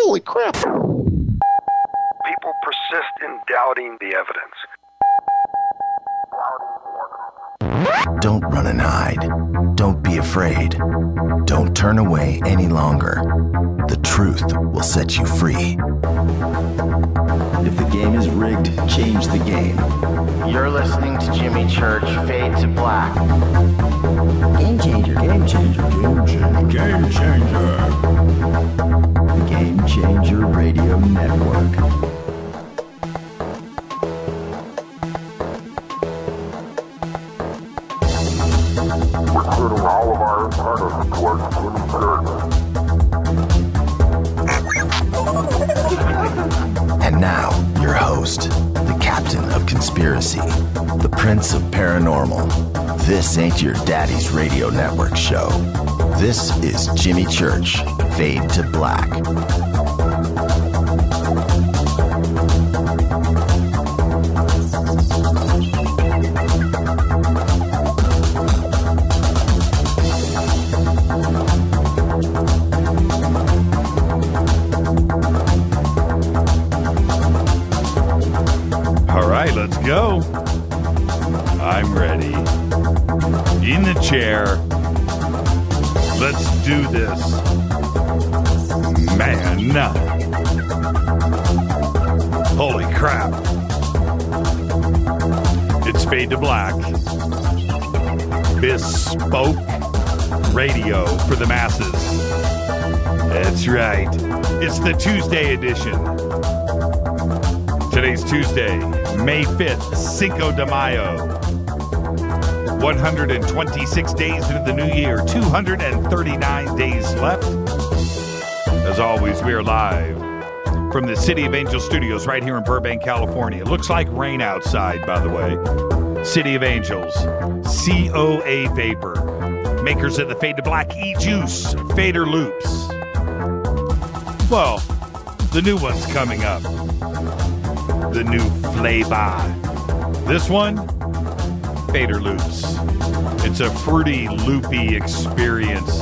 Holy crap. People persist in doubting the evidence. Don't run and hide. Don't be afraid. Don't turn away any longer. The truth will set you free. If the game is rigged, change the game. You're listening to Jimmy Church Fade to Black. Game changer, game changer, game changer, game changer. Game Changer Radio Network. Recruiting all of our apprentices towards Jimmy Church. And now, your host, the captain of conspiracy, the prince of paranormal. This ain't your daddy's radio network show. This is Jimmy Church, Fade to Black. Let's go. I'm ready. In the chair. Let's do this. Man. Holy crap. It's Fade to Black. Bespoke radio for the masses. That's right. It's the Tuesday edition. Today's Tuesday, May 5th, Cinco de Mayo. 126 days into the new year, 239 days left. As always, we are live from the City of Angels Studios right here in Burbank, California. It looks like rain outside, by the way. City of Angels, COA Vapor. Makers of the Fade to Black E-Juice, Fader Loops. Well, the new one's coming up. The new flavor. This one, Fader Loops. It's a fruity, loopy experience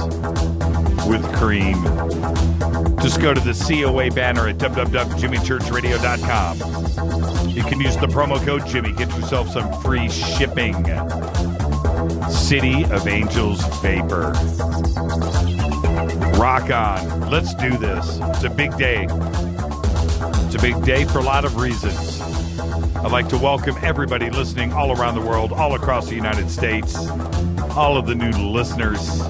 with cream. Just go to the COA banner at www.jimmychurchradio.com. You can use the promo code Jimmy. Get yourself some free shipping. City of Angels Vapor. Rock on. Let's do this. It's a big day. It's a big day for a lot of reasons. I'd like to welcome everybody listening all around the world, all across the United States, all of the new listeners,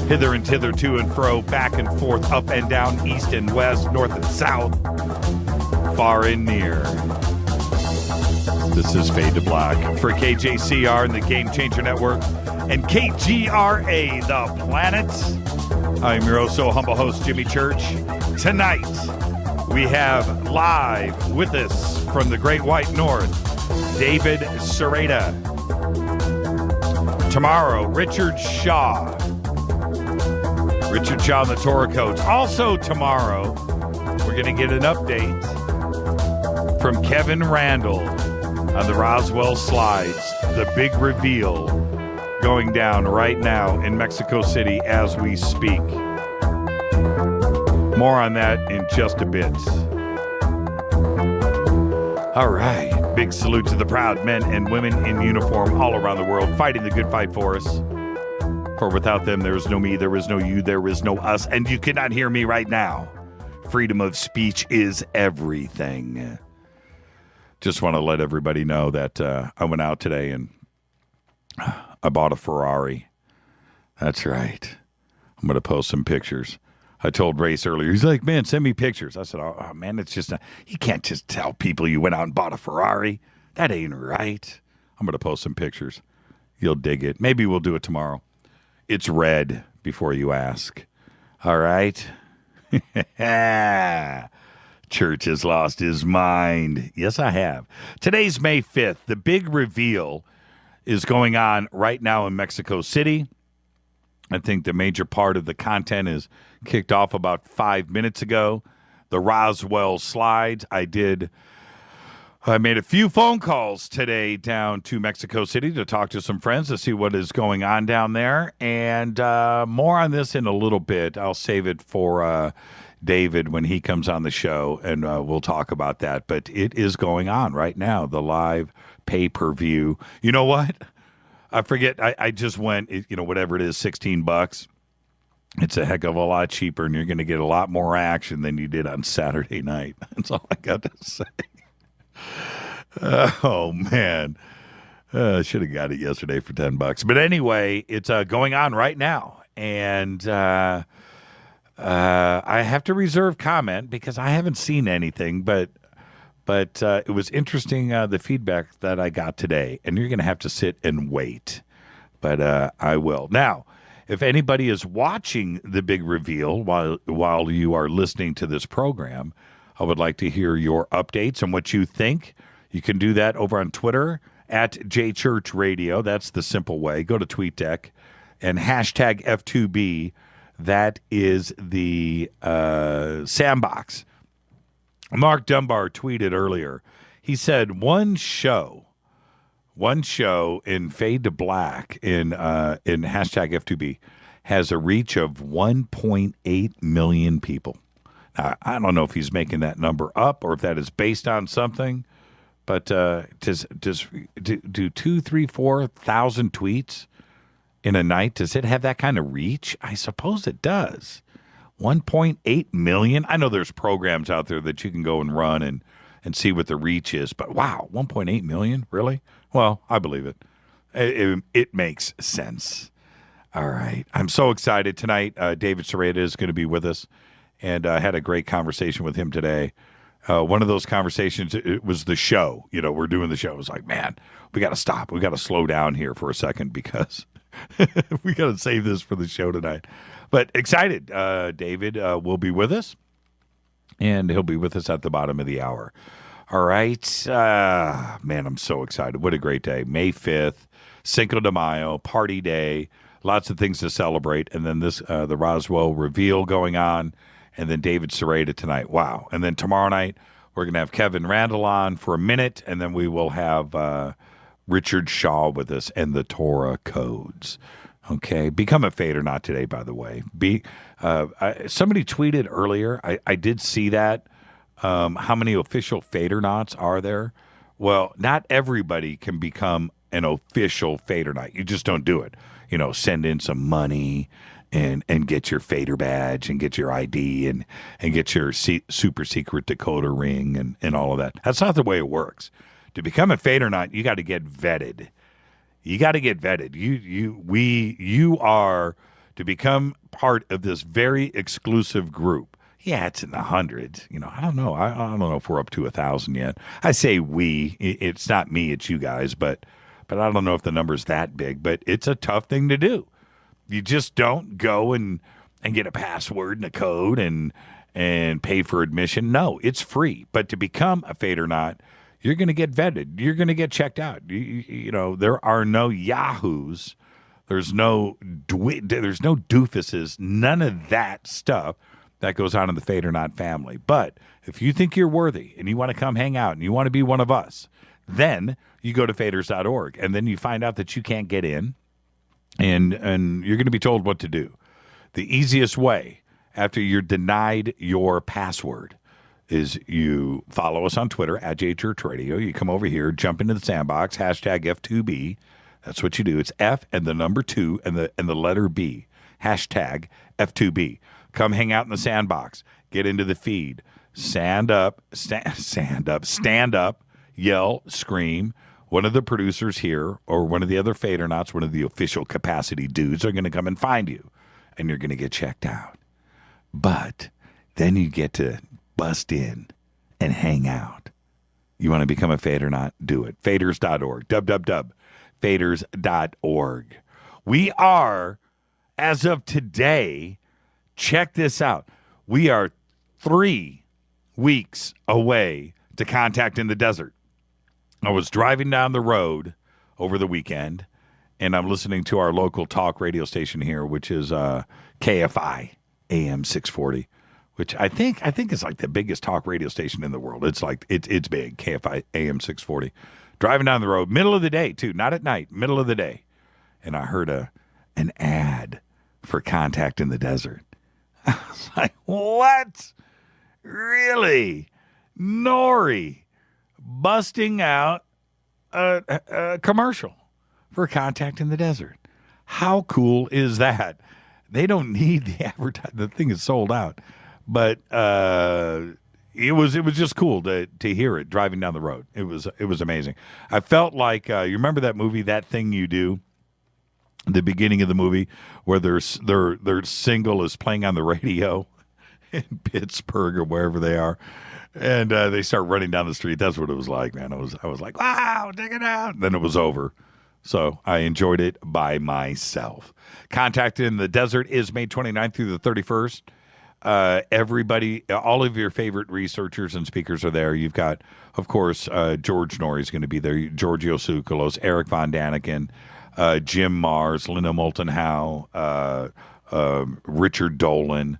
hither and thither, to and fro, back and forth, up and down, east and west, north and south, far and near. This is Fade to Black for KJCR and the Game Changer Network and KGRA, the planet. I'm your oh so humble host, Jimmy Church. Tonight, we have live with us from the Great White North, David Sereda. Tomorrow, Richard Shaw and the Torah Codes. Also tomorrow, we're going to get an update from Kevin Randall on the Roswell slides. The big reveal going down right now in Mexico City as we speak. More on that in just a bit. All right. Big salute to the proud men and women in uniform all around the world fighting the good fight for us. For without them, there is no me, there is no you, there is no us, and you cannot hear me right now. Freedom of speech is everything. Just want to let everybody know that I went out today and I bought a Ferrari. That's right. I'm going to post some pictures. I told Race earlier, he's like, man, send me pictures. I said, oh man, it's just, you can't just tell people you went out and bought a Ferrari. That ain't right. I'm going to post some pictures. You'll dig it. Maybe we'll do it tomorrow. It's red before you ask. All right. Church has lost his mind. Yes, I have. Today's May 5th. The big reveal is going on right now in Mexico City. I think the major part of the content is kicked off about 5 minutes ago. The Roswell slides. I made a few phone calls today down to Mexico City to talk to some friends to see what is going on down there. And more on this in a little bit. I'll save it for David when he comes on the show, and we'll talk about that. But it is going on right now, the live pay-per-view. You know what? I forget. I just went, whatever it is, $16. It's a heck of a lot cheaper, and you're going to get a lot more action than you did on Saturday night. That's all I got to say. Oh, man. I should have got it yesterday for $10. But anyway, it's going on right now. And I have to reserve comment because I haven't seen anything. But it was interesting, the feedback that I got today. And you're going to have to sit and wait. But I will. Now, if anybody is watching the big reveal while you are listening to this program, I would like to hear your updates on what you think. You can do that over on Twitter at JChurchRadio. That's the simple way. Go to TweetDeck and hashtag F2B. That is the sandbox. Mark Dunbar tweeted earlier. He said one show in Fade to Black in hashtag F2B has a reach of 1.8 million people. Now, I don't know if he's making that number up or if that is based on something, but do 2, 3, 4,000 tweets in a night, does it have that kind of reach? I suppose it does. 1.8 million? I know there's programs out there that you can go and run and see what the reach is, but wow, 1.8 million? Really? Well, I believe it. It makes sense. All right. I'm so excited. Tonight, David Sereda is going to be with us, and I had a great conversation with him today. One of those conversations, it was the show. We're doing the show. It was like, man, we got to stop. We got to slow down here for a second because we got to save this for the show tonight. But excited. David will be with us, and he'll be with us at the bottom of the hour. All right. Man, I'm so excited. What a great day. May 5th, Cinco de Mayo, party day, lots of things to celebrate. And then the Roswell reveal going on, and then David Sereda tonight. Wow. And then tomorrow night, we're going to have Kevin Randall on for a minute, and then we will have Richard Shaw with us and the Torah codes. Okay. Become a Fader Not today, by the way. Somebody tweeted earlier. I did see that. How many official Fadernauts are there? Well, not everybody can become an official Fadernaut. You just don't do it. Send in some money and get your Fader badge and get your ID and get your super secret decoder ring and all of that. That's not the way it works. To become a Fadernaut, you got to get vetted. You got to get vetted. You are to become part of this very exclusive group. Yeah, it's in the hundreds. I don't know. I don't know if we're up to 1,000 yet. I say we. It's not me. It's you guys. But I don't know if the number's that big. But it's a tough thing to do. You just don't go and get a password and a code and pay for admission. No, it's free. But to become a Fadernaut, you're going to get vetted. You're going to get checked out. There are no yahoos. There's no doofuses. None of that stuff that goes on in the Fadernaut family. But if you think you're worthy and you want to come hang out and you want to be one of us, then you go to faders.org, and then you find out that you can't get in, and you're going to be told what to do. The easiest way, after you're denied your password, is you follow us on Twitter at JChurchRadio. You come over here, jump into the sandbox, hashtag F2B. That's what you do. It's F and the number 2 and the letter B. Hashtag F2B. Come hang out in the sandbox. Get into the feed. Stand up, yell, scream. One of the producers here or one of the other Fadernauts, one of the official capacity dudes are going to come and find you, and you're going to get checked out. But then you get to bust in and hang out. You want to become a Fadernaut? Do it. Faders.org. Faders.org. We are, as of today, check this out. We are 3 weeks away to Contact in the Desert. I was driving down the road over the weekend, and I'm listening to our local talk radio station here, which is KFI AM 640, which I think is like the biggest talk radio station in the world. It's big, KFI AM 640. Driving down the road, middle of the day too, not at night, middle of the day, and I heard an ad for Contact in the Desert. I was like, what? Really? Nori busting out a commercial for Contact in the Desert. How cool is that? They don't need the advertising. The thing is sold out. But it was just cool to hear it driving down the road. It was amazing. I felt like you remember that movie, That Thing You Do? The beginning of the movie where their single is playing on the radio in Pittsburgh or wherever they are, and they start running down the street. That's what it was like, man. I was like, wow, check it out. Then it was over. So I enjoyed it by myself. Contact in the Desert is May 29th through the 31st. Everybody, all of your favorite researchers and speakers are there. You've got, of course, George Norrie's going to be there, Giorgio Tsoukalos, Eric Von Daniken, Jim Mars, Linda Moulton Howe, Richard Dolan.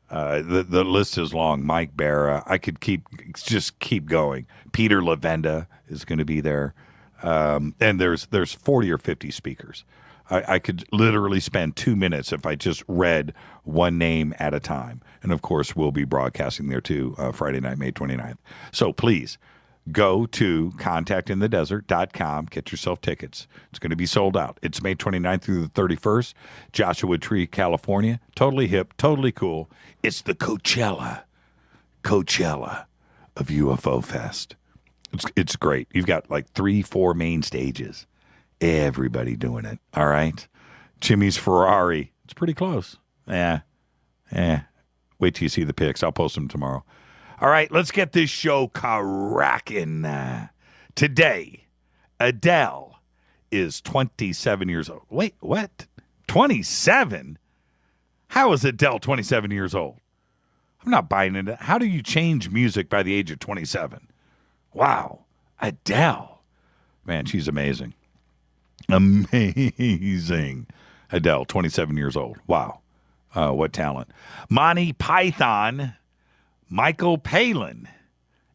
The list is long. Mike Barra. I could keep going. Peter Lavenda is going to be there. And there's 40 or 50 speakers. I could literally spend 2 minutes if I just read one name at a time. And, of course, we'll be broadcasting there, too, Friday night, May 29th. So, please, go to contactinthedesert.com. Get yourself tickets. It's going to be sold out. It's May 29th through the 31st. Joshua Tree, California. Totally hip, totally cool. It's the Coachella of UFO Fest. It's great. You've got like 3-4 main stages. Everybody doing it. All right. Jimmy's Ferrari. It's pretty close. Wait till you see the pics. I'll post them tomorrow. All right. Let's get this show cracking. Today, Adele is 27 years old. Wait, what? 27? How is Adele 27 years old? I'm not buying it. How do you change music by the age of 27? Wow. Adele. Man, she's amazing. Amazing. Adele, 27 years old. Wow. What talent. Monty Python, Michael Palin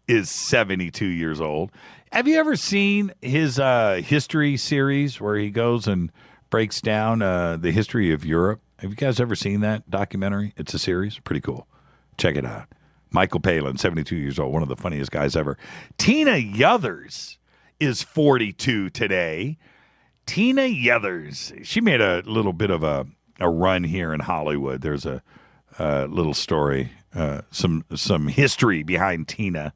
is 72 years old. Have you ever seen his history series where he goes and breaks down the history of Europe? Have you guys ever seen that documentary? It's a series. Pretty cool. Check it out. Michael Palin, 72 years old, one of the funniest guys ever. Tina Yothers is 42 today. Tina Yothers, she made a little bit of a run here in Hollywood. There's a little story, some history behind Tina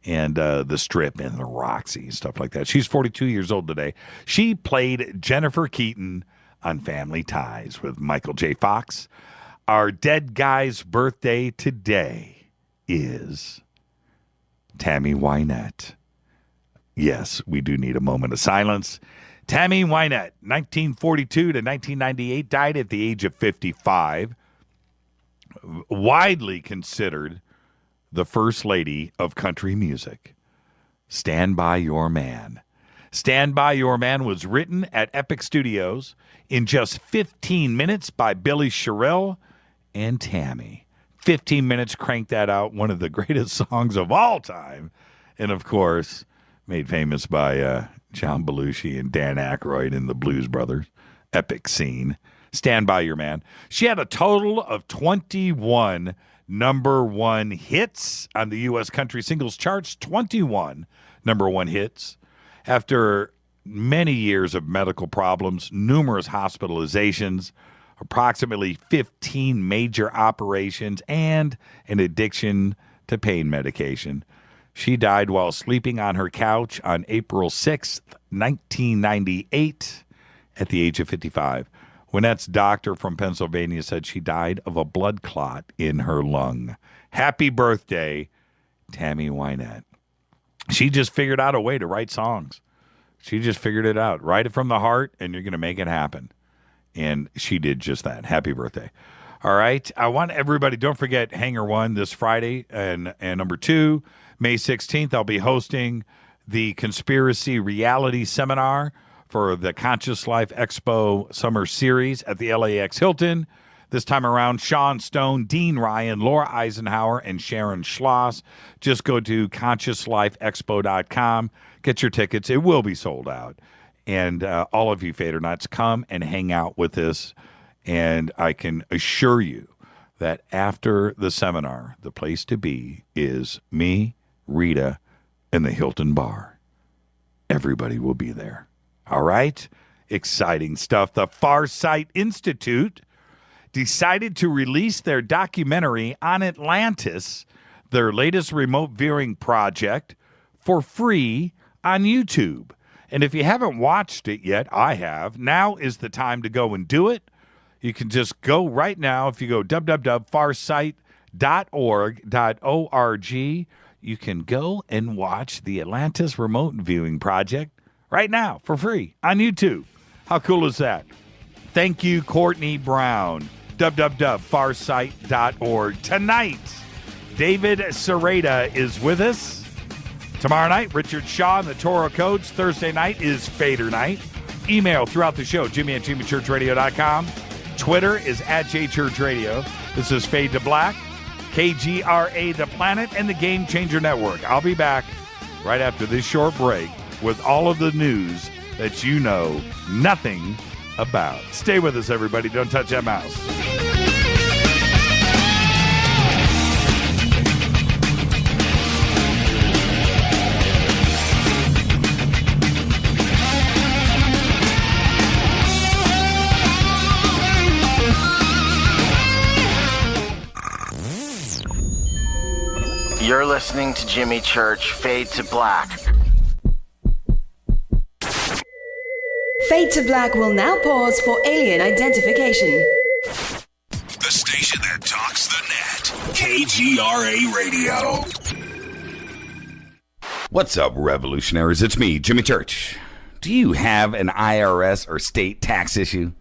and the Strip and the Roxy, stuff like that. She's 42 years old today. She played Jennifer Keaton on Family Ties with Michael J. Fox. Our dead guy's birthday today is Tammy Wynette. Yes, we do need a moment of silence. Tammy Wynette, 1942 to 1998, died at the age of 55. Widely considered the first lady of country music. Stand By Your Man. Stand By Your Man was written at Epic Studios in just 15 minutes by Billy Sherrill and Tammy. 15 minutes, cranked that out. One of the greatest songs of all time. And, of course, made famous by John Belushi and Dan Aykroyd and the Blues Brothers. Epic scene. Stand By Your Man. She had a total of 21 number one hits on the U.S. country singles charts. 21 number one hits. After many years of medical problems, numerous hospitalizations, approximately 15 major operations, and an addiction to pain medication, she died while sleeping on her couch on April 6th, 1998, at the age of 55. Wynette's doctor from Pennsylvania said she died of a blood clot in her lung. Happy birthday, Tammy Wynette. She just figured out a way to write songs. She just figured it out. Write it from the heart, and you're going to make it happen. And she did just that. Happy birthday. All right. I want everybody, don't forget Hangar 1 this Friday. And number 2, May 16th, I'll be hosting the Conspiracy Reality Seminar for the Conscious Life Expo Summer Series at the LAX Hilton. This time around, Sean Stone, Dean Ryan, Laura Eisenhower, and Sharon Schloss. Just go to ConsciousLifeExpo.com. Get your tickets. It will be sold out. And all of you Fader Nuts, come and hang out with us. And I can assure you that after the seminar, the place to be is me, Rita, and the Hilton Bar. Everybody will be there. All right? Exciting stuff. The Farsight Institute decided to release their documentary on Atlantis, their latest remote viewing project, for free on YouTube. And if you haven't watched it yet, I have. Now is the time to go and do it. You can just go right now. If you go www.farsight.org, you can go and watch the Atlantis remote viewing project right now for free on YouTube. How cool is that? Thank you, Courtney Brown. www.farsight.org. Tonight, David Sereda is with us. Tomorrow night, Richard Shaw and the Toro Codes. Thursday night is Fader night. Email throughout the show, Jimmy@JimmyChurchRadio.com. Twitter is @JChurchRadio. This is Fade to Black, KGRA, The Planet, and the Game Changer Network. I'll be back right after this short break with all of the news that you know nothing about. Stay with us, everybody. Don't touch that mouse. You're listening to Jimmy Church, Fade to Black. Fade to Black will now pause for alien identification. The station that talks the net. KGRA Radio. What's up, revolutionaries? It's me, Jimmy Church. Do you have an IRS or state tax issue?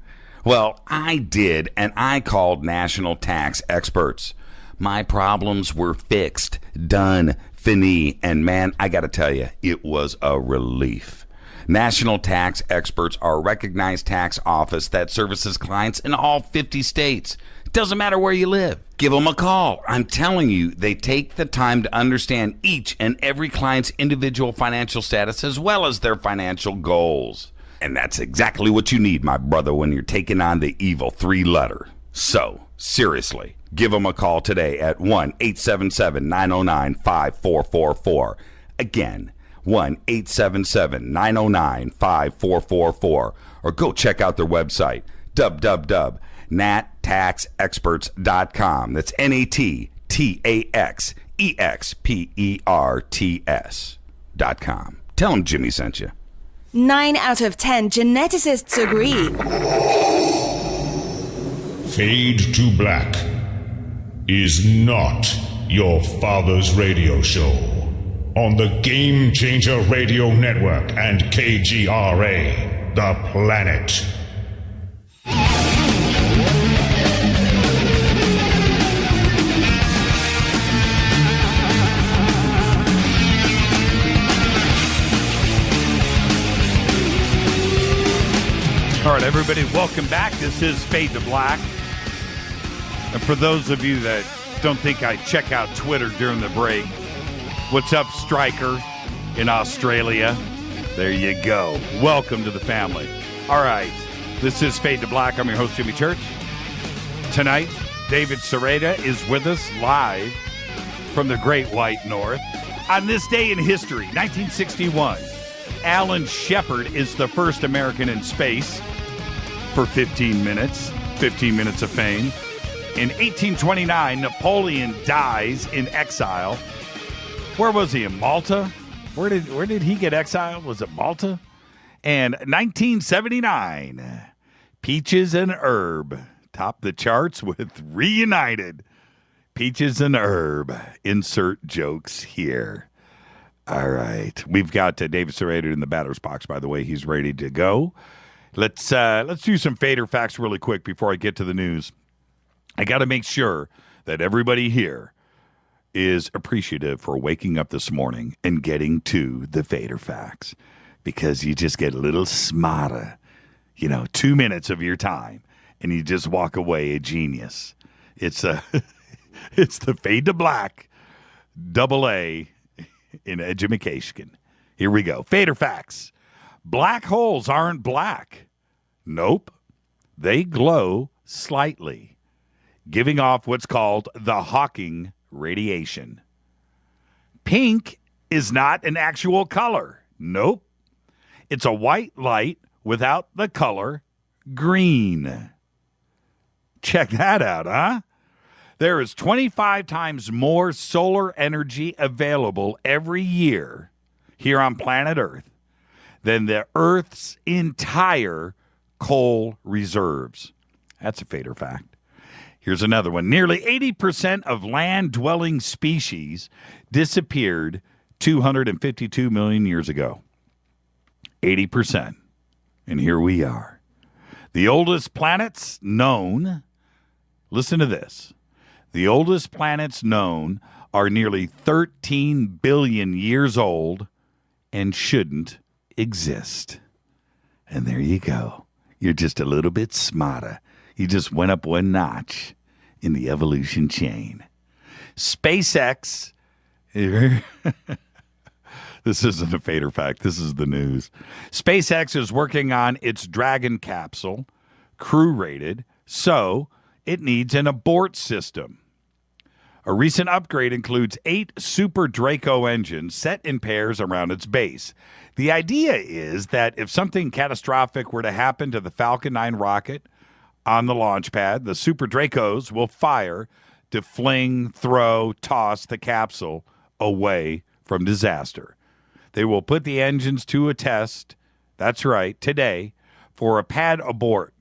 Well, I did, and I called national tax experts. My problems were fixed, done, fini, and man, I gotta tell you, it was a relief. National Tax Experts are a recognized tax office that services clients in all 50 states. Doesn't matter where you live. Give them a call. I'm telling you, they take the time to understand each and every client's individual financial status as well as their financial goals. And that's exactly what you need, my brother, when you're taking on the evil 3-letter. So, seriously, give them a call today at 1-877-909-5444. Again, 1-877-909-5444. Or go check out their website, www.nattaxexperts.com. That's NATTAXEXPERTS.com. Tell them Jimmy sent you. 9 out of 10 geneticists agree. Fade to Black is not your father's radio show on the Game Changer Radio Network and KGRA, The Planet. All right, everybody, welcome back. This is Fade to Black. And for those of you that don't think I check out Twitter during the break, what's up, Stryker in Australia? There you go. Welcome to the family. All right, this is Fade to Black. I'm your host, Jimmy Church. Tonight, David Sereda is with us live from the Great White North. On this day in history, 1961, Alan Shepard is the first American in space for 15 minutes of fame. In 1829, Napoleon dies in exile. Where was he? In Malta? Where did he get exiled? Was it Malta? And 1979, Peaches and Herb topped the charts with Reunited. Peaches and Herb. Insert jokes here. All right. We've got David Sereda in the batter's box, by the way. He's ready to go. Let's do some Fader facts really quick before I get to the news. I got to make sure that everybody here is appreciative for waking up this morning and getting to the Fader facts, because you just get a little smarter, 2 minutes of your time, and you just walk away a genius. It's it's the Fade to Black, AA in education. Here we go. Fader facts. Black holes aren't black. Nope. They glow slightly. giving off what's called the Hawking radiation. Pink is not an actual color. Nope. It's a white light without the color green. Check that out, huh? There is 25 times more solar energy available every year here on planet Earth than the Earth's entire coal reserves. That's a fader fact. Here's another one. Nearly 80% of land-dwelling species disappeared 252 million years ago. 80%. And here we are. The oldest planets known, listen to this. The oldest planets known are nearly 13 billion years old and shouldn't exist. And there you go. You're just a little bit smarter. You just went up one notch in the evolution chain. SpaceX. This isn't a fader fact. This is the news. SpaceX is working on its Dragon capsule, crew-rated, so it needs an abort system. A recent upgrade includes 8 Super Draco engines set in pairs around its base. The idea is that if something catastrophic were to happen to the Falcon 9 rocket on the launch pad, the Super Dracos will fire to fling, throw, toss the capsule away from disaster. They will put the engines to a test, that's right, today, for a pad abort.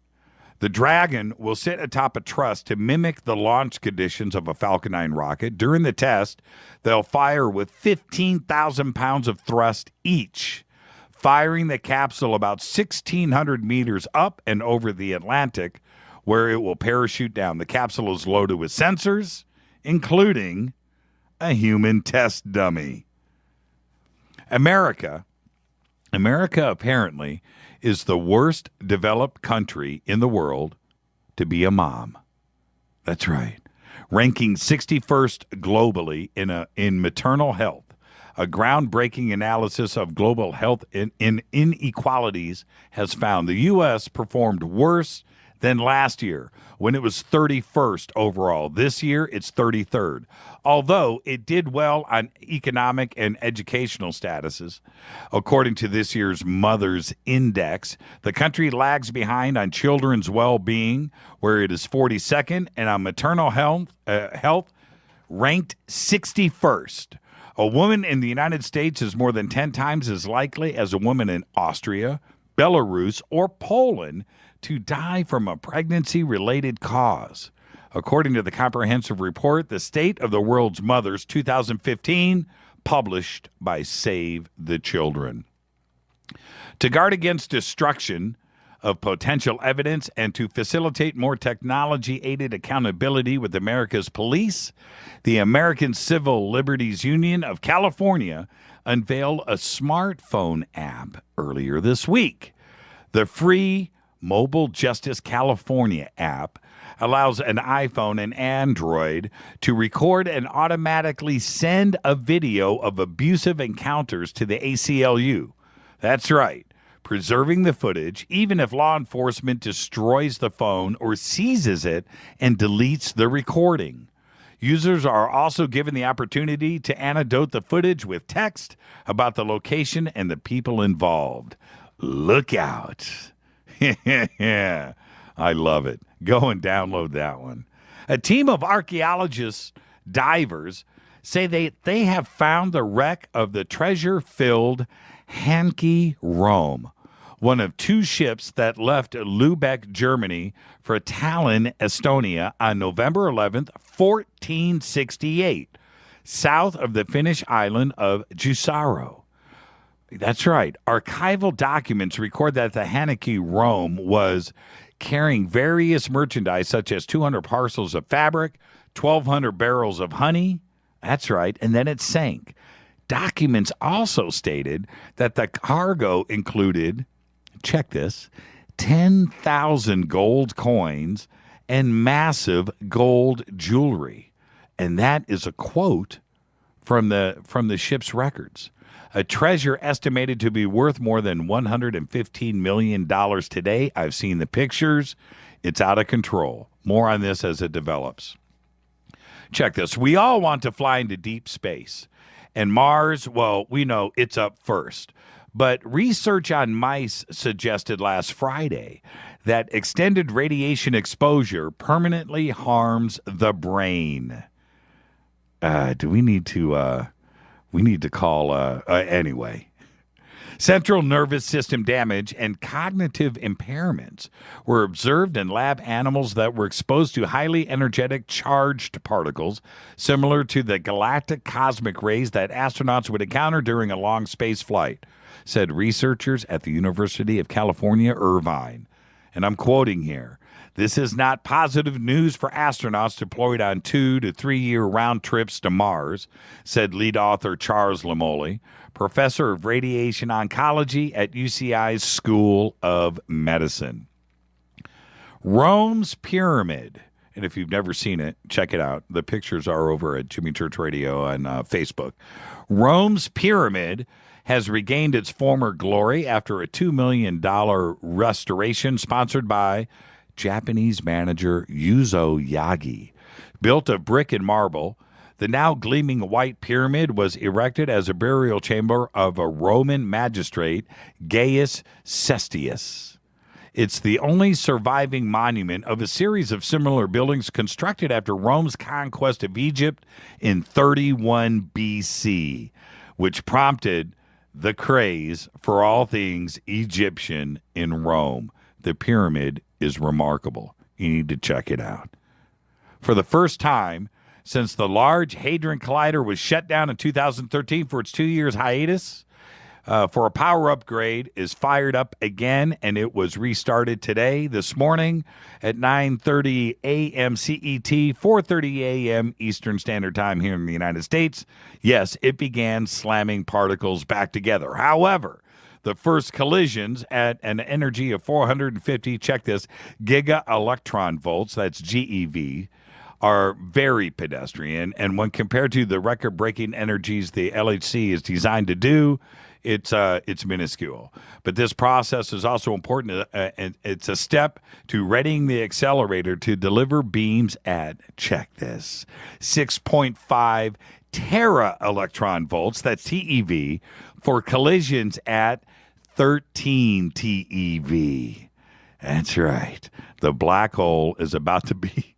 The Dragon will sit atop a truss to mimic the launch conditions of a Falcon 9 rocket. During the test, they'll fire with 15,000 pounds of thrust each, firing the capsule about 1,600 meters up and over the Atlantic, where it will parachute down. The capsule is loaded with sensors, including a human test dummy. America apparently is the worst developed country in the world to be a mom. That's right. Ranking 61st globally in maternal health. A groundbreaking analysis of global health inequalities has found the U.S. performed worse than last year when it was 31st overall. This year, it's 33rd. Although it did well on economic and educational statuses, according to this year's Mothers Index, the country lags behind on children's well-being, where it is 42nd, and on maternal health ranked 61st. A woman in the United States is more than 10 times as likely as a woman in Austria, Belarus, or Poland to die from a pregnancy-related cause. According to the comprehensive report, The State of the World's Mothers 2015, published by Save the Children. To guard against destruction of potential evidence and to facilitate more technology-aided accountability with America's police, the American Civil Liberties Union of California unveiled a smartphone app earlier this week. The free Mobile Justice California app allows an iPhone and Android to record and automatically send a video of abusive encounters to the ACLU. That's right, preserving the footage even if law enforcement destroys the phone or seizes it and deletes the recording. Users are also given the opportunity to annotate the footage with text about the location and the people involved. Look out. Yeah, I love it. Go and download that one. A team of archaeologists, divers, say they have found the wreck of the treasure-filled Hankey Rome, one of 2 ships that left Lübeck, Germany, for Tallinn, Estonia on November 11th, 1468, south of the Finnish island of Jusaro. That's right. Archival documents record that the Hankey Rome was carrying various merchandise such as 200 parcels of fabric, 1,200 barrels of honey. That's right. And then it sank. Documents also stated that the cargo included, check this, 10,000 gold coins and massive gold jewelry. And that is a quote from the ship's records. A treasure estimated to be worth more than $115 million today. I've seen the pictures. It's out of control. More on this as it develops. Check this. We all want to fly into deep space. And Mars, well, we know it's up first. But research on mice suggested last Friday that extended radiation exposure permanently harms the brain. We need to call, anyway. Central nervous system damage and cognitive impairments were observed in lab animals that were exposed to highly energetic charged particles similar to the galactic cosmic rays that astronauts would encounter during a long space flight, said researchers at the University of California, Irvine. And I'm quoting here. This is not positive news for astronauts deployed on 2 to 3 year round trips to Mars, said lead author Charles Lamoli, professor of radiation oncology at UCI's School of Medicine. Rome's Pyramid, and if you've never seen it, check it out. The pictures are over at Jimmy Church Radio on Facebook. Rome's Pyramid has regained its former glory after a $2 million restoration sponsored by Japanese manager Yuzo Yagi. Built of brick and marble, the now gleaming white pyramid was erected as a burial chamber of a Roman magistrate, Gaius Cestius. It's the only surviving monument of a series of similar buildings constructed after Rome's conquest of Egypt in 31 BC, which prompted the craze for all things Egyptian in Rome. The pyramid is remarkable. You need to check it out. For the first time since the Large Hadron Collider was shut down in 2013 for its 2 years hiatus, for a power upgrade is fired up again, and it was restarted today, this morning, at 9:30 a.m. CET, 4:30 a.m. Eastern Standard Time here in the United States. Yes, it began slamming particles back together. However, the first collisions at an energy of 450, check this, giga electron volts, that's GeV, are very pedestrian. And when compared to the record-breaking energies the LHC is designed to do, it's minuscule. But this process is also important. And it's a step to readying the accelerator to deliver beams at, check this, 6.5 tera electron volts, that's TeV, for collisions at 13 TeV. That's right. The black hole is about to be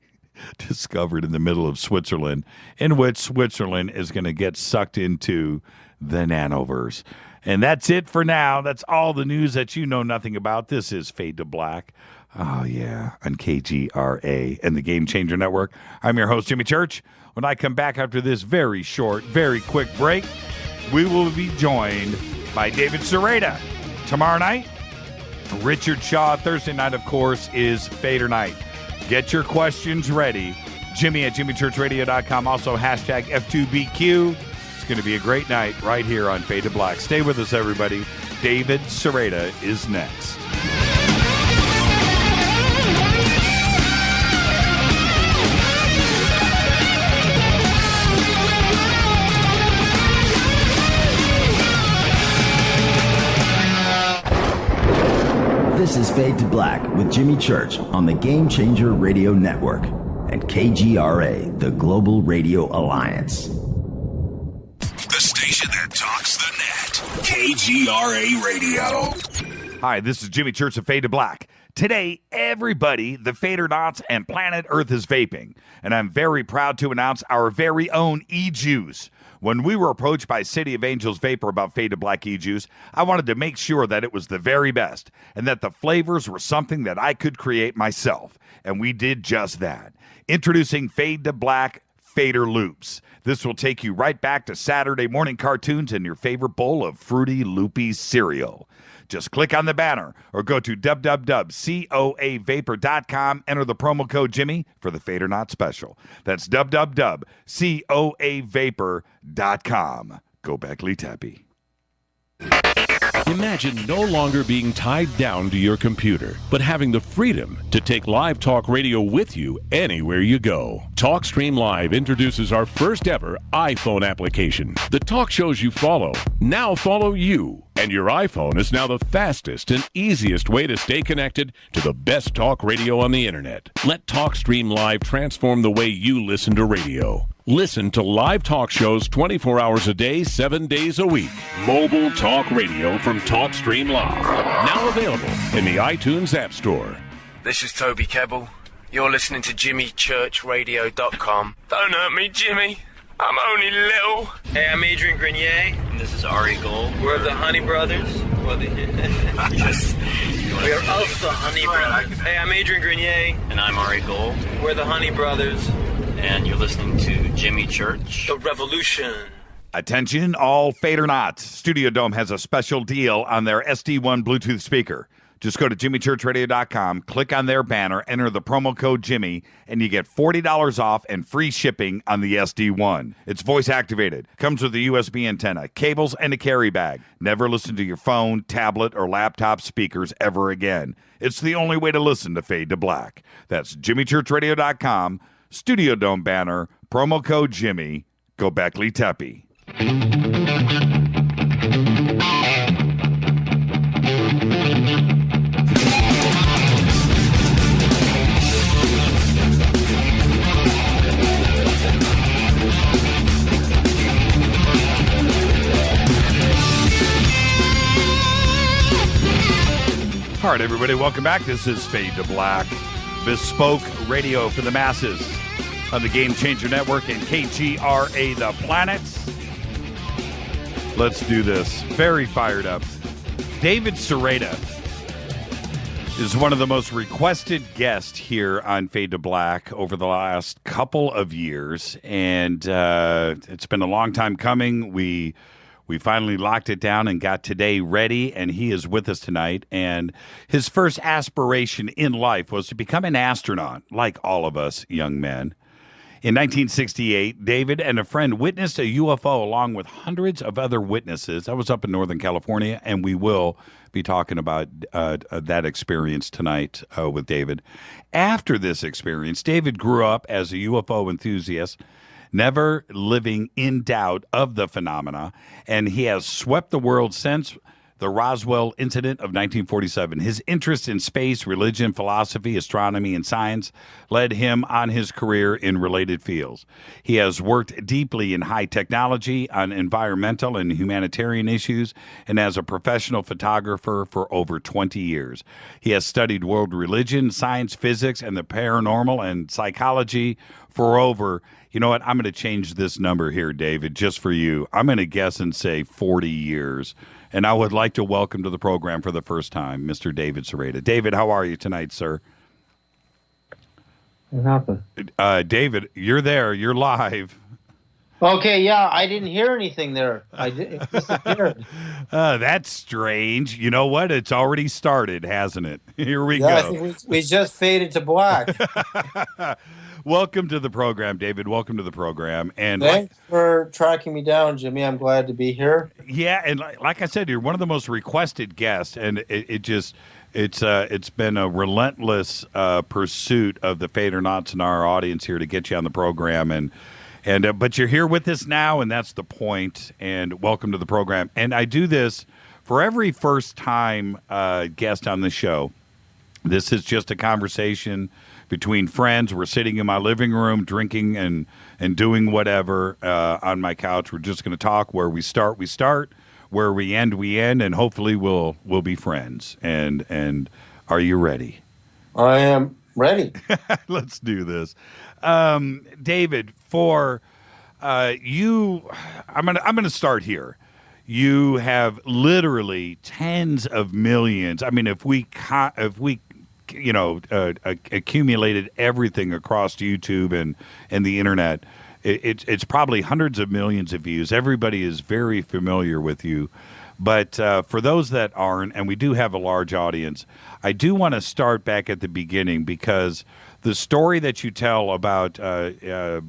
discovered in the middle of Switzerland, in which Switzerland is going to get sucked into the nanoverse. And that's it for now. That's all the news that you know nothing about. This is Fade to Black. Oh, yeah, on KGRA and the Game Changer Network. I'm your host, Jimmy Church. When I come back after this very short, very quick break, we will be joined by David Sereda. Tomorrow night, Richard Shaw. Thursday night, of course, is Fader Night. Get your questions ready. Jimmy at jimmychurchradio.com. Also, hashtag F2BQ. It's going to be a great night right here on Fade to Black. Stay with us, everybody. David Sereda is next. This is Fade to Black with Jimmy Church on the Game Changer Radio Network and KGRA, the Global Radio Alliance. The station that talks the net. KGRA Radio. Hi, this is Jimmy Church of Fade to Black. Today, everybody, the Fadernauts and planet Earth is vaping. And I'm very proud to announce our very own e-juice. When we were approached by City of Angels Vapor about Fade to Black e-juice, I wanted to make sure that it was the very best and that the flavors were something that I could create myself. And we did just that. Introducing Fade to Black Fader Loops. This will take you right back to Saturday morning cartoons and your favorite bowl of Fruity Loopy cereal. Just click on the banner or go to www.coavapor.com. Enter the promo code Jimmy for the Fader Not special. That's www.coavapor.com. Go back, Lee Tappy. Imagine no longer being tied down to your computer, but having the freedom to take live talk radio with you anywhere you go. TalkStream Live introduces our first ever iPhone application. The talk shows you follow now follow you. And your iPhone is now the fastest and easiest way to stay connected to the best talk radio on the internet. Let TalkStream Live transform the way you listen to radio. Listen to live talk shows 24 hours a day, 7 days a week. Mobile talk radio from TalkStream Live. Now available in the iTunes App Store. This is Toby Kebbell. You're listening to JimmyChurchRadio.com. Don't hurt me, Jimmy. I'm only little. Hey, I'm Adrian Grenier. And this is Ari Gold. We're the Honey Brothers. Yes. We're of the Honey Brothers. Hey, I'm Adrian Grenier. And I'm Ari Gold. We're the Honey Brothers. And you're listening to Jimmy Church. The Revolution. Attention, all Fader Knots. Studio Dome has a special deal on their SD1 Bluetooth speaker. Just go to JimmyChurchRadio.com, click on their banner, enter the promo code Jimmy, and you get $40 off and free shipping on the SD1. It's voice activated, comes with a USB antenna, cables, and a carry bag. Never listen to your phone, tablet, or laptop speakers ever again. It's the only way to listen to Fade to Black. That's JimmyChurchRadio.com, Studio Dome banner, promo code Jimmy. Go Beckley Teppy. All right, everybody, welcome back. This is Fade to Black, bespoke radio for the masses on the Game Changer Network and KGRA The Planets. Let's do this. Very fired up. David Sereda is one of the most requested guests here on Fade to Black over the last couple of years, and it's been a long time coming. We finally locked it down and got today ready, and he is with us tonight. And his first aspiration in life was to become an astronaut, like all of us young men. In 1968, David and a friend witnessed a UFO along with hundreds of other witnesses. That was up in Northern California, and we will be talking about that experience tonight with David. After this experience, David grew up as a UFO enthusiast, never living in doubt of the phenomena, and he has swept the world since the Roswell incident of 1947. His interest in space, religion, philosophy, astronomy, and science led him on his career in related fields. He has worked deeply in high technology, on environmental and humanitarian issues, and as a professional photographer for over 20 years. He has studied world religion, science, physics, and the paranormal and psychology for over, you know what, I'm going to change this number here, David, just for you. I'm going to guess and say 40 years. And I would like to welcome to the program for the first time, Mr. David Sereda. David, how are you tonight, sir? What happened? David, you're there. You're live. Okay, yeah, I didn't hear anything there. It disappeared. That's strange. You know what? It's already started, hasn't it? Here we go. I think we just faded to black. Welcome to the program, David. Welcome to the program. And thanks for tracking me down, Jimmy. I'm glad to be here. Yeah, and like I said, you're one of the most requested guests, and it's been a relentless pursuit of the Fadernauts and our audience here to get you on the program, but you're here with us now, and that's the point. And welcome to the program. And I do this for every first-time guest on the show. This is just a conversation between friends. We're sitting in my living room drinking and doing whatever on my couch. We're just going to talk. Where we start, where we end, and hopefully we'll be friends. And are you ready? I am ready. Let's do this. David, for you, I'm going to start here. You have literally tens of millions. I mean, if we accumulated everything across YouTube and the internet, it's probably hundreds of millions of views. Everybody is very familiar with you. But for those that aren't, and we do have a large audience, I do want to start back at the beginning, because the story that you tell about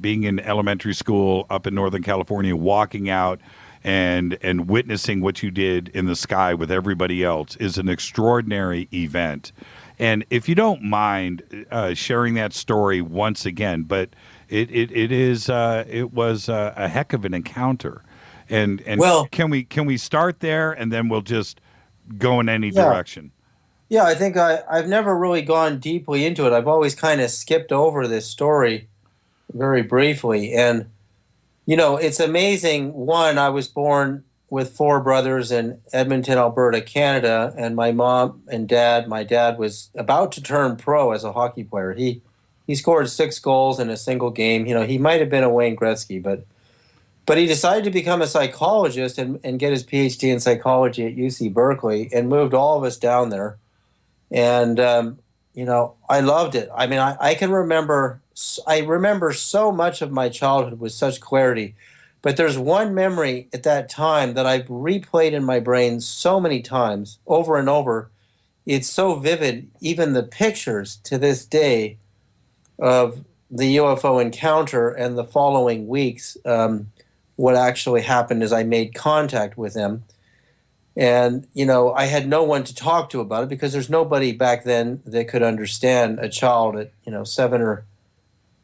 being in elementary school up in Northern California, walking out and witnessing what you did in the sky with everybody else is an extraordinary event. And if you don't mind sharing that story once again, but it was a heck of an encounter. And well, can we start there, and then we'll just go in any direction? Yeah, I think I've never really gone deeply into it. I've always kind of skipped over this story very briefly. And, it's amazing. One, I was born with 4 brothers in Edmonton, Alberta, Canada, and my mom and dad. My dad was about to turn pro as a hockey player. He scored 6 goals in a single game. He might have been a Wayne Gretzky, but he decided to become a psychologist and get his PhD in psychology at UC Berkeley, and moved all of us down there. And, I loved it. I mean, I remember so much of my childhood with such clarity. But there's one memory at that time that I've replayed in my brain so many times, over and over. It's so vivid, even the pictures to this day of the UFO encounter and the following weeks, what actually happened is I made contact with them. And, I had no one to talk to about it, because there's nobody back then that could understand a child at, 7 or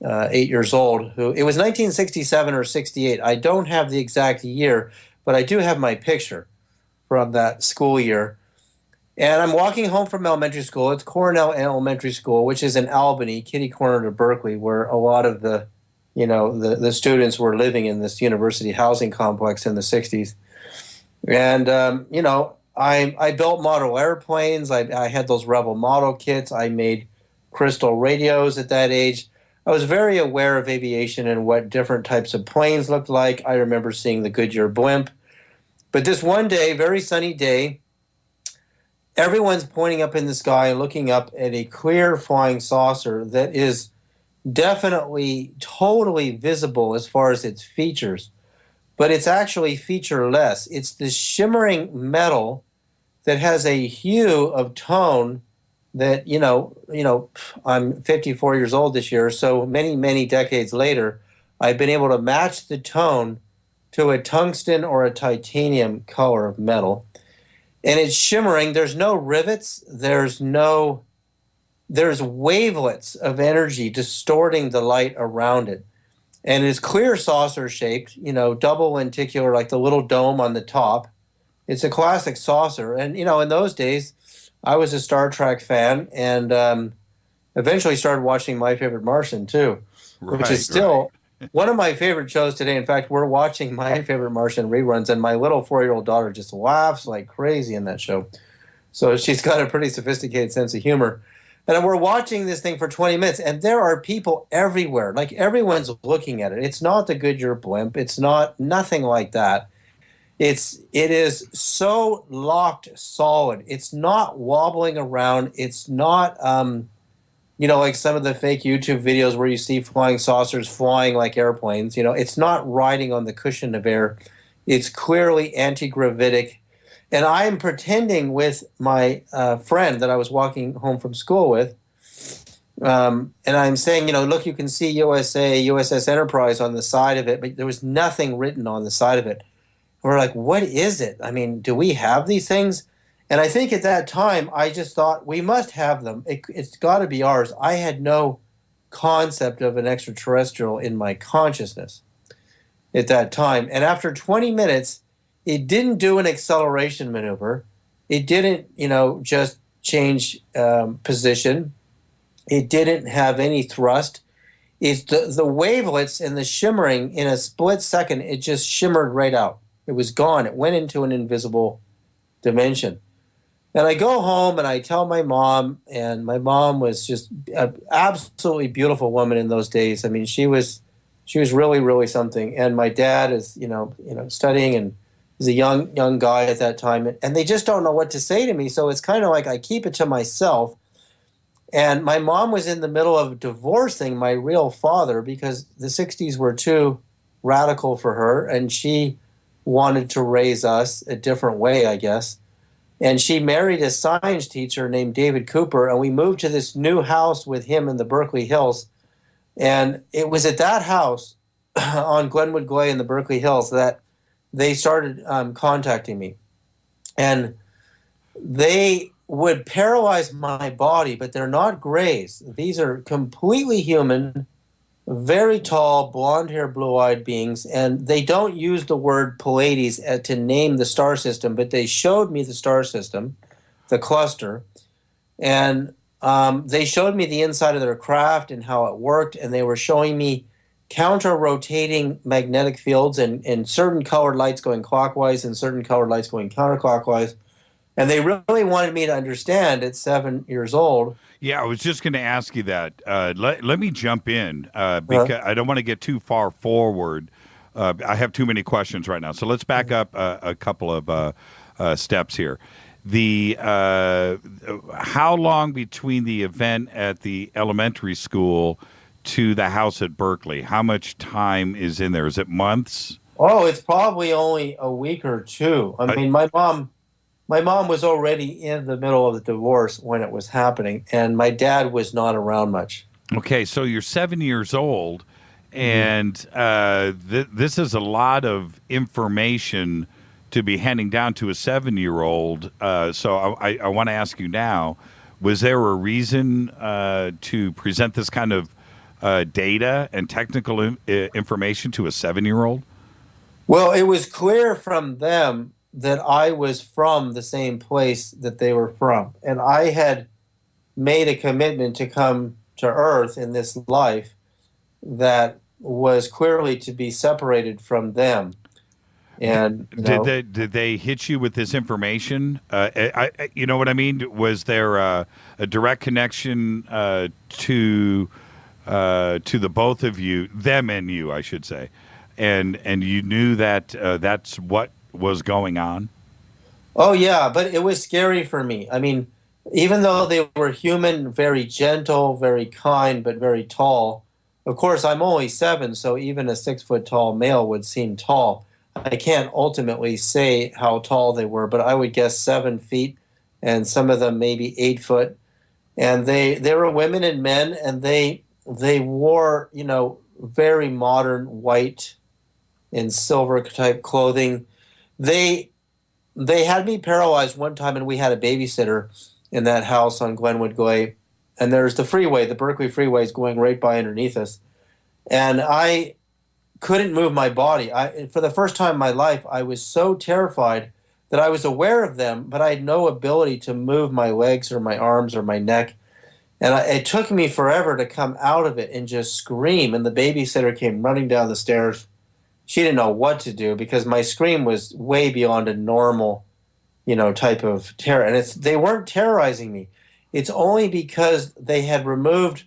8 years old. It was 1967 or 68. I don't have the exact year, but I do have my picture from that school year. And I'm walking home from elementary school. It's Cornell Elementary School, which is in Albany, kitty corner to Berkeley, where a lot of the students were living in this university housing complex in the 60s. And, I built model airplanes. I had those Rebel model kits. I made crystal radios at that age. I was very aware of aviation and what different types of planes looked like. I remember seeing the Goodyear blimp. But this one day, very sunny day, everyone's pointing up in the sky and looking up at a clear flying saucer that is definitely totally visible as far as its features. But it's actually featureless. It's this shimmering metal that has a hue of tone that, I'm 54 years old this year, so many, many decades later, I've been able to match the tone to a tungsten or a titanium color of metal. And it's shimmering. There's no rivets. There's wavelets of energy distorting the light around it. And it's clear saucer shaped, double lenticular, like the little dome on the top. It's a classic saucer. And, in those days, I was a Star Trek fan, and eventually started watching My Favorite Martian, too, which is still one of my favorite shows today. In fact, we're watching My Favorite Martian reruns, and my little 4-year-old daughter just laughs like crazy in that show. So she's got a pretty sophisticated sense of humor. And we're watching this thing for 20 minutes, and there are people everywhere. Like, everyone's looking at it. It's not the Goodyear blimp. It's nothing like that. It is so locked solid. It's not wobbling around. It's not, like some of the fake YouTube videos where you see flying saucers flying like airplanes. It's not riding on the cushion of air. It's clearly anti-gravitic. And I am pretending with my friend that I was walking home from school with, and I'm saying, look, you can see USA, USS Enterprise on the side of it, but there was nothing written on the side of it. We're like, what is it? I mean, do we have these things? And I think at that time, I just thought, we must have them. It's got to be ours. I had no concept of an extraterrestrial in my consciousness at that time. And after 20 minutes, it didn't do an acceleration maneuver. It didn't, just change position. It didn't have any thrust. It's the wavelets and the shimmering in a split second, it just shimmered right out. It was gone. It went into an invisible dimension. And I go home and I tell my mom, and my mom was just an absolutely beautiful woman in those days. I mean, she was really, really something. And my dad is, studying and was a young guy at that time, and they just don't know what to say to me. So it's kind of like I keep it to myself. And my mom was in the middle of divorcing my real father because the 60s were too radical for her, and she wanted to raise us a different way, I guess. And she married a science teacher named David Cooper, and we moved to this new house with him in the Berkeley Hills. And it was at that house on Glenwood Glade in the Berkeley Hills that they started contacting me. And they would paralyze my body, but they're not grays. These are completely human, very tall, blonde-haired, blue-eyed beings, and they don't use the word Pleiades to name the star system, but they showed me the star system, the cluster, and they showed me the inside of their craft and how it worked, and they were showing me counter-rotating magnetic fields and certain colored lights going clockwise and certain colored lights going counterclockwise. And they really wanted me to understand at 7 years old. Yeah, I was just going to ask you that. Let me jump in because I don't want to get too far forward. I have too many questions right now. So let's back up a couple of steps here. How long between the event at the elementary school to the house at Berkeley? How much time is in there? Is it months? Oh, it's probably only a week or two. I mean, my mom was already in the middle of the divorce when it was happening, and my dad was not around much. Okay, so you're 7 years old, and this is a lot of information to be handing down to a 7-year-old. So I want to ask you now, was there a reason to present this kind of data and technical information to a 7-year-old? Well, it was clear from them that I was from the same place that they were from. And I had made a commitment to come to Earth in this life that was clearly to be separated from them. And did they hit you with this information? You know what I mean? Was there a direct connection to the both of you, them and you, I should say, and you knew that that's what was going on? Oh yeah, but it was scary for me. I mean, even though they were human, very gentle, very kind, but very tall. Of course, I'm only 7, so even a 6-foot-tall male would seem tall. I can't ultimately say how tall they were, but I would guess 7 feet, and some of them maybe 8 foot. And they were women and men, and they wore, very modern white and silver type clothing. They had me paralyzed one time, and we had a babysitter in that house on Glenwood Glade. And there's the freeway, the Berkeley freeway is going right by underneath us. And I couldn't move my body. For the first time in my life, I was so terrified that I was aware of them, but I had no ability to move my legs or my arms or my neck. And it took me forever to come out of it and just scream. And the babysitter came running down the stairs. She didn't know what to do because my scream was way beyond a normal, type of terror. And they weren't terrorizing me. It's only because they had removed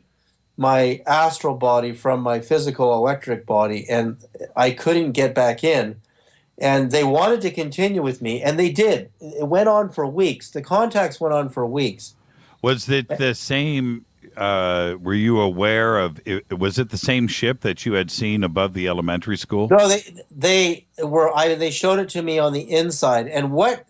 my astral body from my physical electric body, and I couldn't get back in. And they wanted to continue with me, and they did. It went on for weeks. The contacts went on for weeks. Was it the same? Were you aware of? Was it the same ship that you had seen above the elementary school? No, they were. They showed it to me on the inside. And what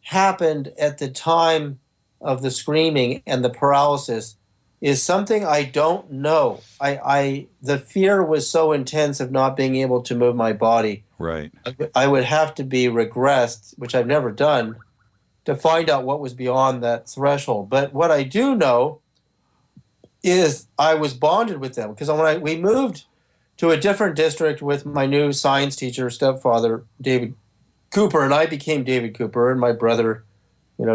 happened at the time of the screaming and the paralysis is something I don't know. The fear was so intense of not being able to move my body. Right. I would have to be regressed, which I've never done, to find out what was beyond that threshold. But what I do know is I was bonded with them because when we moved to a different district with my new science teacher, stepfather, David Cooper, and I became David Cooper, and my brother,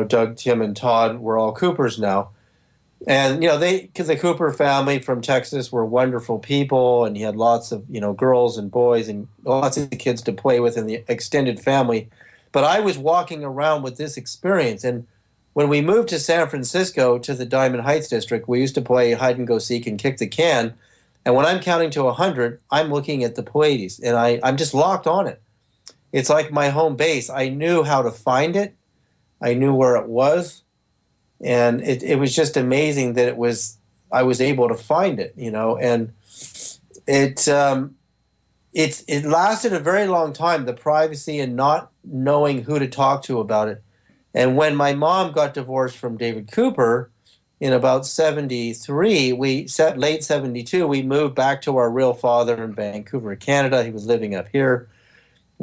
Doug, Tim, and Todd were all Coopers now. And, because the Cooper family from Texas were wonderful people, and he had lots of, girls and boys and lots of kids to play with in the extended family. But I was walking around with this experience. And when we moved to San Francisco to the Diamond Heights district, we used to play hide and go seek and kick the can. And when I'm counting to 100, I'm looking at the Pleiades, and I'm just locked on it. It's like my home base. I knew how to find it. I knew where it was. And it was just amazing that I was able to find it, and it lasted a very long time, the privacy and not knowing who to talk to about it. And when my mom got divorced from David Cooper in about 73, late 72, we moved back to our real father in Vancouver, Canada. He was living up here.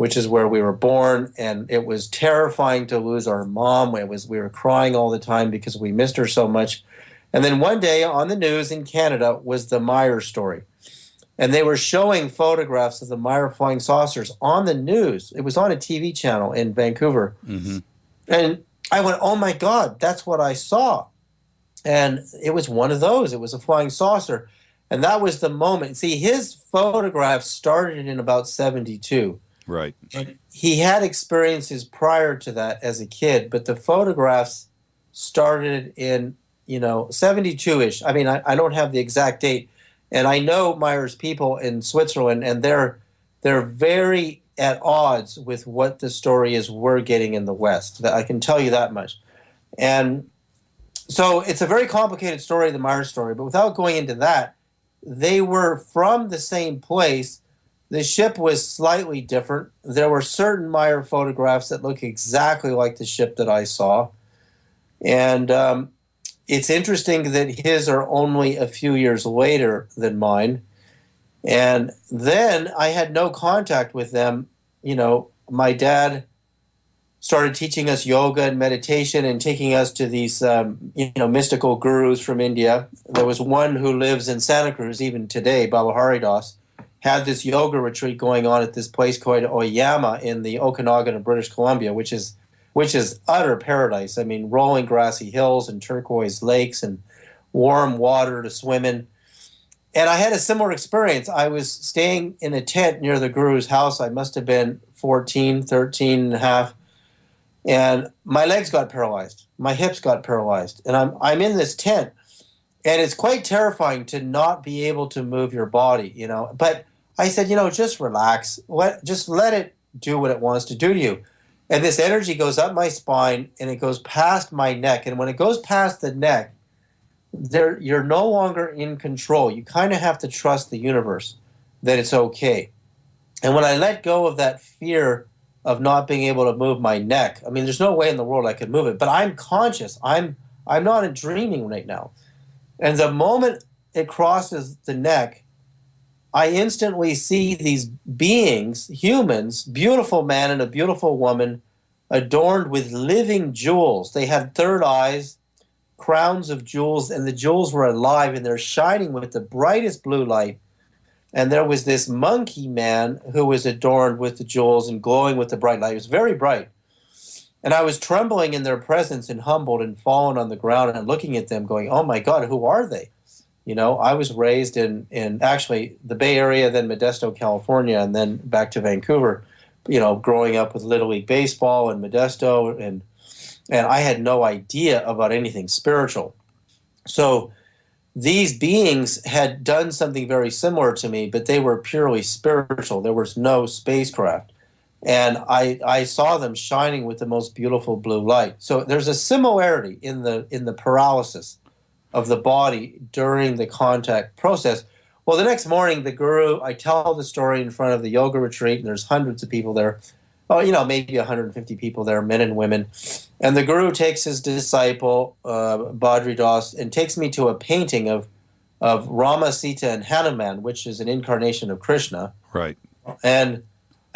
which is where we were born, and it was terrifying to lose our mom. We were crying all the time because we missed her so much. And then one day on the news in Canada was the Meyer story. And they were showing photographs of the Meyer flying saucers on the news. It was on a TV channel in Vancouver. Mm-hmm. And I went, oh my God, that's what I saw. And it was one of those. It was a flying saucer. And that was the moment. See, his photographs started in about 72. Right. And he had experiences prior to that as a kid, but the photographs started in, 72-ish. I mean, I don't have the exact date. And I know Meyer's people in Switzerland, and they're very at odds with what the story is we're getting in the West. I can tell you that much. And so it's a very complicated story, the Meyer story, but without going into that, they were from the same place. The ship was slightly different. There were certain Meyer photographs that look exactly like the ship that I saw. And it's interesting that his are only a few years later than mine. And then I had no contact with them. My dad started teaching us yoga and meditation and taking us to these, mystical gurus from India. There was one who lives in Santa Cruz even today, Baba Haridas, had this yoga retreat going on at this place called Oyama in the Okanagan of British Columbia, which is utter paradise. I mean, rolling grassy hills and turquoise lakes and warm water to swim in. And I had a similar experience. I was staying in a tent near the guru's house. I must have been 13 and a half. And my legs got paralyzed. My hips got paralyzed. And I'm in this tent. And it's quite terrifying to not be able to move your body, But I said, just relax. Just let it do what it wants to do to you. And this energy goes up my spine, and it goes past my neck. And when it goes past the neck, you're no longer in control. You kind of have to trust the universe that it's okay. And when I let go of that fear of not being able to move my neck, I mean, there's no way in the world I could move it. But I'm conscious. I'm not dreaming right now. And the moment it crosses the neck, I instantly see these beings, humans, beautiful man and a beautiful woman, adorned with living jewels. They had third eyes, crowns of jewels, and the jewels were alive, and they're shining with the brightest blue light. And there was this monkey man who was adorned with the jewels and glowing with the bright light. It was very bright. And I was trembling in their presence and humbled and fallen on the ground and looking at them going, oh my God, who are they? I was raised in actually the Bay Area, then Modesto, California, and then back to Vancouver, growing up with Little League Baseball in Modesto, and I had no idea about anything spiritual. So these beings had done something very similar to me, but they were purely spiritual. There was no spacecraft. And I saw them shining with the most beautiful blue light. So there's a similarity in the paralysis of the body during the contact process. Well, the next morning, the guru, I tell the story in front of the yoga retreat, and there's hundreds of people there. Oh, maybe 150 people there, men and women. And the guru takes his disciple, Badri Das, and takes me to a painting of Rama, Sita, and Hanuman, which is an incarnation of Krishna. Right. And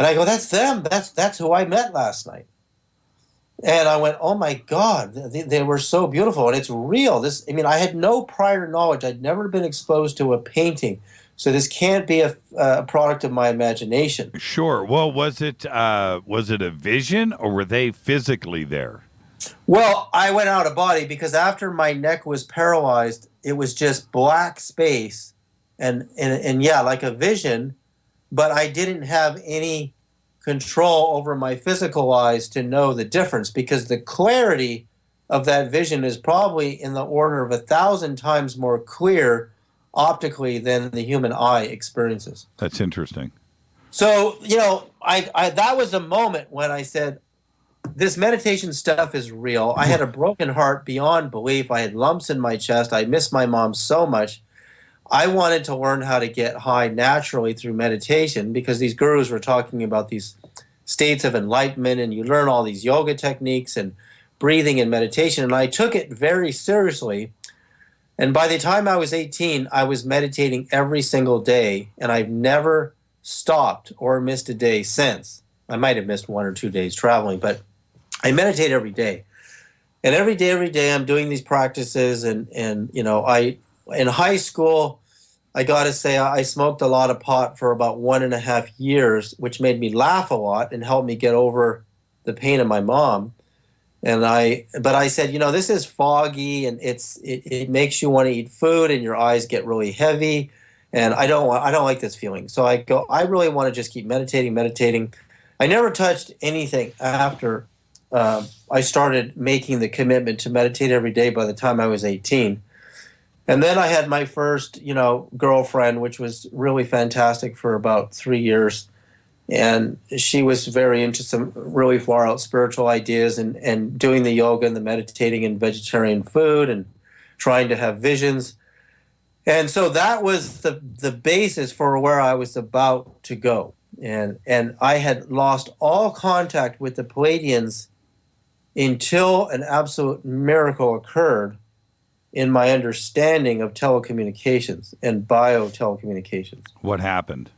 I go, that's them. That's who I met last night. And I went, oh my God, they were so beautiful, and it's real. I had no prior knowledge. I'd never been exposed to a painting, so this can't be a product of my imagination. Sure. Well, was it a vision, or were they physically there? Well, I went out of body because after my neck was paralyzed, it was just black space, and yeah, like a vision, but I didn't have any control over my physical eyes to know the difference, because the clarity of that vision is probably in the order of 1,000 times more clear optically than the human eye experiences. That's interesting. So, I that was the moment when I said, this meditation stuff is real. I had a broken heart beyond belief. I had lumps in my chest. I missed my mom so much. I wanted to learn how to get high naturally through meditation, because these gurus were talking about these states of enlightenment, and you learn all these yoga techniques and breathing and meditation. And I took it very seriously. And by the time I was 18, I was meditating every single day, and I've never stopped or missed a day since. I might have missed 1 or 2 days traveling, but I meditate every day. And every day I'm doing these practices. And in high school, I got to say, I smoked a lot of pot for about 1.5 years, which made me laugh a lot and helped me get over the pain of my mom. But I said, this is foggy, and it makes you want to eat food, and your eyes get really heavy, and I don't like this feeling. So I really want to just keep meditating. I never touched anything after I started making the commitment to meditate every day by the time I was 18. And then I had my first, girlfriend, which was really fantastic for about 3 years. And she was very into some really far out spiritual ideas and doing the yoga and the meditating and vegetarian food and trying to have visions. And so that was the basis for where I was about to go. And I had lost all contact with the Pleiadians until an absolute miracle occurred in my understanding of telecommunications and bio-telecommunications. What happened?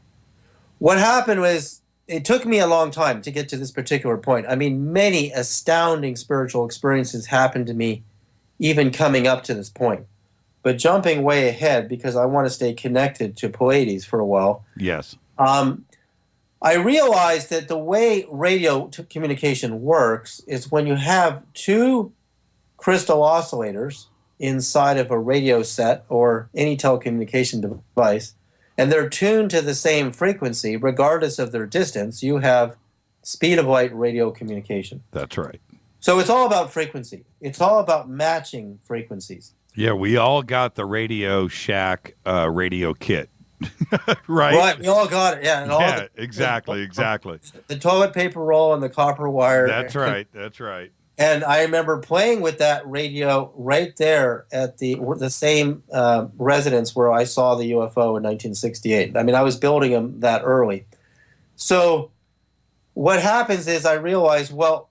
What happened was, it took me a long time to get to this particular point. I mean, many astounding spiritual experiences happened to me even coming up to this point. But jumping way ahead, because I want to stay connected to Pleiades for a while. Yes. I realized that the way radio communication works is when you have two crystal oscillators inside of a radio set or any telecommunication device, and they're tuned to the same frequency regardless of their distance, you have speed of light radio communication. That's right. So it's all about frequency. It's all about matching frequencies. Yeah, we all got the Radio Shack radio kit. Right? Right, we all got it, yeah. And all exactly. The toilet paper roll and the copper wire. That's right. And I remember playing with that radio right there at the same residence where I saw the UFO in 1968. I mean, I was building them that early. So what happens is I realized, well,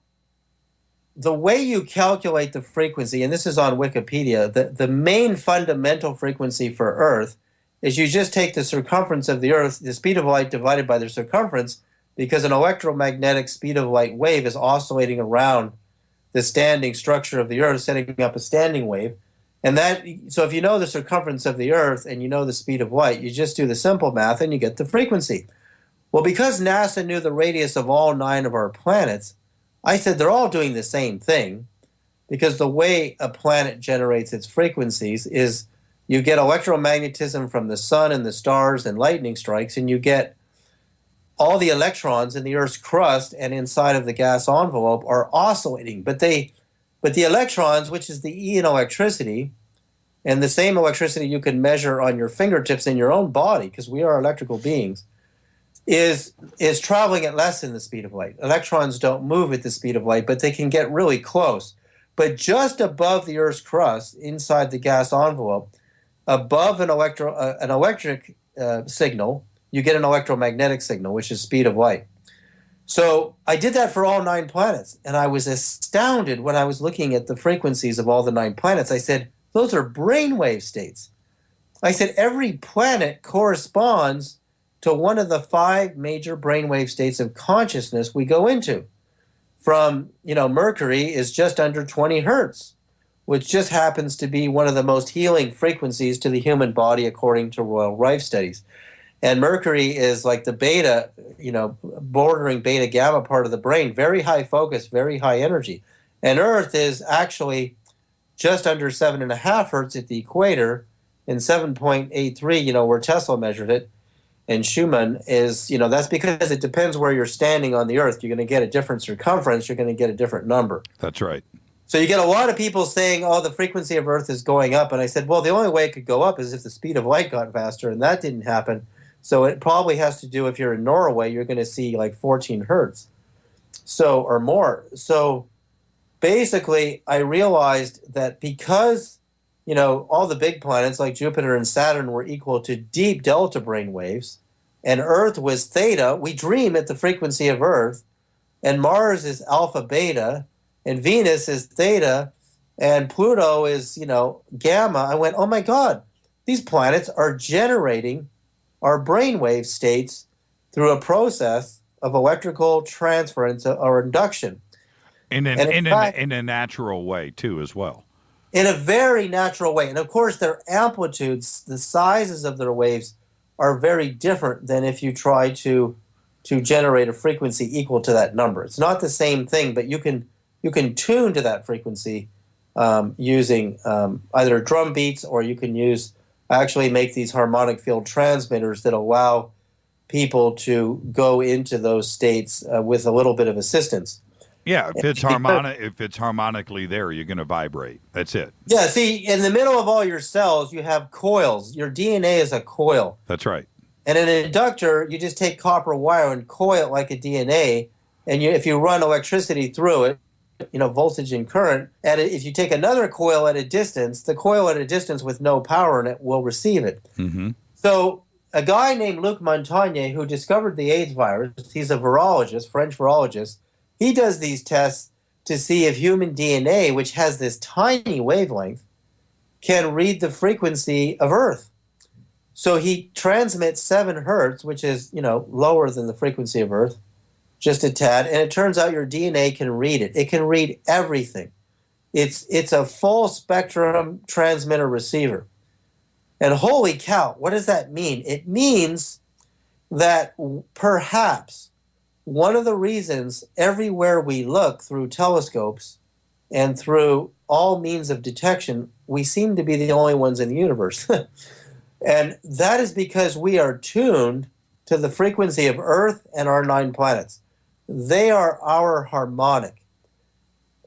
the way you calculate the frequency, and this is on Wikipedia, the main fundamental frequency for Earth is you just take the circumference of the Earth, the speed of light divided by the circumference, because an electromagnetic speed of light wave is oscillating around the standing structure of the Earth, setting up a standing wave. And so if you know the circumference of the Earth and you know the speed of light, you just do the simple math and you get the frequency. Well, because NASA knew the radius of all 9 of our planets, I said they're all doing the same thing, because the way a planet generates its frequencies is you get electromagnetism from the sun and the stars and lightning strikes, and you get all the electrons in the Earth's crust and inside of the gas envelope are oscillating. But the electrons, which is the E in electricity, and the same electricity you can measure on your fingertips in your own body, because we are electrical beings, is traveling at less than the speed of light. Electrons don't move at the speed of light, but they can get really close. But just above the Earth's crust, inside the gas envelope, above an electric signal, you get an electromagnetic signal, which is speed of light. So I did that for all 9 planets, and I was astounded when I was looking at the frequencies of all the 9 planets. I said, those are brainwave states. I said, every planet corresponds to one of the 5 major brainwave states of consciousness we go into. From, Mercury is just under 20 hertz, which just happens to be one of the most healing frequencies to the human body according to Royal Rife studies. And Mercury is like the beta, bordering beta gamma part of the brain, very high focus, very high energy. And Earth is actually just under 7.5 hertz at the equator, and 7.83, where Tesla measured it. And Schumann is, that's because it depends where you're standing on the Earth. You're going to get a different circumference. You're going to get a different number. That's right. So you get a lot of people saying, oh, the frequency of Earth is going up. And I said, well, the only way it could go up is if the speed of light got faster, and that didn't happen. So it probably has to do, if you're in Norway, you're going to see like 14 hertz or more. So basically, I realized that because, all the big planets like Jupiter and Saturn were equal to deep delta brain waves, and Earth was theta, we dream at the frequency of Earth, and Mars is alpha beta, and Venus is theta, and Pluto is, gamma. I went, oh my God, these planets are generating our brainwave states through a process of electrical transference or induction. In a natural way, too, as well. In a very natural way. And, of course, their amplitudes, the sizes of their waves, are very different than if you try to generate a frequency equal to that number. It's not the same thing, but you can tune to that frequency using either drum beats, or you can actually make these harmonic field transmitters that allow people to go into those states with a little bit of assistance. Yeah, if it's harmonically there, you're going to vibrate. That's it. Yeah, see, in the middle of all your cells, you have coils. Your DNA is a coil. That's right. And an inductor, you just take copper wire and coil it like a DNA, and if you run electricity through it, voltage and current, and if you take another coil at a distance, the coil at a distance with no power in it will receive it. Mm-hmm. So a guy named Luc Montagnier, who discovered the AIDS virus, he's a virologist, French virologist, he does these tests to see if human DNA, which has this tiny wavelength, can read the frequency of Earth. So he transmits 7 hertz, which is, lower than the frequency of Earth, just a tad, and it turns out your DNA can read it. It can read everything. It's a full spectrum transmitter receiver. And holy cow, what does that mean? It means that perhaps one of the reasons everywhere we look through telescopes and through all means of detection, we seem to be the only ones in the universe. And that is because we are tuned to the frequency of Earth and our 9 planets. They are our harmonic.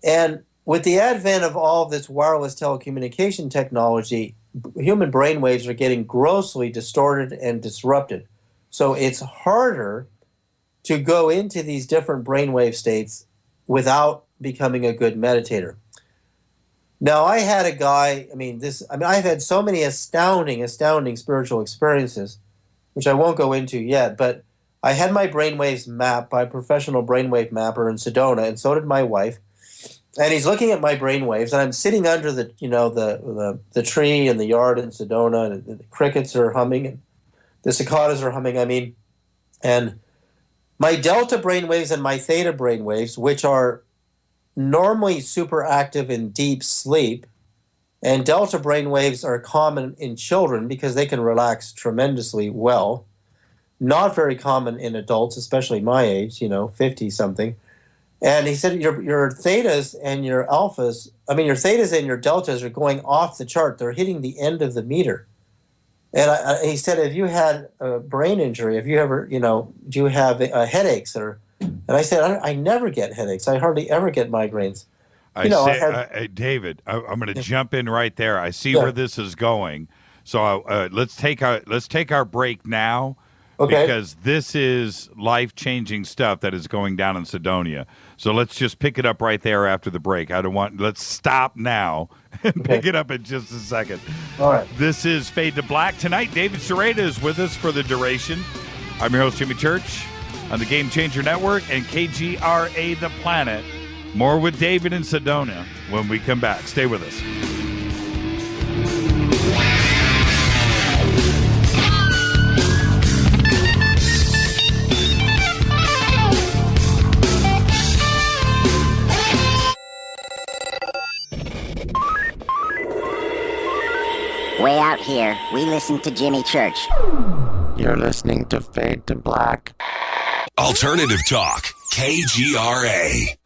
And with the advent of all of this wireless telecommunication technology, human brainwaves are getting grossly distorted and disrupted. So it's harder to go into these different brainwave states without becoming a good meditator. Now, I had a guy, I've had so many astounding spiritual experiences, which I won't go into yet, but I had my brainwaves mapped by a professional brainwave mapper in Sedona, and so did my wife. And he's looking at my brainwaves, and I'm sitting under the tree in the yard in Sedona, and the crickets are humming, and the cicadas are humming, and my delta brainwaves and my theta brainwaves, which are normally super active in deep sleep, and delta brainwaves are common in children because they can relax tremendously well. Not very common in adults, especially my age, 50-something. And he said your thetas and your alphas, your thetas and your deltas are going off the chart. They're hitting the end of the meter. And he said, have you had a brain injury? Have you ever, do you have headaches? And I said, I never get headaches. I hardly ever get migraines. David, I'm going to jump in right there. I see where this is going. So let's take our break now. Okay. Because this is life-changing stuff that is going down in Sedonia. So let's just pick it up right there after the break. Let's stop now and pick it up in just a second. All right. This is Fade to Black. Tonight, David Sereda is with us for the duration. I'm your host, Jimmy Church, on the Game Changer Network and KGRA The Planet. More with David in Sedona when we come back. Stay with us. Way out here, we listen to Jimmy Church. You're listening to Fade to Black. Alternative Talk, KGRA.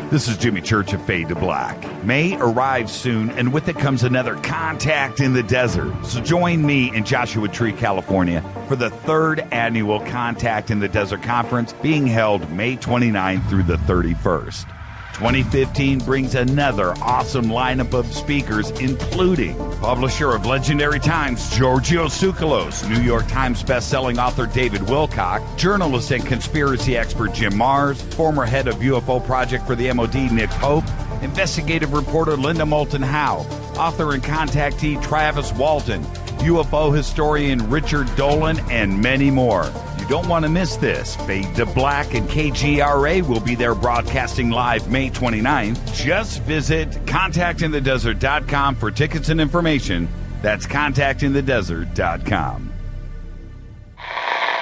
This is Jimmy Church of Fade to Black. May arrives soon, and with it comes another Contact in the Desert. So join me in Joshua Tree, California, for the 3rd annual Contact in the Desert Conference being held May 29th through the 31st. 2015 brings another awesome lineup of speakers, including publisher of Legendary Times, Giorgio Tsoukalos, New York Times bestselling author David Wilcock, journalist and conspiracy expert Jim Mars, former head of UFO Project for the MOD Nick Pope, investigative reporter Linda Moulton Howe, author and contactee Travis Walton, UFO historian Richard Dolan, and many more. You don't want to miss this. Fade to Black and KGRA will be there broadcasting live May 29th. Just visit contactinthedesert.com for tickets and information. That's contactinthedesert.com.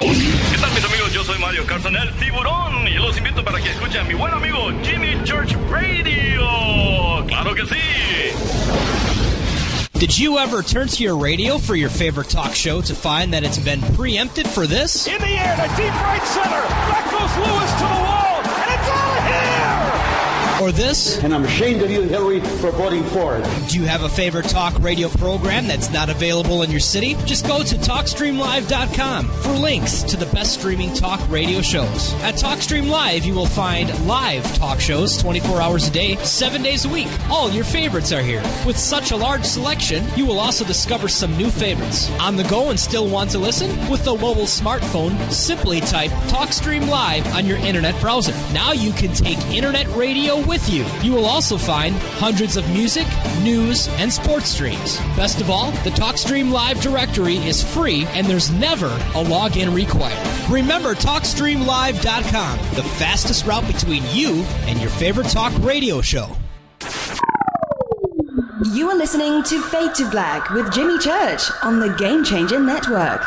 ¿Qué tal, mis amigos? Yo soy Mario Carson, el tiburón, y los invito para que escuchen a mi buen amigo Jimmy Church Radio. ¡Claro que sí! Did you ever turn to your radio for your favorite talk show to find that it's been preempted for this? In the air to deep right center. Back goes Lewis to the wall, and it's out of here! Or this? And I'm ashamed of you, Hillary, for voting for it. Do you have a favorite talk radio program that's not available in your city? Just go to TalkStreamLive.com for links to the best streaming talk radio shows. At TalkStream Live, you will find live talk shows 24 hours a day, 7 days a week. All your favorites are here. With such a large selection, you will also discover some new favorites. On the go and still want to listen? With a mobile smartphone, simply type TalkStream Live on your internet browser. Now you can take internet radio with you. You will also find hundreds of music, news, and sports streams. Best of all, the TalkStream Live directory is free and there's never a login required. Remember TalkStreamLive.com, the fastest route between you and your favorite talk radio show. You are listening to Fade to Black with Jimmy Church on the Game Changer Network.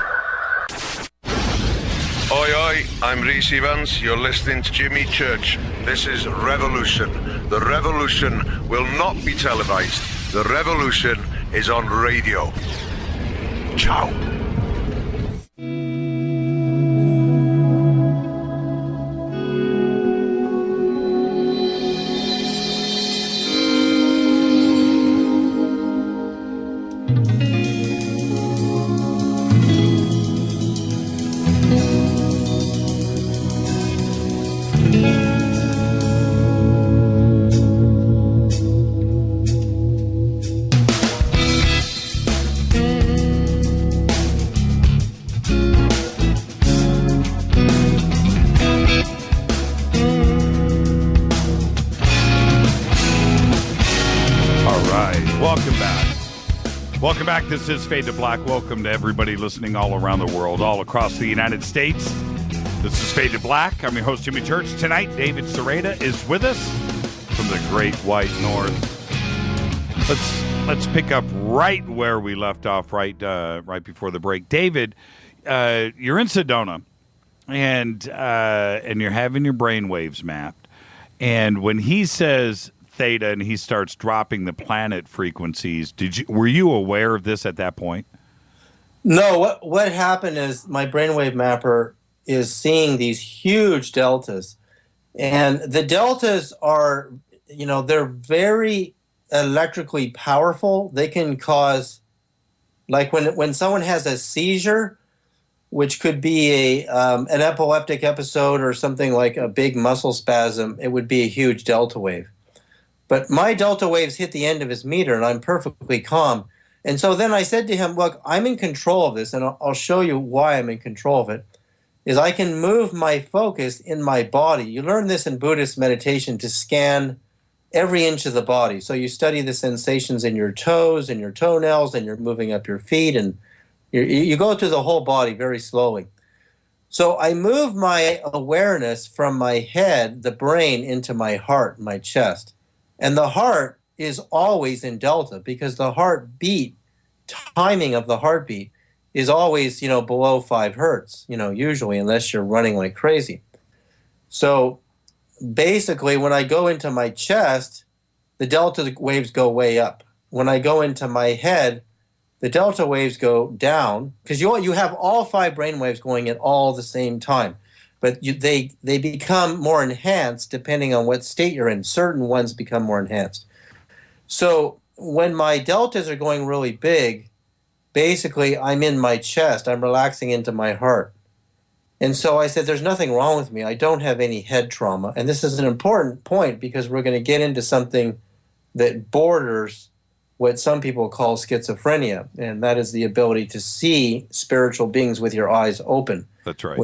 Oi, oi, I'm Reese Evans. You're listening to Jimmy Church. This is Revolution. The revolution will not be televised. The revolution is on radio. Ciao. Welcome back. This is Fade to Black. Welcome to everybody listening all around the world, all across the United States. This is Fade to Black. I'm your host, Jimmy Church. Tonight, David Sereda is with us from the Great White North. Let's pick up right where we left off right before the break. David, you're in Sedona, and you're having your brain waves mapped. And when he says theta and he starts dropping the planet frequencies, were you aware of this at that point? No, what happened is my brainwave mapper is seeing these huge deltas. And the deltas are, they're very electrically powerful. They can cause, like when someone has a seizure, which could be an epileptic episode or something like a big muscle spasm, it would be a huge delta wave. But my delta waves hit the end of his meter, and I'm perfectly calm. And so then I said to him, look, I'm in control of this, and I'll show you why I'm in control of it, is I can move my focus in my body. You learn this in Buddhist meditation, to scan every inch of the body. So you study the sensations in your toes and your toenails, and you're moving up your feet, and you go through the whole body very slowly. So I move my awareness from my head, the brain, into my heart, my chest. And the heart is always in delta, because the heartbeat, timing of the heartbeat is always, below 5 hertz, usually, unless you're running like crazy. So basically, when I go into my chest, the delta waves go way up. When I go into my head, the delta waves go down, because you have all 5 brain waves going at all the same time. But they become more enhanced depending on what state you're in. Certain ones become more enhanced. So when my deltas are going really big, basically I'm in my chest. I'm relaxing into my heart. And so I said, there's nothing wrong with me. I don't have any head trauma. And this is an important point, because we're going to get into something that borders what some people call schizophrenia. And that is the ability to see spiritual beings with your eyes open. That's right.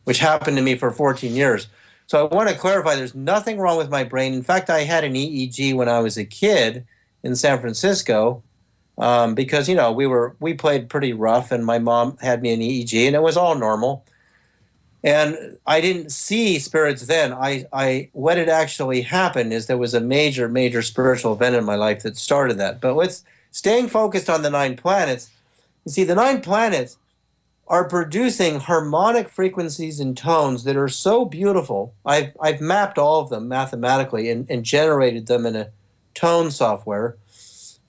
Which happened to me for 14 years. So I want to clarify, there's nothing wrong with my brain. In fact, I had an EEG when I was a kid in San Francisco, because, we played pretty rough, and my mom had me an EEG, and it was all normal. And I didn't see spirits then. What had actually happened is there was a major, major spiritual event in my life that started that. But staying focused on the 9 planets, you see, the 9 planets are producing harmonic frequencies and tones that are so beautiful. I've mapped all of them mathematically and generated them in a tone software.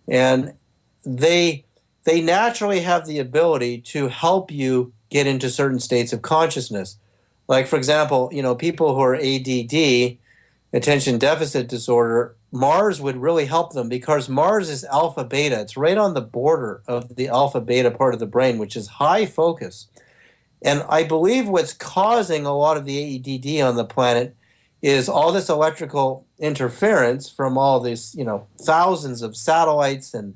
And they naturally have the ability to help you get into certain states of consciousness. Like, for example, people who are ADD, attention deficit disorder, Mars would really help them because Mars is alpha beta. It's right on the border of the alpha beta part of the brain, which is high focus. And I believe what's causing a lot of the ADD on the planet is all this electrical interference from all these, thousands of satellites and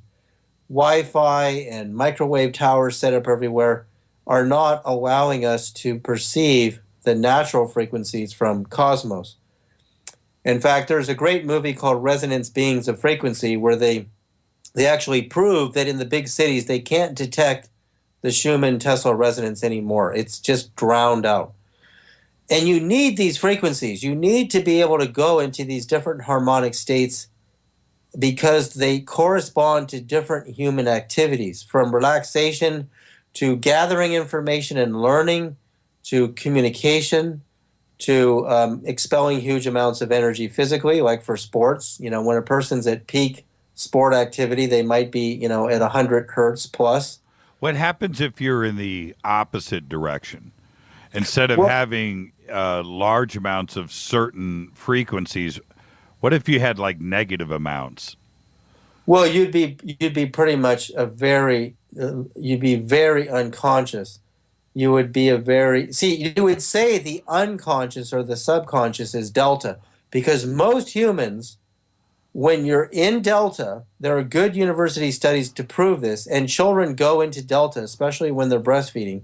Wi-Fi and microwave towers set up everywhere are not allowing us to perceive the natural frequencies from cosmos. In fact, there's a great movie called Resonance Beings of Frequency where they actually prove that in the big cities they can't detect the Schumann-Tesla resonance anymore. It's just drowned out. And you need these frequencies. You need to be able to go into these different harmonic states because they correspond to different human activities, from relaxation to gathering information and learning to communication to expelling huge amounts of energy physically, like for sports. When a person's at peak sport activity, they might be, at 100 hertz plus. What happens if you're in the opposite direction? Instead of having large amounts of certain frequencies, what if you had like negative amounts? Well, you'd be pretty much you'd be very unconscious. You would be you would say the unconscious or the subconscious is delta, because most humans, when you're in delta, there are good university studies to prove this, and children go into delta, especially when they're breastfeeding.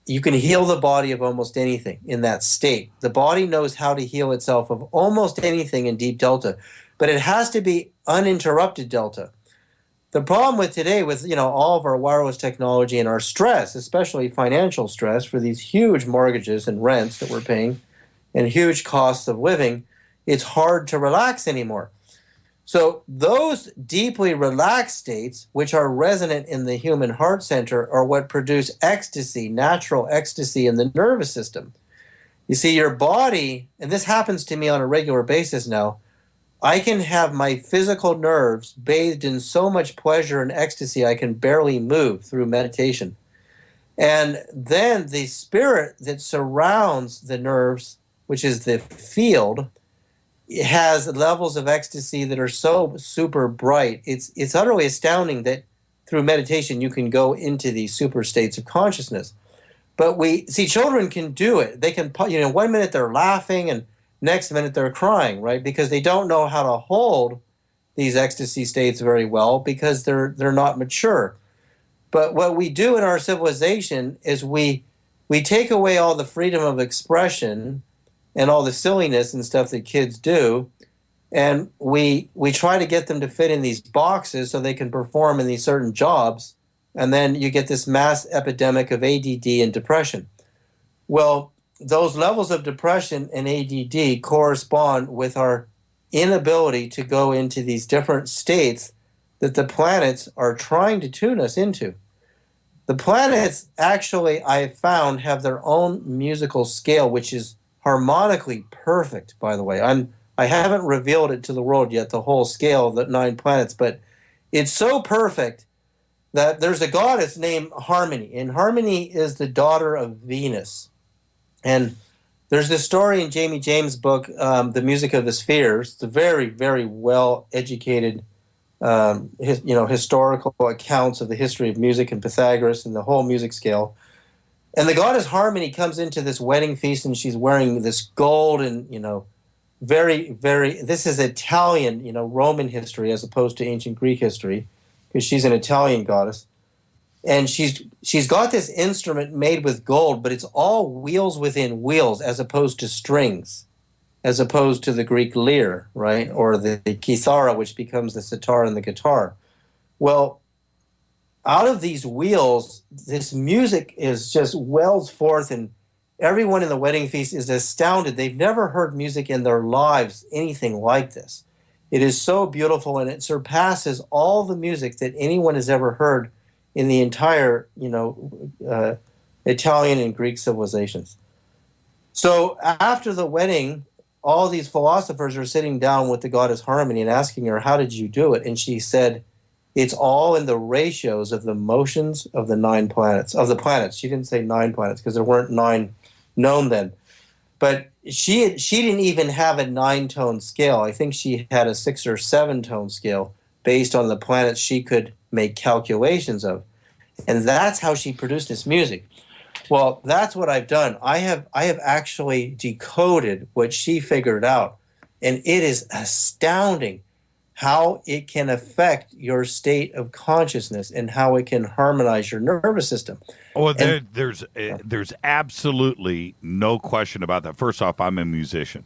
You can heal the body of almost anything in that state. The body knows how to heal itself of almost anything in deep delta, but it has to be uninterrupted delta. The problem with today, with all of our wireless technology and our stress, especially financial stress for these huge mortgages and rents that we're paying and huge costs of living, it's hard to relax anymore. So those deeply relaxed states, which are resonant in the human heart center, are what produce ecstasy, natural ecstasy in the nervous system. You see, your body, and this happens to me on a regular basis now, I can have my physical nerves bathed in so much pleasure and ecstasy I can barely move through meditation. And then the spirit that surrounds the nerves, which is the field, it has levels of ecstasy that are so super bright. It's utterly astounding that through meditation you can go into these super states of consciousness. But children can do it. They can, 1 minute they're laughing and next minute they're crying, right? Because they don't know how to hold these ecstasy states very well because they're not mature. But what we do in our civilization is we take away all the freedom of expression and all the silliness and stuff that kids do, and we try to get them to fit in these boxes so they can perform in these certain jobs, and then you get this mass epidemic of ADD and depression. Well, those levels of depression and ADD correspond with our inability to go into these different states that the planets are trying to tune us into. The planets actually, I have found, have their own musical scale, which is harmonically perfect, by the way. I haven't revealed it to the world yet, the whole scale of the 9 planets, but it's so perfect that there's a goddess named Harmony, and Harmony is the daughter of Venus. And there's this story in Jamie James' book, The Music of the Spheres. It's a very, very well-educated historical accounts of the history of music and Pythagoras and the whole music scale. And the goddess Harmony comes into this wedding feast, and she's wearing this gold and, very, very, this is Italian, Roman history as opposed to ancient Greek history, because she's an Italian goddess. And she's got this instrument made with gold, but it's all wheels within wheels as opposed to strings, as opposed to the Greek lyre, right? Or the kithara, which becomes the sitar and the guitar. Well, out of these wheels, this music is just wells forth, and everyone in the wedding feast is astounded. They've never heard music in their lives, anything like this. It is so beautiful, and it surpasses all the music that anyone has ever heard in the entire, Italian and Greek civilizations. So after the wedding, all these philosophers are sitting down with the goddess Harmony and asking her, how did you do it? And she said, it's all in the ratios of the motions of the 9 planets, of the planets. She didn't say 9 planets because there weren't 9 known then. But she didn't even have a 9-tone scale. I think she had a 6 or 7-tone scale based on the planets she could make calculations of. And that's how she produced this music. Well, that's what I've done. I have actually decoded what she figured out. And it is astounding how it can affect your state of consciousness and how it can harmonize your nervous system. Well, there's absolutely no question about that. First off, I'm a musician,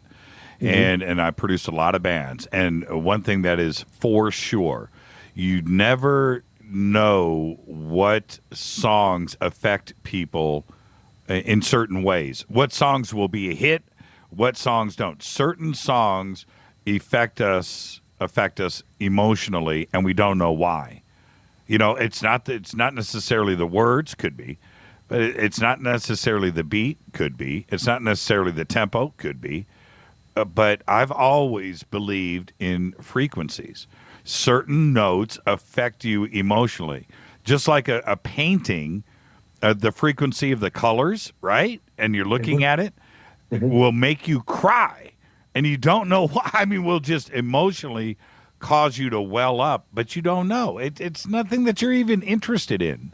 and I produce a lot of bands. And one thing that is for sure, you never know what songs affect people in certain ways. What songs will be a hit, what songs don't. Certain songs affect us emotionally, and we don't know why. It's not necessarily the words, could be, but it's not necessarily the beat, could be. It's not necessarily the tempo, could be. But I've always believed in frequencies. Certain notes affect you emotionally, just like a painting. The frequency of the colors, right? And you're looking at it, will make you cry. And you don't know why. I mean, will just emotionally cause you to well up, but you don't know. It's nothing that you're even interested in,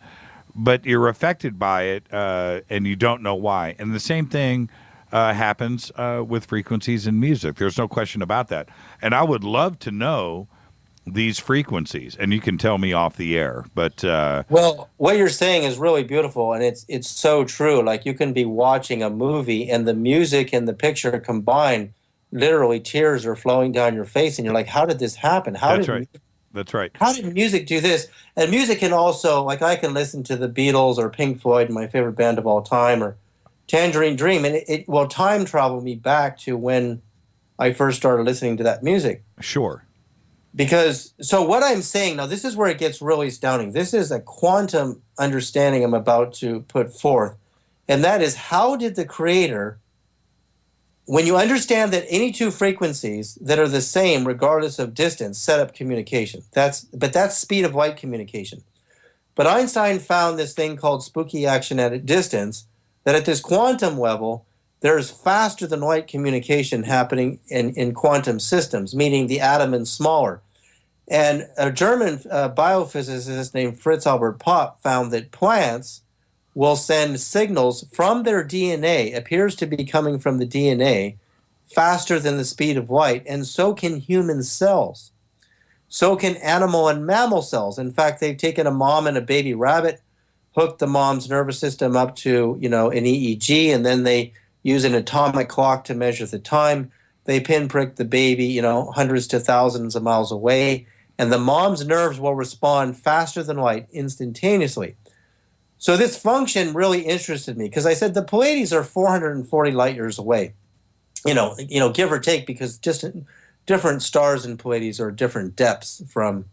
but you're affected by it, and you don't know why. And the same thing happens with frequencies in music. There's no question about that. And I would love to know these frequencies, and you can tell me off the air. But well, what you're saying is really beautiful, and it's so true. Like, you can be watching a movie, and the music and the picture combined, literally tears are flowing down your face, and you're like, how did this happen? That's right. How did music do this? And music can also, like, I can listen to the Beatles or Pink Floyd, my favorite band of all time, or Tangerine Dream, and it will time travel me back to when I first started listening to that music. Sure. Because, so what I'm saying, now this is where it gets really astounding. This is a quantum understanding I'm about to put forth. And that is, how did the Creator, when you understand that any two frequencies that are the same regardless of distance, set up communication. That's speed of light communication. But Einstein found this thing called spooky action at a distance, that at this quantum level, there's faster than light communication happening in quantum systems, meaning the atom is smaller. And a German biophysicist named Fritz Albert Popp found that plants will send signals from their DNA, appears to be coming from the DNA, faster than the speed of light, and so can human cells. So can animal and mammal cells. In fact, they've taken a mom and a baby rabbit, hooked the mom's nervous system up to, an EEG, and then they use an atomic clock to measure the time. They pinprick the baby, hundreds to thousands of miles away, and the mom's nerves will respond faster than light instantaneously. So this function really interested me, because I said the Pleiades are 440 light years away, give or take, because just different stars in Pleiades are different depths from,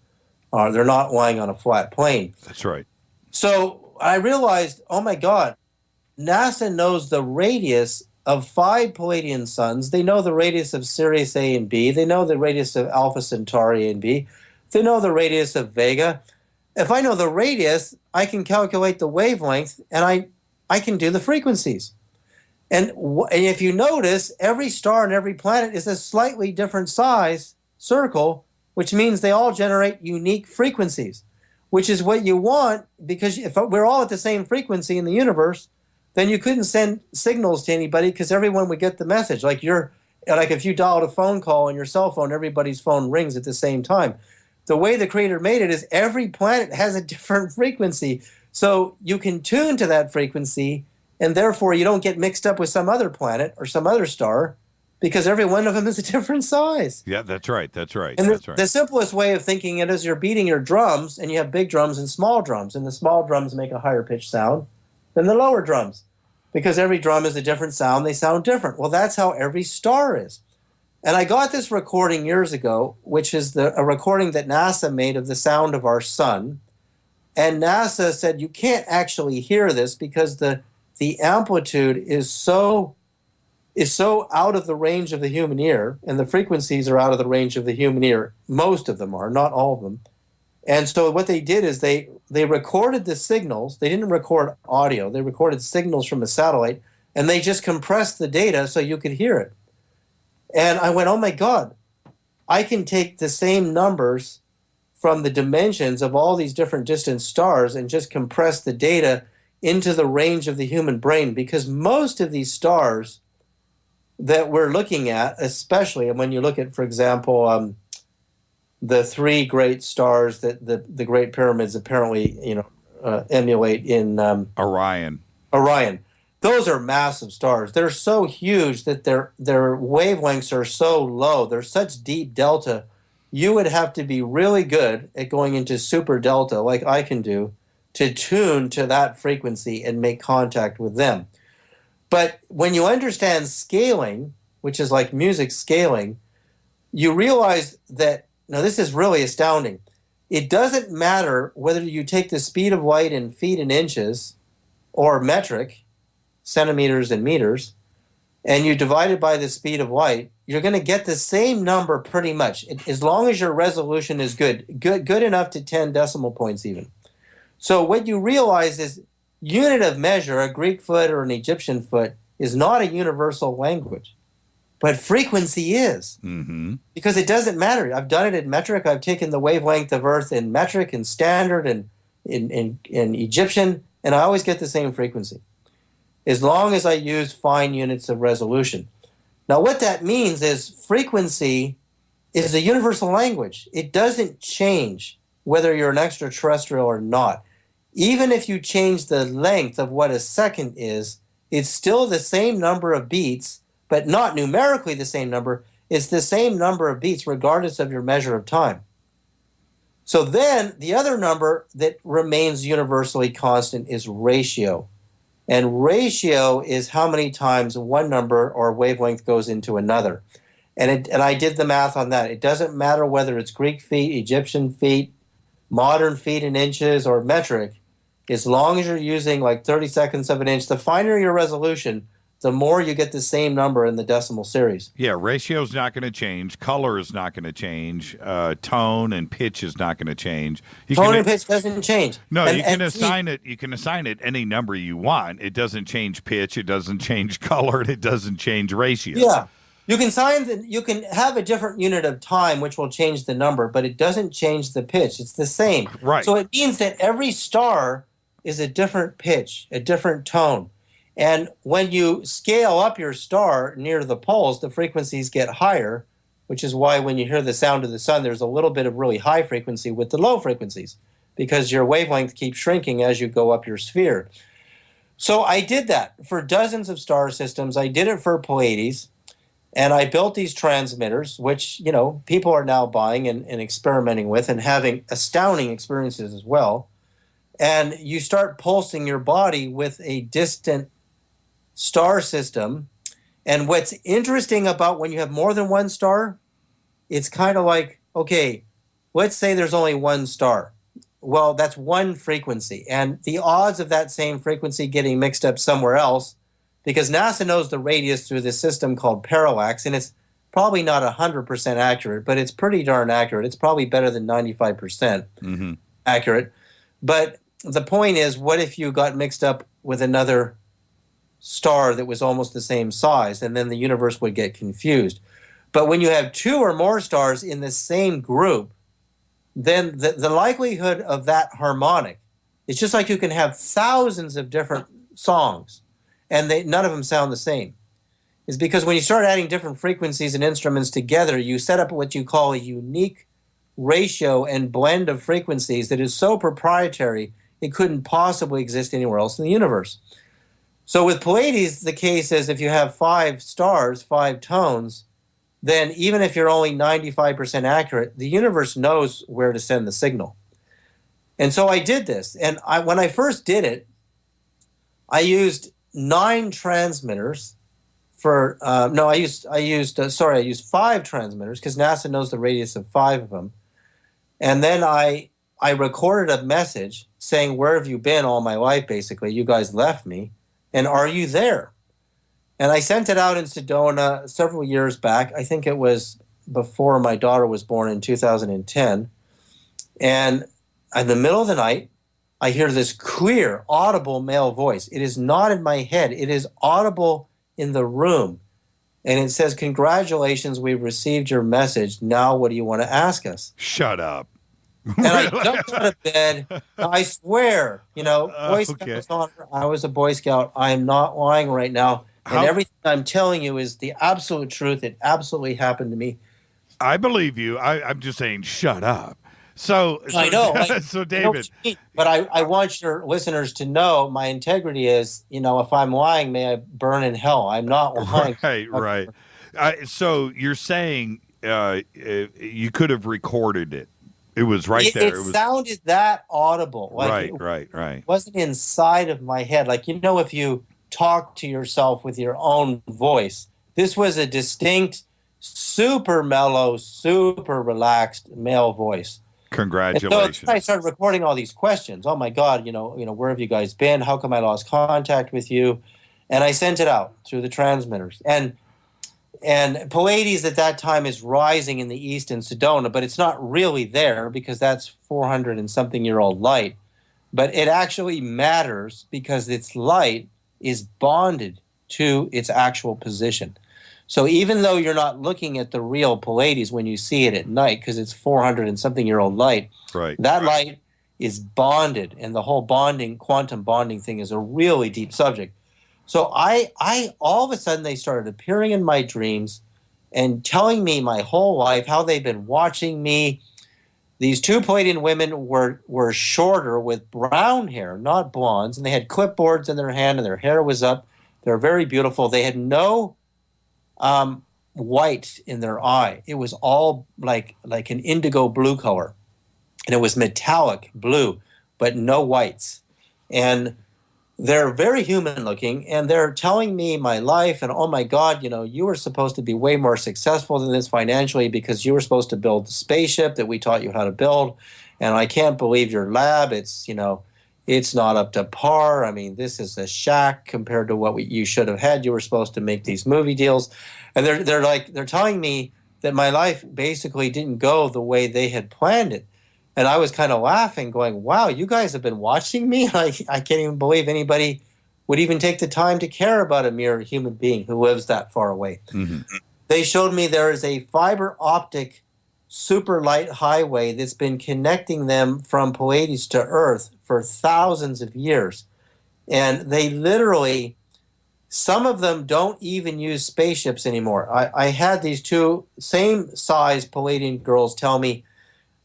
they're not lying on a flat plane. That's right. So I realized, oh my God, NASA knows the radius of 5 Pleiadian suns. They know the radius of Sirius A and B. They know the radius of Alpha Centauri A and B. They know the radius of Vega. If I know the radius, I can calculate the wavelength, and I can do the frequencies. And if you notice, every star and every planet is a slightly different size circle, which means they all generate unique frequencies, which is what you want, because if we're all at the same frequency in the universe, then you couldn't send signals to anybody, because everyone would get the message. Like if you dialed a phone call on your cell phone, everybody's phone rings at the same time. The way the Creator made it is every planet has a different frequency. So you can tune to that frequency, and therefore you don't get mixed up with some other planet or some other star, because every one of them is a different size. Yeah, that's right. And the simplest way of thinking it is, you're beating your drums, and you have big drums and small drums, and the small drums make a higher pitched sound than the lower drums, because every drum is a different sound. They sound different. Well, that's how every star is. And I got this recording years ago, which is a recording that NASA made of the sound of our sun. And NASA said you can't actually hear this because the amplitude is so out of the range of the human ear, and the frequencies are out of the range of the human ear. Most of them are, not all of them. And so what they did is they recorded the signals. They didn't record audio. They recorded signals from a satellite, and they just compressed the data so you could hear it. And I went, oh my God, I can take the same numbers from the dimensions of all these different distant stars and just compress the data into the range of the human brain, because most of these stars that we're looking at, especially when you look at, for example, the three great stars that the Great Pyramids apparently emulate in Orion. Those are massive stars. They're so huge that their wavelengths are so low. They're such deep delta. You would have to be really good at going into super delta, like I can do, to tune to that frequency and make contact with them. But when you understand scaling, which is like music scaling, you realize that, now this is really astounding. It doesn't matter whether you take the speed of light in feet and inches or metric, centimeters and meters, and you divide it by the speed of light, you're going to get the same number pretty much, as long as your resolution is good enough to 10 decimal points even. So what you realize is unit of measure, a Greek foot or an Egyptian foot, is not a universal language. But frequency is. Mm-hmm. Because it doesn't matter. I've done it in metric. I've taken the wavelength of Earth in metric and standard and in Egyptian, and I always get the same frequency, as long as I use fine units of resolution. Now what that means is frequency is a universal language. It doesn't change whether you're an extraterrestrial or not. Even if you change the length of what a second is, it's still the same number of beats, but not numerically the same number. It's the same number of beats regardless of your measure of time. So then the other number that remains universally constant is ratio. And ratio is how many times one number or wavelength goes into another. And I did the math on that. It doesn't matter whether it's Greek feet, Egyptian feet, modern feet in inches, or metric. As long as you're using like 30 of an inch, the finer your resolution, the more you get the same number in the decimal series. Yeah, ratio's not going to change. Color is not going to change. Tone and pitch is not going to change. Tone and pitch doesn't change. No, you can assign it. You can assign it any number you want. It doesn't change pitch. It doesn't change color. It doesn't change ratio. Yeah, you can have a different unit of time, which will change the number, but it doesn't change the pitch. It's the same. Right. So it means that every star is a different pitch, a different tone. And when you scale up your star near the poles, the frequencies get higher, which is why when you hear the sound of the sun, there's a little bit of really high frequency with the low frequencies, because your wavelength keeps shrinking as you go up your sphere. So I did that for dozens of star systems. I did it for Pleiades, and I built these transmitters, which, people are now buying and experimenting with and having astounding experiences as well. And you start pulsing your body with a distant star system. And what's interesting about when you have more than one star, it's kind of like, okay, let's say there's only one star. Well, that's one frequency. And the odds of that same frequency getting mixed up somewhere else, because NASA knows the radius through this system called parallax, and it's probably not 100% accurate, but it's pretty darn accurate. It's probably better than 95% accurate. But the point is, what if you got mixed up with another star that was almost the same size, and then the universe would get confused? But when you have two or more stars in the same group, then the likelihood of that harmonic, it's just like you can have thousands of different songs, and none of them sound the same. Is because when you start adding different frequencies and instruments together, you set up what you call a unique ratio and blend of frequencies that is so proprietary it couldn't possibly exist anywhere else in the universe. So with Pleiades, the case is if you have 5 stars, 5 tones, then even if you're only 95% accurate, the universe knows where to send the signal. And so I did this. And when I first did it, I used 9 transmitters for, I used 5 transmitters, because NASA knows the radius of 5 of them. And then I recorded a message. saying, where have you been all my life, basically? You guys left me. And are you there? And I sent it out in Sedona several years back. I think it was before my daughter was born in 2010. And in the middle of the night, I hear this clear, audible male voice. It is not in my head. It is audible in the room. And it says, congratulations, we've received your message. Now what do you want to ask us? Shut up. And I jumped out of bed. I swear, Boy Scouts honor. I was a Boy Scout. I am not lying right now. And everything I'm telling you is the absolute truth. It absolutely happened to me. I believe you. I'm just saying, shut up. So I know. So David. But I want your listeners to know my integrity is, if I'm lying, may I burn in hell. I'm not lying. Right. So you're saying you could have recorded it. It was right there. It sounded that audible. Right. It wasn't inside of my head. Like, if you talk to yourself with your own voice, this was a distinct, super mellow, super relaxed male voice. Congratulations. And so I started recording all these questions. Oh my God, where have you guys been? How come I lost contact with you? And I sent it out through the transmitters. And Pleiades at that time is rising in the east in Sedona, but it's not really there because that's 400 and something year old light. But it actually matters because its light is bonded to its actual position. So even though you're not looking at the real Pleiades when you see it at night, because it's 400 and something year old light, that light is bonded, and the whole quantum bonding thing is a really deep subject. So I all of a sudden they started appearing in my dreams and telling me my whole life how they've been watching me. These two Pleiadian women were shorter with brown hair, not blondes, and they had clipboards in their hand and their hair was up. They're very beautiful. They had no white in their eye. It was all like an indigo blue color, and it was metallic blue, but no whites. And they're very human looking, and they're telling me my life, and oh my God, you were supposed to be way more successful than this financially because you were supposed to build the spaceship that we taught you how to build, and I can't believe your lab, it's not up to par. I mean, this is a shack compared to what you should have had. You were supposed to make these movie deals. And they're telling me that my life basically didn't go the way they had planned it. And I was kind of laughing, going, wow, you guys have been watching me? I can't even believe anybody would even take the time to care about a mere human being who lives that far away. Mm-hmm. They showed me there is a fiber optic super light highway that's been connecting them from Pleiades to Earth for thousands of years. And they literally, some of them don't even use spaceships anymore. I had these two same size Pleiadian girls tell me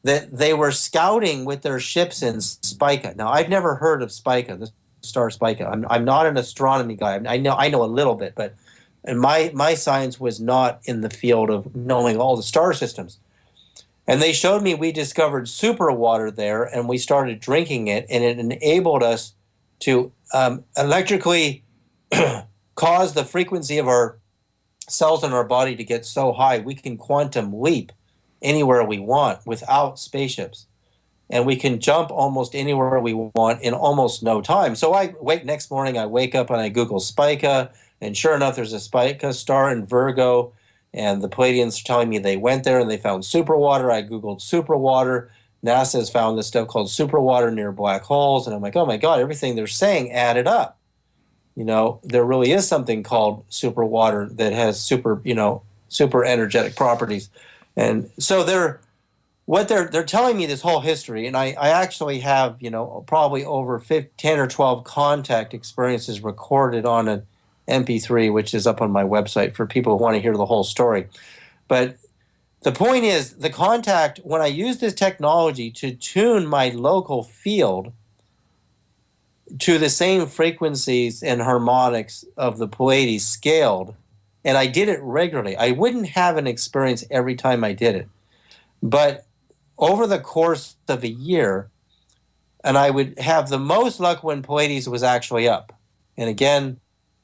that they were scouting with their ships in Spica. Now, I've never heard of Spica, the star Spica. I'm not an astronomy guy. I know a little bit, but and my science was not in the field of knowing all the star systems. And they showed me we discovered super water there, and we started drinking it, and it enabled us to electrically cause the frequency of our cells in our body to get so high we can quantum leap anywhere we want without spaceships. And we can jump almost anywhere we want in almost no time. So next morning I wake up and I Google Spica, and sure enough, there's a Spica star in Virgo, and the Pleiadians are telling me they went there and they found superwater. I Googled superwater. NASA has found this stuff called superwater near black holes. And I'm like, oh my God, everything they're saying added up. There really is something called superwater that has super energetic properties. And so they're telling me this whole history, and I actually have, probably over 10 or 12 contact experiences recorded on an MP3, which is up on my website for people who want to hear the whole story. But the point is, the contact, when I use this technology to tune my local field to the same frequencies and harmonics of the Pleiades scaled, and I did it regularly. I wouldn't have an experience every time I did it. But over the course of a year, and I would have the most luck when Pleiades was actually up. And again,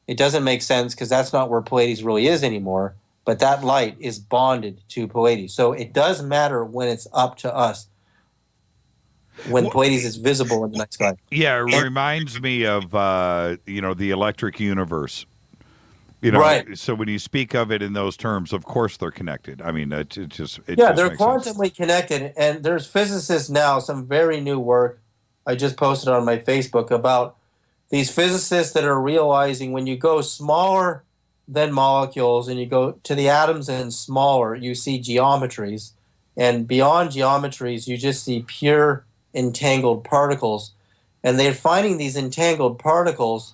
it doesn't make sense because that's not where Pleiades really is anymore, but that light is bonded to Pleiades. So it does matter when it's up to us. when Pleiades is visible in the night sky. Yeah, it reminds me of the electric universe. Right. So when you speak of it in those terms, of course they're connected. I mean, it just they're makes quantumly connected, and there's physicists now, some very new work I just posted on my Facebook about these physicists that are realizing when you go smaller than molecules and you go to the atoms and smaller, you see geometries, and beyond geometries, you just see pure entangled particles, and they're finding these entangled particles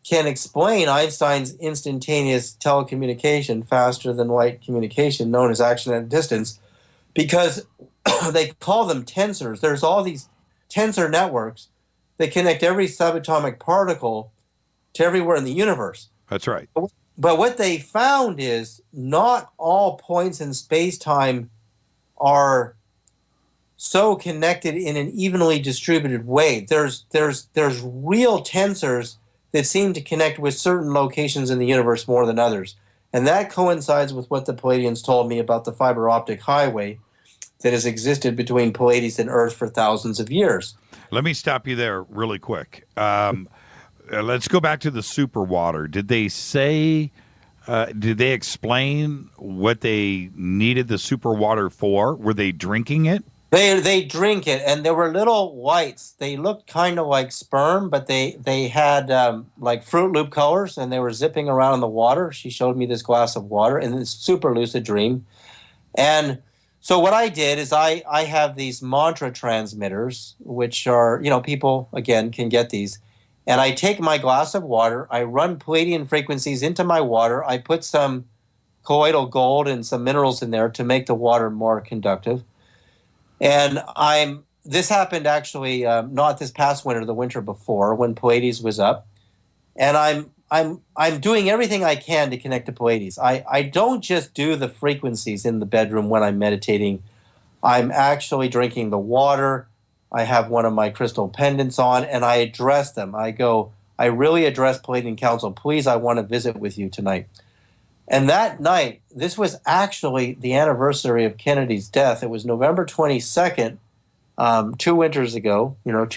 can explain Einstein's instantaneous telecommunication, faster than light communication, known as action at a distance, because they call them tensors. There's all these tensor networks that connect every subatomic particle to everywhere in the universe. That's right. But what they found is not all points in space-time are so connected in an evenly distributed way. There's real tensors that seem to connect with certain locations in the universe more than others. And that coincides with what the Pleiadians told me about the fiber optic highway that has existed between Pleiades and Earth for thousands of years. Let me stop you there really quick. Let's go back to the super water. Did they say, did they explain what they needed the super water for? Were they drinking it? They drink it, and there were little whites. They looked kind of like sperm, but they had like Fruit Loop colors, and they were zipping around in the water. She showed me this glass of water in this super lucid dream. And so what I did is I have these mantra transmitters, which are, people, again, can get these. And I take my glass of water, I run Pleiadian frequencies into my water, I put some colloidal gold and some minerals in there to make the water more conductive. And this happened actually not this past winter, the winter before, when Pleiades was up. And I'm doing everything I can to connect to Pleiades. I don't just do the frequencies in the bedroom when I'm meditating. I'm actually drinking the water. I have one of my crystal pendants on, and I address them. I really address Pleiadian Council. Please, I want to visit with you tonight. And that night, this was actually the anniversary of Kennedy's death. It was November 22nd, 2 winters ago. That's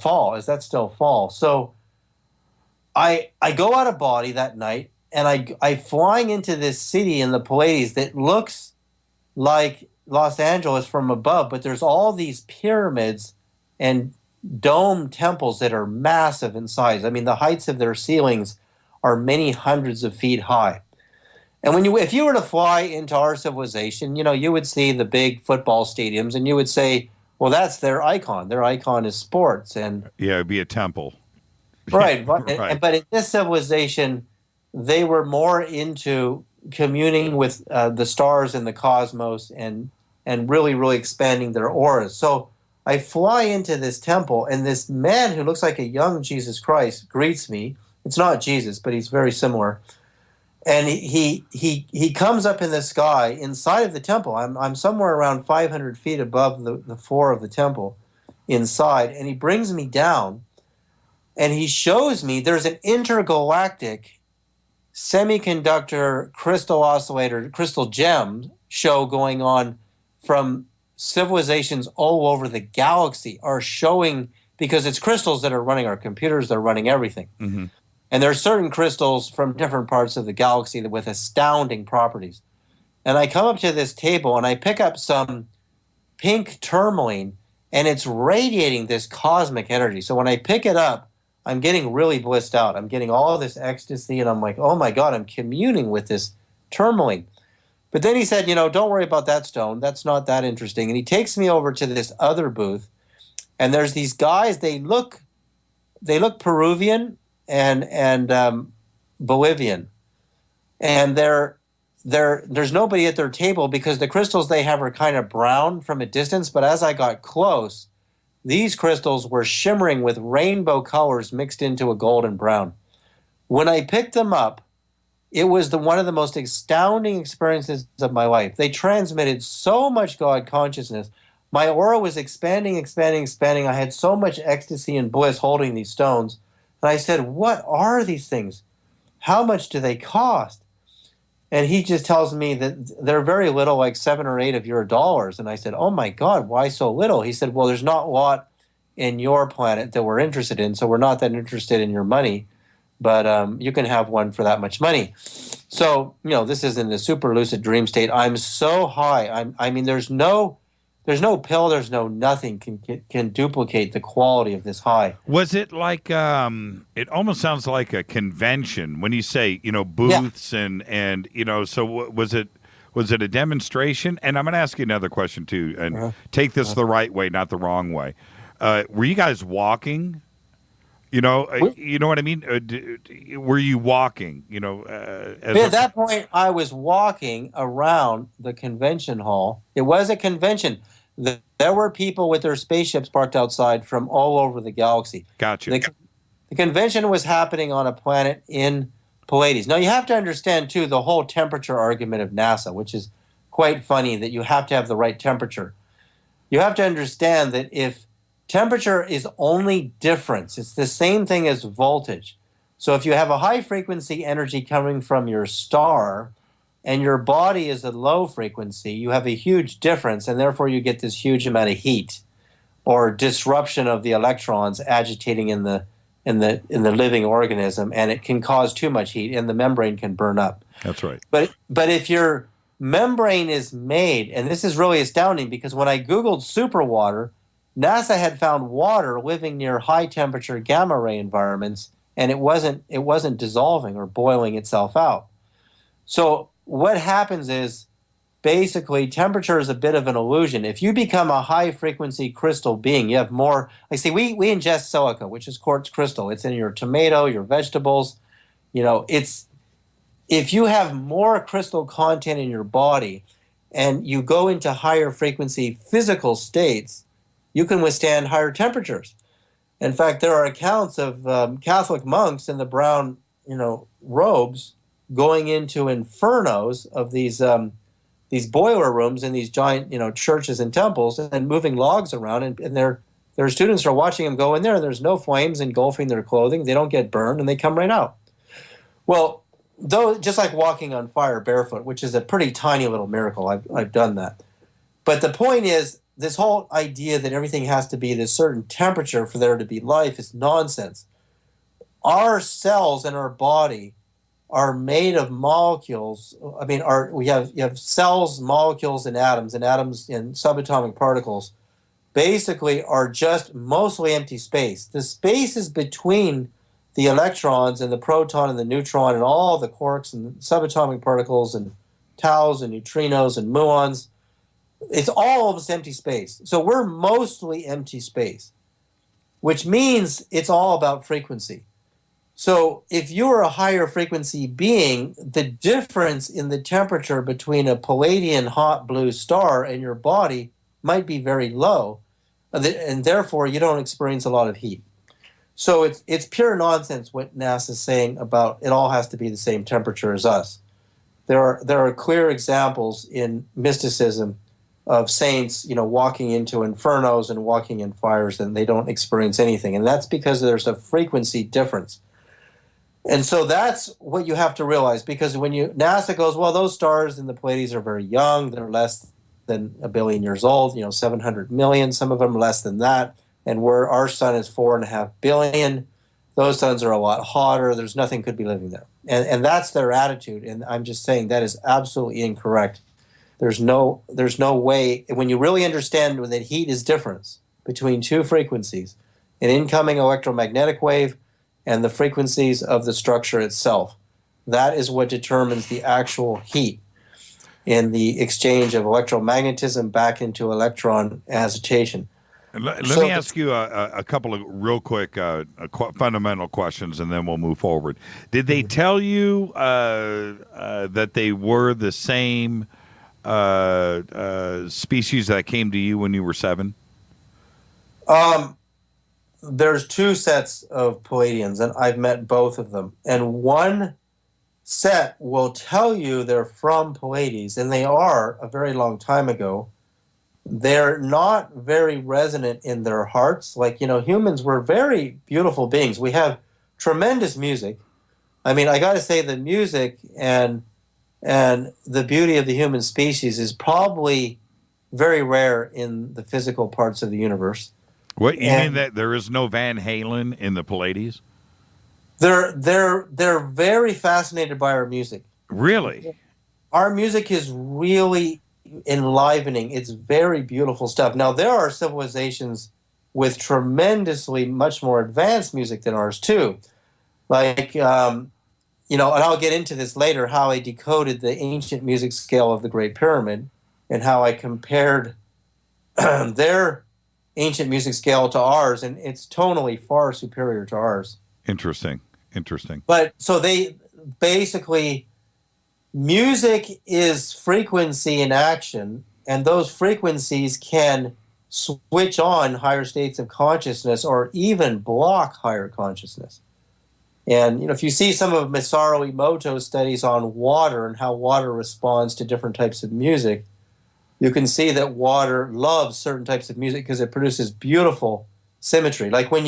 fall. Is that still fall? So I go out of body that night, and I flying into this city in the Pleiades that looks like Los Angeles from above, but there's all these pyramids and dome temples that are massive in size. I mean, the heights of their ceilings are many hundreds of feet high. And if you were to fly into our civilization, you would see the big football stadiums, and you would say, well, that's their icon. Their icon is sports. And yeah, it'd be a temple. Right. Right. But in this civilization, they were more into communing with the stars and the cosmos and really, really expanding their auras. So I fly into this temple, and this man who looks like a young Jesus Christ greets me. It's not Jesus, but he's very similar. And he comes up in the sky inside of the temple. I'm somewhere around 500 feet above the floor of the temple inside, and he brings me down, and he shows me there's an intergalactic semiconductor crystal oscillator, crystal gem show going on from civilizations all over the galaxy are showing, because it's crystals that are running our computers, they're running everything. Mm-hmm. And there are certain crystals from different parts of the galaxy with astounding properties. And I come up to this table and I pick up some pink tourmaline, and it's radiating this cosmic energy. So when I pick it up, I'm getting really blissed out. I'm getting all this ecstasy, and I'm like, oh my God, I'm communing with this tourmaline. But then he said, don't worry about that stone. That's not that interesting. And he takes me over to this other booth, and there's these guys. They look Peruvian and Bolivian, and there's nobody at their table because the crystals they have are kind of brown from a distance. But as I got close, these crystals were shimmering with rainbow colors mixed into a golden brown. When I picked them up, it was one of the most astounding experiences of my life. They transmitted so much God consciousness. My aura was expanding. I had so much ecstasy and bliss holding these stones. And I said, what are these things? How much do they cost? And he just tells me that they're very little, like 7 or 8 of your dollars. And I said, oh my God, why so little? He said, well, there's not a lot in your planet that we're interested in, so we're not that interested in your money, but you can have one for that much money. So, this is in the super lucid dream state. I'm so high. I mean, there's no pill, there's no nothing can duplicate the quality of this high. Was it like, it almost sounds like a convention when you say, booths and so was it a demonstration? And I'm going to ask you another question too, and take this the right way, not the wrong way. Were you guys walking? You know what I mean? Were you walking? At that point, I was walking around the convention hall. It was a convention. There were people with their spaceships parked outside from all over the galaxy. Gotcha. The convention was happening on a planet in Pleiades. Now, you have to understand, too, the whole temperature argument of NASA, which is quite funny that you have to have the right temperature. You have to understand that if temperature is only difference, it's the same thing as voltage. So if you have a high-frequency energy coming from your star and your body is a low frequency, you have a huge difference, and therefore you get this huge amount of heat or disruption of the electrons agitating in the living organism, and it can cause too much heat, and the membrane can burn up. That's right. But if your membrane is made, and this is really astounding because when I Googled superwater, NASA had found water living near high-temperature gamma-ray environments, and it wasn't dissolving or boiling itself out. So what happens is, basically, temperature is a bit of an illusion. If you become a high-frequency crystal being, you have more. Like, see, we ingest silica, which is quartz crystal. It's in your tomato, your vegetables. If you have more crystal content in your body, and you go into higher frequency physical states, you can withstand higher temperatures. In fact, there are accounts of Catholic monks in the brown, robes going into infernos of these boiler rooms in these giant, churches and temples, and moving logs around, and their students are watching them go in there, and there's no flames engulfing their clothing. They don't get burned, and they come right out. Well, though, just like walking on fire barefoot, which is a pretty tiny little miracle. I've done that. But the point is, this whole idea that everything has to be at a certain temperature for there to be life is nonsense. Our cells in our body are made of molecules. I mean, you have cells, molecules, and atoms and subatomic particles basically are just mostly empty space. The space is between the electrons and the proton and the neutron and all the quarks and subatomic particles and taus and neutrinos and muons. It's all of this empty space. So we're mostly empty space, which means it's all about frequency. So if you're a higher frequency being, the difference in the temperature between a Pleiadian hot blue star and your body might be very low, and therefore you don't experience a lot of heat. So it's pure nonsense what NASA's saying about it all has to be the same temperature as us. There are clear examples in mysticism of saints, walking into infernos and walking in fires, and they don't experience anything. And that's because there's a frequency difference. And so that's what you have to realize, because when NASA goes, well, those stars in the Pleiades are very young. They're less than 1 billion years old, 700 million, some of them less than that. And our sun is 4.5 billion. Those suns are a lot hotter. There's nothing could be living there. And that's their attitude. And I'm just saying that is absolutely incorrect. There's no way, when you really understand that heat is difference between two frequencies, an incoming electromagnetic wave and the frequencies of the structure itself, that is what determines the actual heat in the exchange of electromagnetism back into electron agitation. Let me ask you a couple of real quick fundamental questions, and then we'll move forward. Did they tell you that they were the same species that came to you when you were 7? There's 2 sets of Pleiadians, and I've met both of them. And one set will tell you they're from Pleiades, and they are a very long time ago. They're not very resonant in their hearts. Like, humans were very beautiful beings. We have tremendous music. I mean, I got to say the music and And the beauty of the human species is probably very rare in the physical parts of the universe. What, you mean that there is no Van Halen in the Pleiades? They're very fascinated by our music. Really? Our music is really enlivening. It's very beautiful stuff. Now, there are civilizations with tremendously much more advanced music than ours, too. Like, and I'll get into this later, how I decoded the ancient music scale of the Great Pyramid and how I compared their ancient music scale to ours, and it's tonally far superior to ours. Interesting. But so they basically, music is frequency in action, and those frequencies can switch on higher states of consciousness or even block higher consciousness. And if you see some of Masaru Emoto's studies on water and how water responds to different types of music, you can see that water loves certain types of music because it produces beautiful symmetry. Like when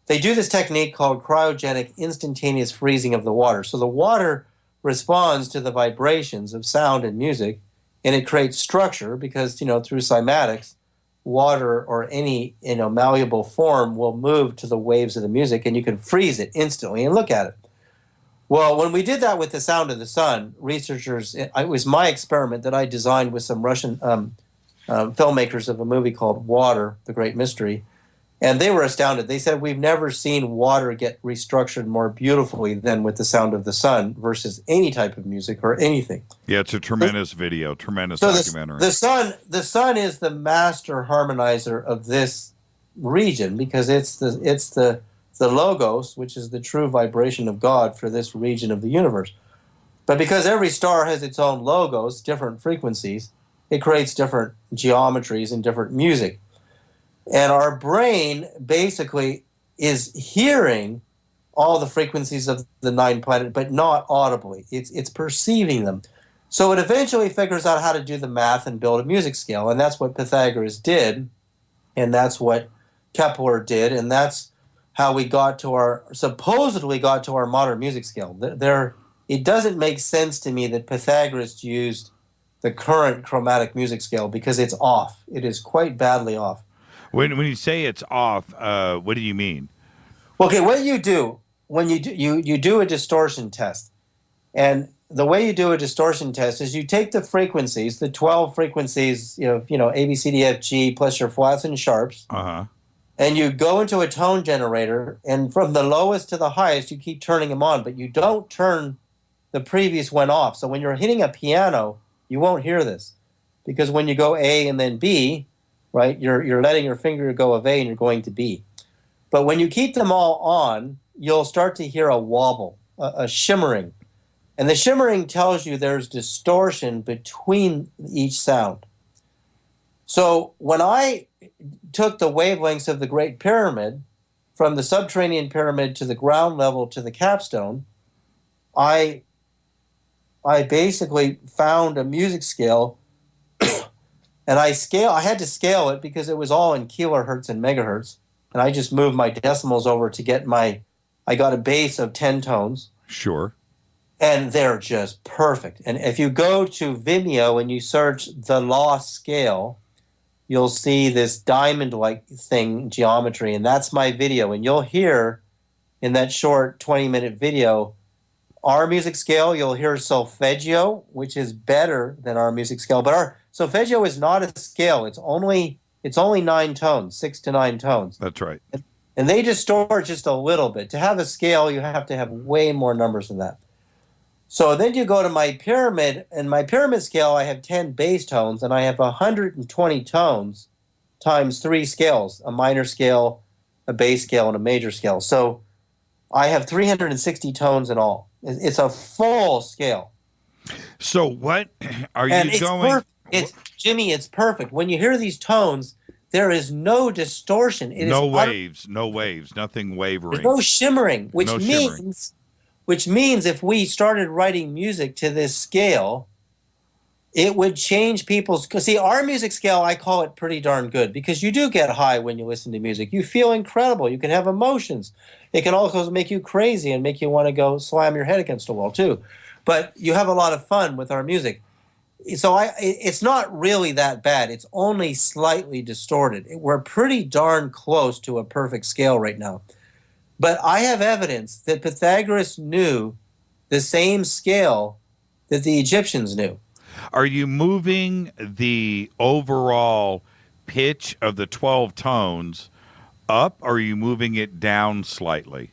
they do this technique called cryogenic instantaneous freezing of the water. So the water responds to the vibrations of sound and music, and it creates structure because, through cymatics, water or any malleable form will move to the waves of the music, and you can freeze it instantly and look at it. Well, when we did that with the sound of the sun, researchers, it was my experiment that I designed with some Russian filmmakers of a movie called Water, The Great Mystery, and they were astounded. They said, we've never seen water get restructured more beautifully than with the sound of the sun versus any type of music or anything. Yeah, it's a tremendous video, tremendous documentary. The sun is the master harmonizer of this region because it's the logos, which is the true vibration of God for this region of the universe. But because every star has its own logos, different frequencies, it creates different geometries and different music. And our brain basically is hearing all the frequencies of the 9 planets, but not audibly. It's perceiving them. So it eventually figures out how to do the math and build a music scale, and that's what Pythagoras did, and that's what Kepler did, and that's how we supposedly got to our modern music scale. It doesn't make sense to me that Pythagoras used the current chromatic music scale because it's off. It is quite badly off. When you say it's off, what do you mean? Okay, what you do when you do a distortion test, and the way you do a distortion test is you take the frequencies, the 12 frequencies, A, B, C, D, F, G, plus your flats and sharps, and you go into a tone generator, and from the lowest to the highest, you keep turning them on, but you don't turn the previous one off. So when you're hitting a piano, you won't hear this, because when you go A and then B, right, you're letting your finger go of A and you're going to B. But when you keep them all on, you'll start to hear a wobble, a shimmering. And the shimmering tells you there's distortion between each sound. So when I took the wavelengths of the Great Pyramid, from the subterranean pyramid to the ground level to the capstone, I basically found a music scale. And I had to scale it because it was all in kilohertz and megahertz. And I just moved my decimals over to get I got a base of 10 tones. Sure. And they're just perfect. And if you go to Vimeo and you search the lost scale, you'll see this diamond-like thing, geometry, and that's my video. And you'll hear in that short 20-minute video our music scale. You'll hear solfeggio, which is better than our music scale. But our solfeggio is not a scale. It's only 9 tones, 6 to 9 tones. That's right. And they distort just a little bit. To have a scale, you have to have way more numbers than that. So then you go to my pyramid, and my pyramid scale, I have 10 bass tones, and I have 120 tones times 3 scales, a minor scale, a bass scale, and a major scale. So I have 360 tones in all. It's a full scale. So what are and you going... Jimmy, it's perfect. When you hear these tones, there is no distortion. No waves, nothing wavering. There's no shimmering, which means if we started writing music to this scale, it would change people's... See, our music scale, I call it pretty darn good because you do get high when you listen to music. You feel incredible. You can have emotions. It can also make you crazy and make you want to go slam your head against a wall, too. but you have a lot of fun with our music. So it's not really that bad. It's only slightly distorted. We're pretty darn close to a perfect scale right now. But I have evidence that Pythagoras knew the same scale that the Egyptians knew. Are you moving the overall pitch of the 12 tones up, or are you moving it down slightly?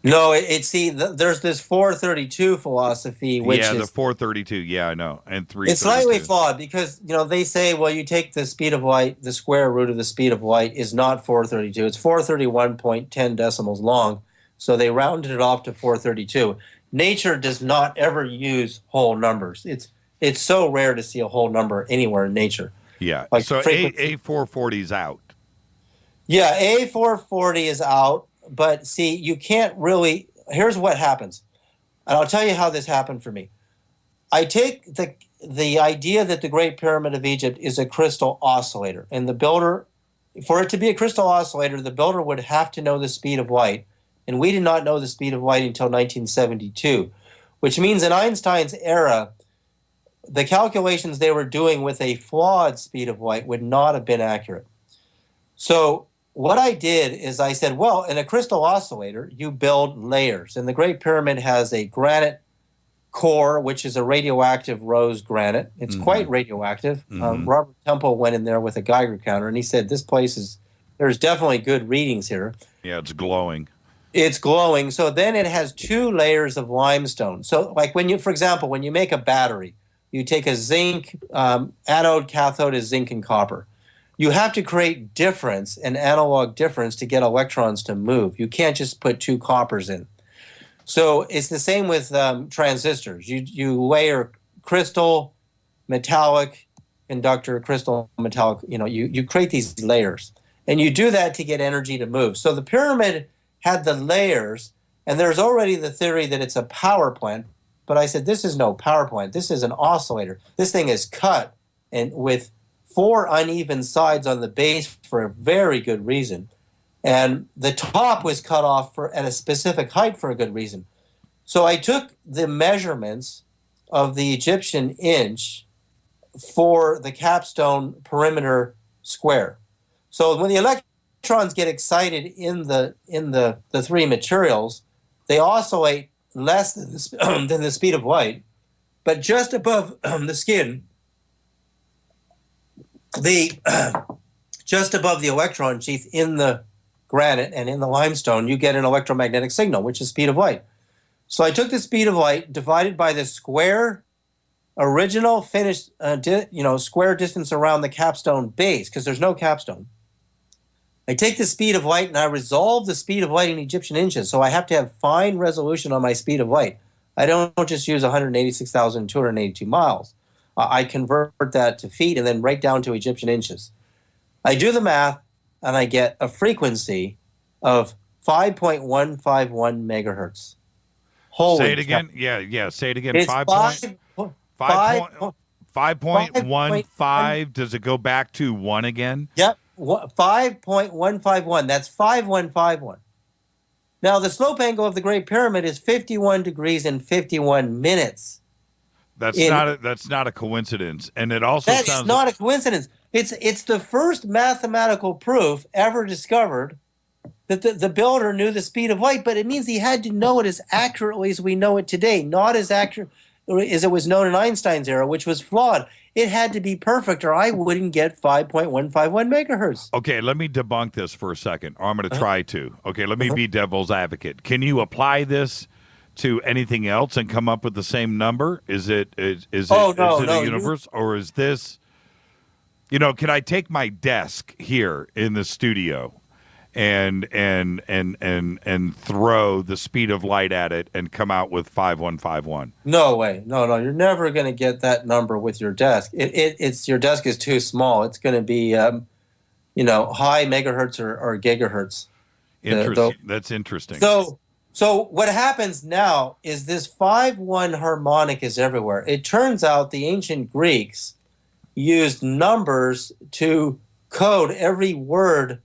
No, there's this 432 philosophy, which is... the 432, yeah, I know, and 332. It's slightly flawed because, they say, well, you take the speed of light, the square root of the speed of light is not 432. It's 431.10 decimals long, so they rounded it off to 432. Nature does not ever use whole numbers. It's so rare to see a whole number anywhere in nature. Yeah, like so A440 is out. Yeah, A440 is out. But see, you can't really... Here's what happens. And I'll tell you how this happened for me. I take the idea that the Great Pyramid of Egypt is a crystal oscillator. And the builder, for it to be a crystal oscillator, the builder would have to know the speed of light. And we did not know the speed of light until 1972. Which means in Einstein's era, the calculations they were doing with a flawed speed of light would not have been accurate. So... what I did is I said, well, in a crystal oscillator, you build layers. And the Great Pyramid has a granite core, which is a radioactive rose granite. It's quite radioactive. Robert Temple went in there with a Geiger counter, and he said, there's definitely good readings here. Yeah, it's glowing. It's glowing. So then it has 2 layers of limestone. So like for example, when you make a battery, you take a zinc, anode, cathode is zinc and copper. You have to create difference, an analog difference, to get electrons to move. You can't just put 2 coppers in. So it's the same with transistors. You layer crystal, metallic, conductor, crystal, metallic. You create these layers. And you do that to get energy to move. So the pyramid had the layers, and there's already the theory that it's a power plant. But I said, this is no power plant. This is an oscillator. This thing is cut and with 4 uneven sides on the base for a very good reason. And the top was cut off at a specific height for a good reason. So I took the measurements of the Egyptian inch for the capstone perimeter square. So when the electrons get excited in the 3 materials, they oscillate less than the speed of light, but just above the skin, just above the electron sheath in the granite and in the limestone, you get an electromagnetic signal, which is speed of light. So I took the speed of light divided by the square original finished, square distance around the capstone base, because there's no capstone. I take the speed of light and I resolve the speed of light in Egyptian inches, so I have to have fine resolution on my speed of light. I don't just use 186,282 miles. I convert that to feet and then right down to Egyptian inches. I do the math, and I get a frequency of 5.151 megahertz. Holy say it again. Yeah. Say it again. It's 5.15. Does it go back to 1 again? Yep. 5.151. That's 5151. Now, the slope angle of the Great Pyramid is 51 degrees and 51 minutes. That's not a coincidence, and it also that's sounds not a coincidence. It's the first mathematical proof ever discovered that the builder knew the speed of light, but it means he had to know it as accurately as we know it today, not as accurate as it was known in Einstein's era, which was flawed. It had to be perfect, or I wouldn't get 5.151 megahertz. Okay, let me debunk this for a second, or I'm going to try to. Okay, let me be devil's advocate. Can you apply this to anything else and come up with the same number? Is it a universe, or is this? Can I take my desk here in the studio and throw the speed of light at it and come out with 5151? No way. No. You're never going to get that number with your desk. It's your desk is too small. It's going to be high megahertz or gigahertz. Interesting. That's interesting. So what happens now is this 5-1 harmonic is everywhere. It turns out the ancient Greeks used numbers to code every word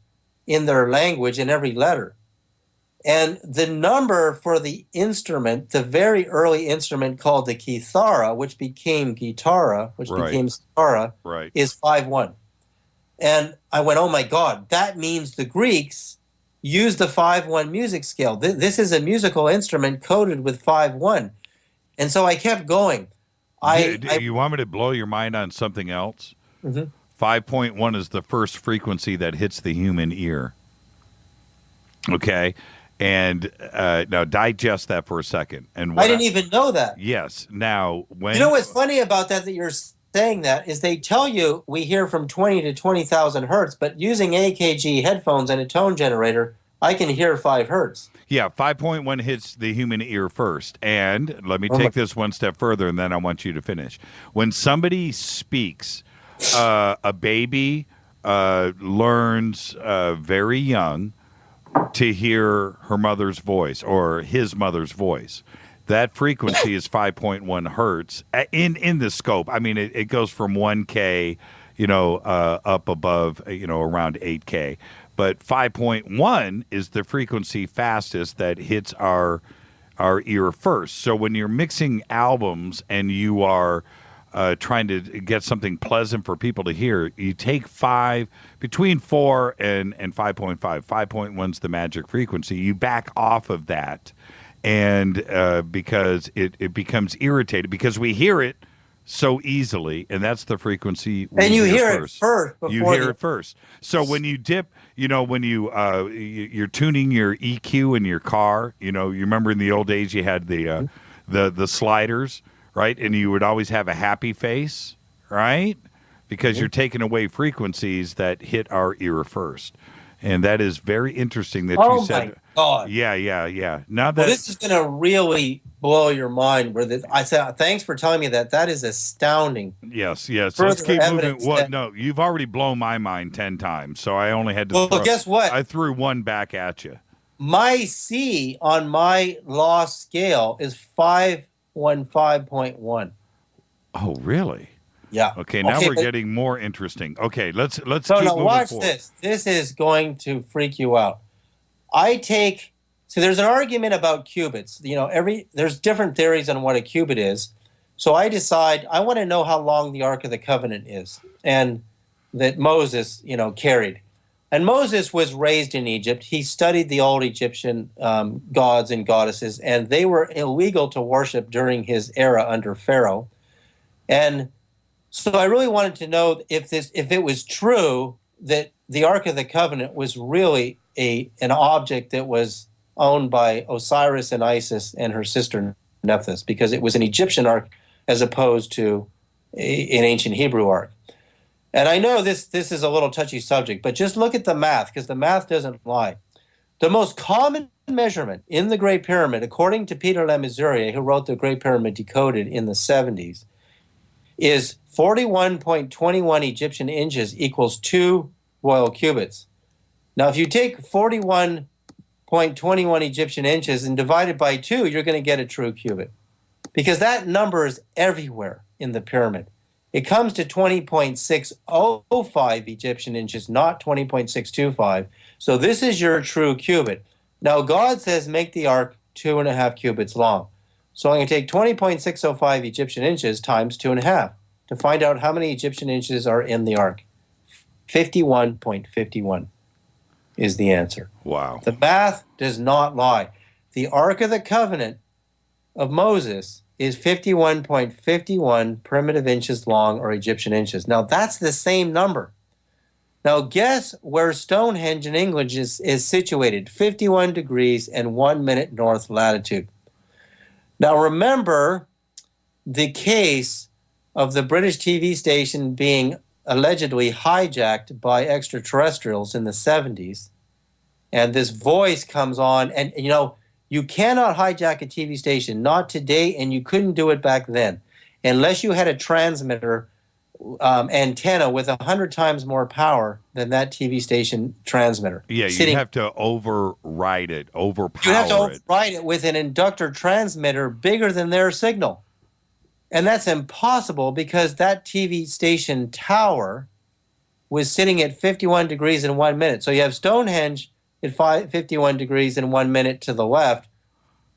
in their language and every letter. And the number for the instrument, the very early instrument called the kithara, which became guitara, which became sitara, is 5-1. And I went, oh my God, that means the Greeks used the 5-1 music scale. This is a musical instrument coded with 5-1. And so I kept going. You want me to blow your mind on something else? 5.1 is the first frequency that hits the human ear. Okay? And now digest that for a second. And I didn't even know that. Yes. Now, when... You know what's funny about that you're saying that is they tell you we hear from 20 to 20,000 hertz, but using AKG headphones and a tone generator, I can hear 5 hertz. Yeah, 5.1 hits the human ear first. And let me take this one step further, and then I want you to finish. When somebody speaks, a baby learns very young to hear her mother's voice or his mother's voice. That frequency is 5.1 hertz in the scope. I mean, it goes from 1K, up above, around 8K. But 5.1 is the frequency fastest that hits our ear first. So when you're mixing albums and you are trying to get something pleasant for people to hear, you take between 4 and 5.5. 5.1's the magic frequency. You back off of that, and because it becomes irritated because we hear it so easily, and that's the frequency. And you hear it first. You hear it first. So when you dip, when you're tuning your EQ in your car, you remember in the old days you had the sliders. Right, and you would always have a happy face, right? Because you're taking away frequencies that hit our ear first, and that is very interesting that you said. Oh my God! Yeah. Now that this is going to really blow your mind. I said, thanks for telling me that. That is astounding. Yes. Let's keep moving. Well, no, you've already blown my mind 10 times, so I only had to. Well, guess what? I threw one back at you. My C on my law scale is 5.1. Oh, really? Yeah. Okay, now we're getting more interesting. Okay, let's keep moving watch forward. this. This is going to freak you out. So there's an argument about qubits. There's different theories on what a qubit is. So I decide I want to know how long the Ark of the Covenant is, and that Moses, carried. And Moses was raised in Egypt. He studied the old Egyptian gods and goddesses, and they were illegal to worship during his era under Pharaoh. And so I really wanted to know if it was true that the Ark of the Covenant was really an object that was owned by Osiris and Isis and her sister Nephthys, because it was an Egyptian ark as opposed to an ancient Hebrew ark. And I know this is a little touchy subject, but just look at the math, because the math doesn't lie. The most common measurement in the Great Pyramid, according to Peter Le Mesurier, who wrote the Great Pyramid Decoded in the 70s, is 41.21 Egyptian inches equals 2 royal cubits. Now, if you take 41.21 Egyptian inches and divide it by 2, you're going to get a true cubit, because that number is everywhere in the pyramid. It comes to 20.605 Egyptian inches, not 20.625. So this is your true cubit. Now, God says make the ark 2.5 cubits long. So I'm going to take 20.605 Egyptian inches times 2.5 to find out how many Egyptian inches are in the ark. 51.51 is the answer. Wow. The math does not lie. The Ark of the Covenant of Moses is 51.51 primitive inches long, or Egyptian inches. Now, that's the same number. Now, guess where Stonehenge in England is situated? 51 degrees and 1 minute north latitude. Now, remember the case of the British TV station being allegedly hijacked by extraterrestrials in the 70s. And this voice comes on, and you cannot hijack a TV station, not today, and you couldn't do it back then, unless you had a transmitter antenna with 100 times more power than that TV station transmitter. Yeah, you have to override it, overpower it. You have to override it with an inductor transmitter bigger than their signal. And that's impossible, because that TV station tower was sitting at 51 degrees in 1 minute. So you have Stonehenge at 51 degrees and 1 minute to the left,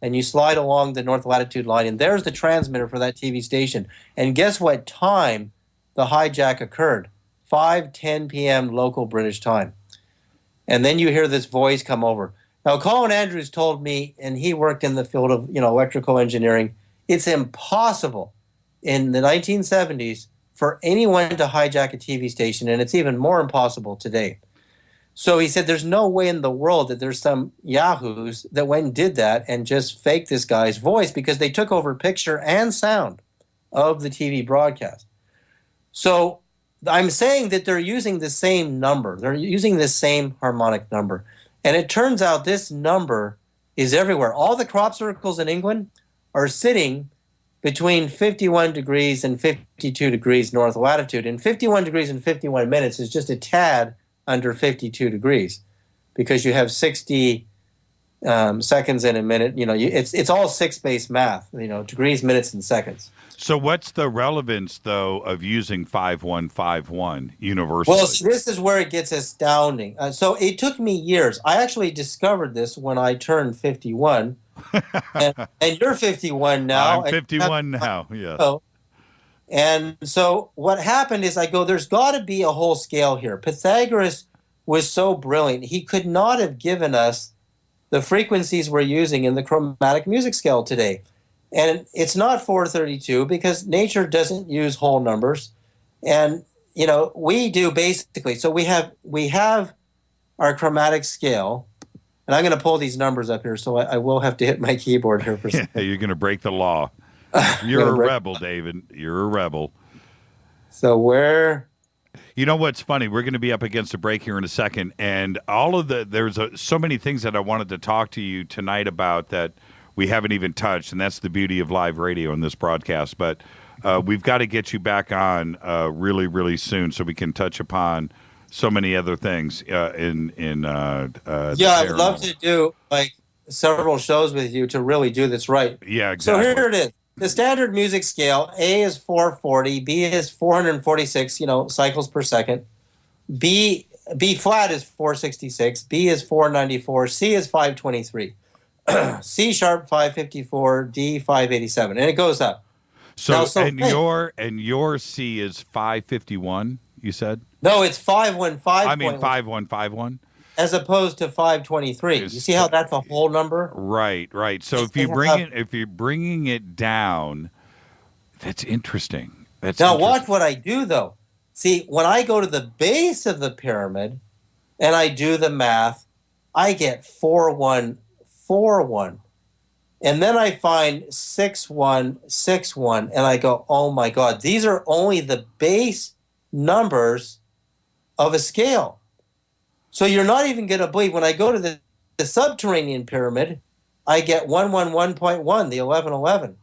and you slide along the north latitude line, and there's the transmitter for that TV station. And guess what time the hijack occurred? 5:10 p.m. local British time. And then you hear this voice come over. Now, Colin Andrews told me, and he worked in the field of electrical engineering, it's impossible in the 1970s for anyone to hijack a TV station, and it's even more impossible today. So he said there's no way in the world that there's some yahoos that went and did that and just faked this guy's voice, because they took over picture and sound of the TV broadcast. So I'm saying that they're using the same number. They're using the same harmonic number. And it turns out this number is everywhere. All the crop circles in England are sitting between 51 degrees and 52 degrees north latitude. And 51 degrees and 51 minutes is just a tad under 52 degrees, because you have 60 seconds in a minute. It's all six-based math, degrees, minutes, and seconds. So what's the relevance, though, of using 5151 universally? Well, this is where it gets astounding. So it took me years. I actually discovered this when I turned 51. and you're 51 now. I'm 51 now, yes. And so what happened is there's got to be a whole scale here. Pythagoras was so brilliant. He could not have given us the frequencies we're using in the chromatic music scale today. And it's not 432 because nature doesn't use whole numbers. And, we do basically. So we have our chromatic scale. And I'm going to pull these numbers up here, so I will have to hit my keyboard here for a second. Yeah, you're going to break the law. You're a rebel, David. You're a rebel. So where... You know what's funny? We're going to be up against a break here in a second, and there's so many things that I wanted to talk to you tonight about that we haven't even touched, and that's the beauty of live radio in this broadcast. But we've got to get you back on really, really soon so we can touch upon so many other things Yeah, I would love to do several shows with you to really do this right. Yeah, exactly. So here it is. The standard music scale, A is 440, B is 446, cycles per second. B flat is 466, B is 494, C is 523, C sharp 554, D 587, and it goes up. Your C is 551, you said? No, it's 515. I mean 5151. As opposed to 523. You see how that's a whole number? Right. So if you're bringing it down, that's interesting. Watch what I do though. See, when I go to the base of the pyramid and I do the math, I get 4141. And then I find 6161 and I go, "Oh my God, these are only the base numbers of a scale." So you're not even going to believe when I go to the subterranean pyramid, I get 111.1, the 1111.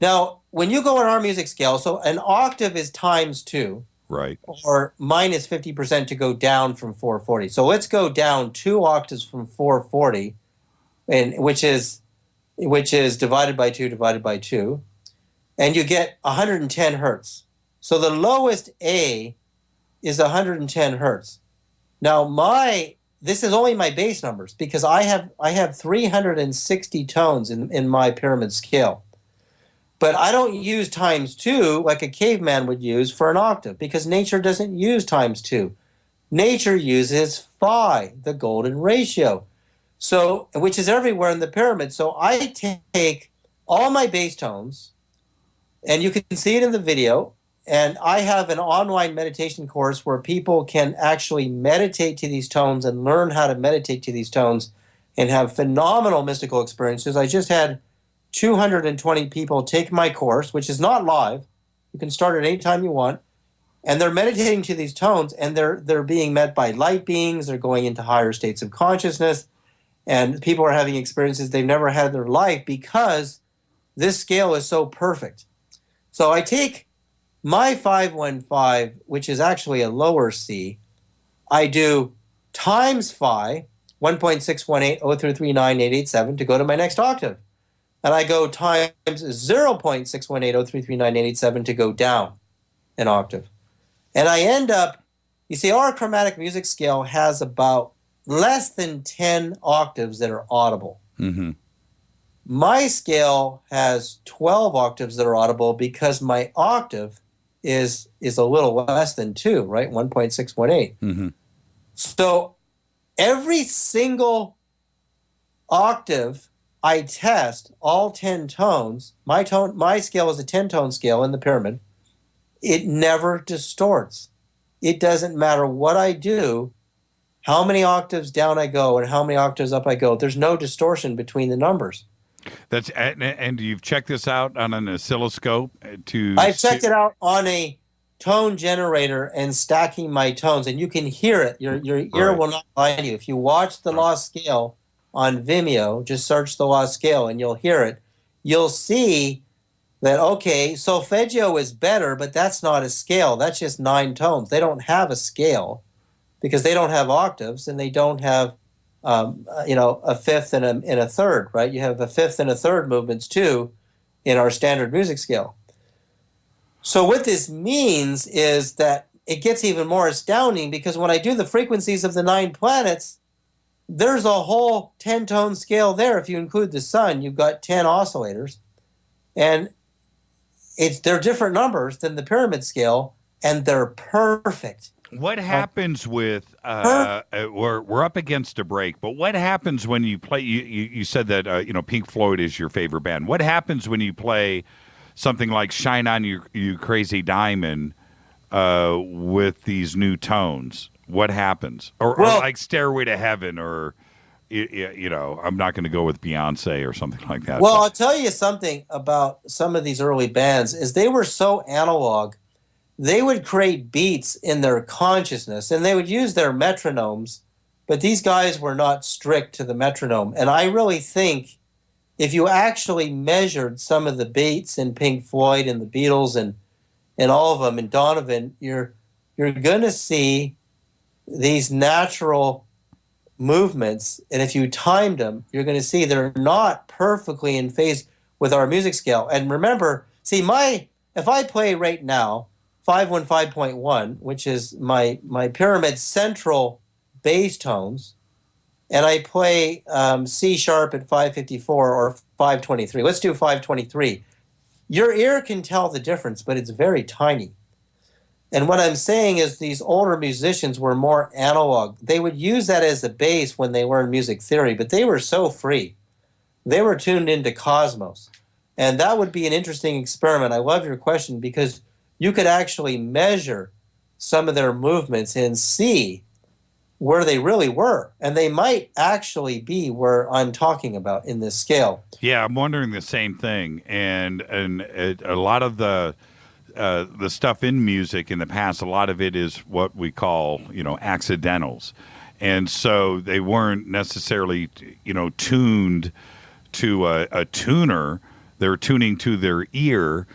Now, when you go on our music scale, so an octave is times 2. Right. Or minus 50% to go down from 440. So let's go down 2 octaves from 440, which is divided by 2, and you get 110 hertz. So the lowest A is 110 hertz. Now this is only my base numbers because I have 360 tones in my pyramid scale. But I don't use times 2 like a caveman would use for an octave because nature doesn't use times 2. Nature uses phi, the golden ratio, which is everywhere in the pyramid. So I take all my bass tones, and you can see it in the video, and I have an online meditation course where people can actually meditate to these tones and learn how to meditate to these tones and have phenomenal mystical experiences. I just had 220 people take my course, which is not live. You can start it anytime you want. And they're meditating to these tones, and they're being met by light beings. They're going into higher states of consciousness. And people are having experiences they've never had in their life because this scale is so perfect. So I take my 515, which is actually a lower C, I do times phi, 1.61803398887 to go to my next octave. And I go times 0.61803398887 to go down an octave. And I end up, you see, our chromatic music scale has about less than 10 octaves that are audible. Mm-hmm. My scale has 12 octaves that are audible because my octave is a little less than 2, right? 1.618. Mm-hmm. So every single octave I test, all 10 tones, my scale is a 10-tone scale in the pyramid. It never distorts. It doesn't matter what I do, how many octaves down I go and how many octaves up I go. There's no distortion between the numbers. That's and you've checked this out on an oscilloscope to. I've checked it out on a tone generator and stacking my tones, and you can hear it. Your ear will not lie to you. If you watch the lost scale on Vimeo, just search the lost scale and you'll hear it. You'll see that, okay, solfeggio is better, but that's not a scale. That's just 9 tones. They don't have a scale because they don't have octaves and they don't have, a fifth and a third, right? You have a fifth and a third movements too in our standard music scale. So what this means is that it gets even more astounding because when I do the frequencies of the 9 planets, there's a whole 10-tone scale there. If you include the sun, you've got 10 oscillators. And they're different numbers than the pyramid scale, and they're perfect. What happens with we're up against a break, but what happens when you play? You said that Pink Floyd is your favorite band. What happens when you play something like "Shine On You Crazy Diamond" with these new tones? What happens? Or like "Stairway to Heaven," or I'm not going to go with Beyonce or something like that. Well, I'll tell you something about some of these early bands is they were so analog. They would create beats in their consciousness, and they would use their metronomes, but these guys were not strict to the metronome. And I really think if you actually measured some of the beats in Pink Floyd and the Beatles and all of them, and Donovan, you're going to see these natural movements, and if you timed them, you're going to see they're not perfectly in phase with our music scale. And remember, see, if I play right now 515.1, which is my pyramid central bass tones, and I play C sharp at 554 or 523. Let's do 523. Your ear can tell the difference, but it's very tiny. And what I'm saying is these older musicians were more analog. They would use that as a base when they learned music theory, but they were so free. They were tuned into cosmos. And that would be an interesting experiment. I love your question because you could actually measure some of their movements and see where they really were. And they might actually be where I'm talking about in this scale. Yeah, I'm wondering the same thing. And a lot of the stuff in music in the past, a lot of it is what we call, accidentals. And so they weren't necessarily, tuned to a tuner. They were tuning to their ear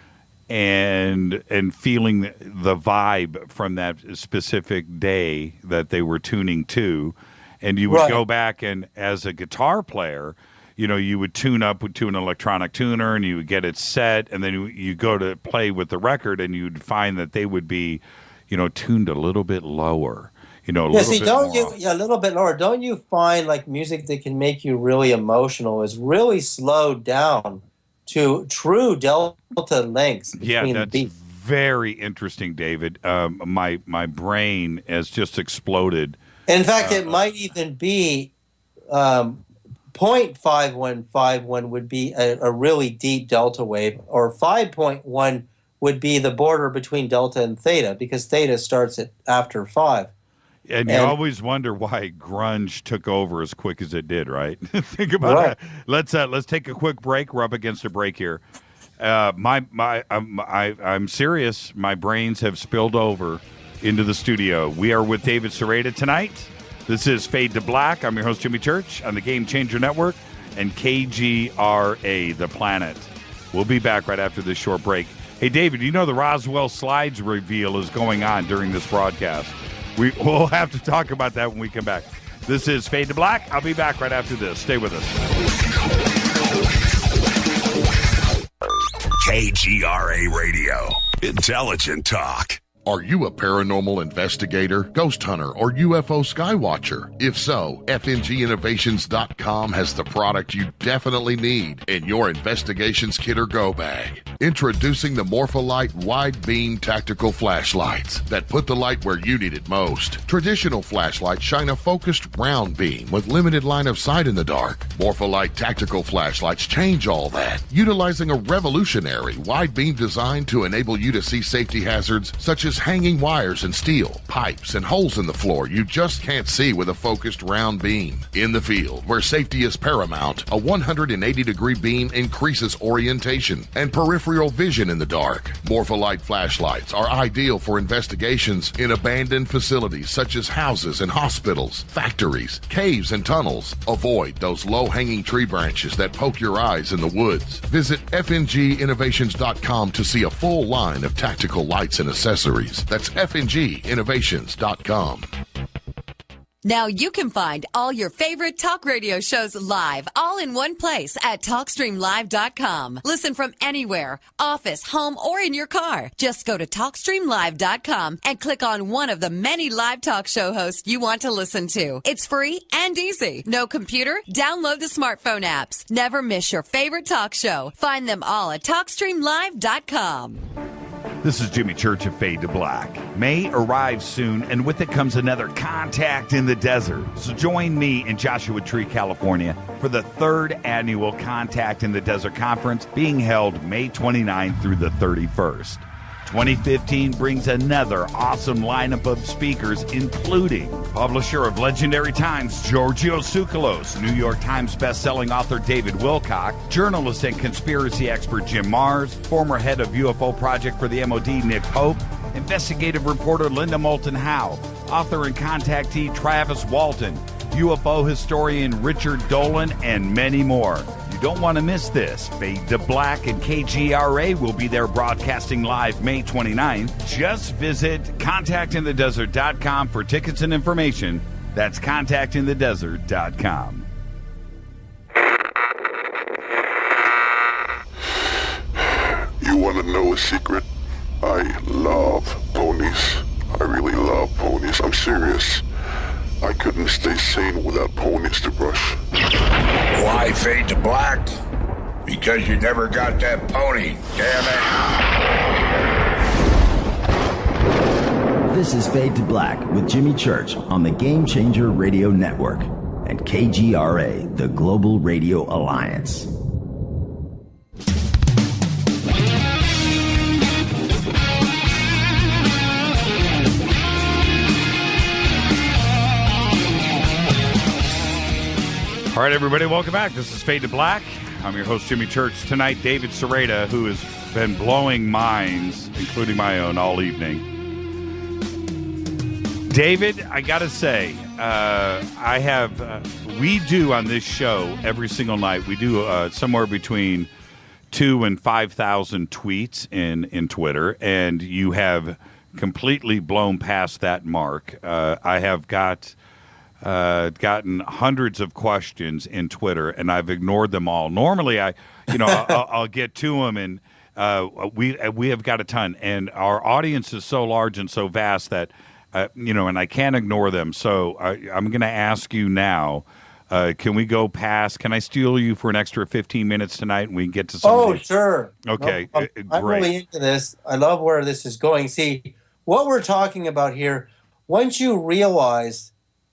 and feeling the vibe from that specific day that they were tuning to. And you would go back and as a guitar player, you would tune up to an electronic tuner and you would get it set, and then you go to play with the record and you'd find that they would be, tuned a little bit lower. A little bit lower. Don't you find like music that can make you really emotional is really slowed down to true delta lengths between the beats? Very interesting, David. My brain has just exploded. In fact, it might even be 0.5151 would be a really deep delta wave, or 5.1 would be the border between delta and theta, because theta starts at after 5. And you always wonder why grunge took over as quick as it did, right? Think about that. Let's take a quick break. We're up against a break here. I'm serious. My brains have spilled over into the studio. We are with David Sereda tonight. This is Fade to Black. I'm your host, Jimmy Church, on the Game Changer Network and KGRA, The Planet. We'll be back right after this short break. Hey, David, the Roswell slides reveal is going on during this broadcast. We'll have to talk about that when we come back. This is Fade to Black. I'll be back right after this. Stay with us. KGRA Radio. Intelligent talk. Are you a paranormal investigator, ghost hunter, or UFO skywatcher? If so, FNGinnovations.com has the product you definitely need in your investigations kit or go bag. Introducing the Morpholite Wide Beam Tactical Flashlights that put the light where you need it most. Traditional flashlights shine a focused round beam with limited line of sight in the dark. Morpholite Tactical Flashlights change all that, utilizing a revolutionary wide beam design to enable you to see safety hazards such as hanging wires and steel, pipes, and holes in the floor you just can't see with a focused round beam. In the field, where safety is paramount, a 180-degree beam increases orientation and peripheral vision in the dark. Morpholite flashlights are ideal for investigations in abandoned facilities such as houses and hospitals, factories, caves, and tunnels. Avoid those low-hanging tree branches that poke your eyes in the woods. Visit FNGinnovations.com to see a full line of tactical lights and accessories. That's FNGinnovations.com. Now you can find all your favorite talk radio shows live, all in one place at TalkStreamLive.com. Listen from anywhere, office, home, or in your car. Just go to TalkStreamLive.com and click on one of the many live talk show hosts you want to listen to. It's free and easy. No computer? Download the smartphone apps. Never miss your favorite talk show. Find them all at TalkStreamLive.com. This is Jimmy Church of Fade to Black. May arrives soon, and with it comes another Contact in the Desert. So join me in Joshua Tree, California, for the 3rd annual Contact in the Desert Conference being held May 29th through the 31st. 2015 brings another awesome lineup of speakers, including publisher of Legendary Times, Giorgio Tsoukalos, New York Times bestselling author David Wilcock, journalist and conspiracy expert Jim Mars, former head of UFO Project for the MOD Nick Pope, investigative reporter Linda Moulton Howe, author and contactee Travis Walton, UFO historian Richard Dolan, and many more. You don't want to miss this. Fade to Black and KGRA will be there broadcasting live May 29th. Just visit contactinthedesert.com for tickets and information. That's contactinthedesert.com. You want to know a secret? I love ponies. I really love ponies. I'm serious. I couldn't stay sane without ponies to brush. Why fade to black? Because you never got that pony, damn it. This is Fade to Black with Jimmy Church on the Game Changer Radio Network and KGRA, the Global Radio Alliance. All right, everybody, welcome back. This is Fade to Black. I'm your host, Jimmy Church. Tonight, David Sereda, who has been blowing minds, including my own, all evening. David, I got to say, we do on this show every single night, we do somewhere between 2,000 and 5,000 tweets in Twitter, and you have completely blown past that mark. I have gotten hundreds of questions in Twitter, and I've ignored them all. Normally, I'll get to them, and we have got a ton, and our audience is so large and so vast that and I can't ignore them. So I'm going to ask you now. Can we go past? Can I steal you for an extra 15 minutes tonight, and we can get to some? Oh, sure. Okay, no, I'm really into this. I love where this is going. See, what we're talking about here. Once you realize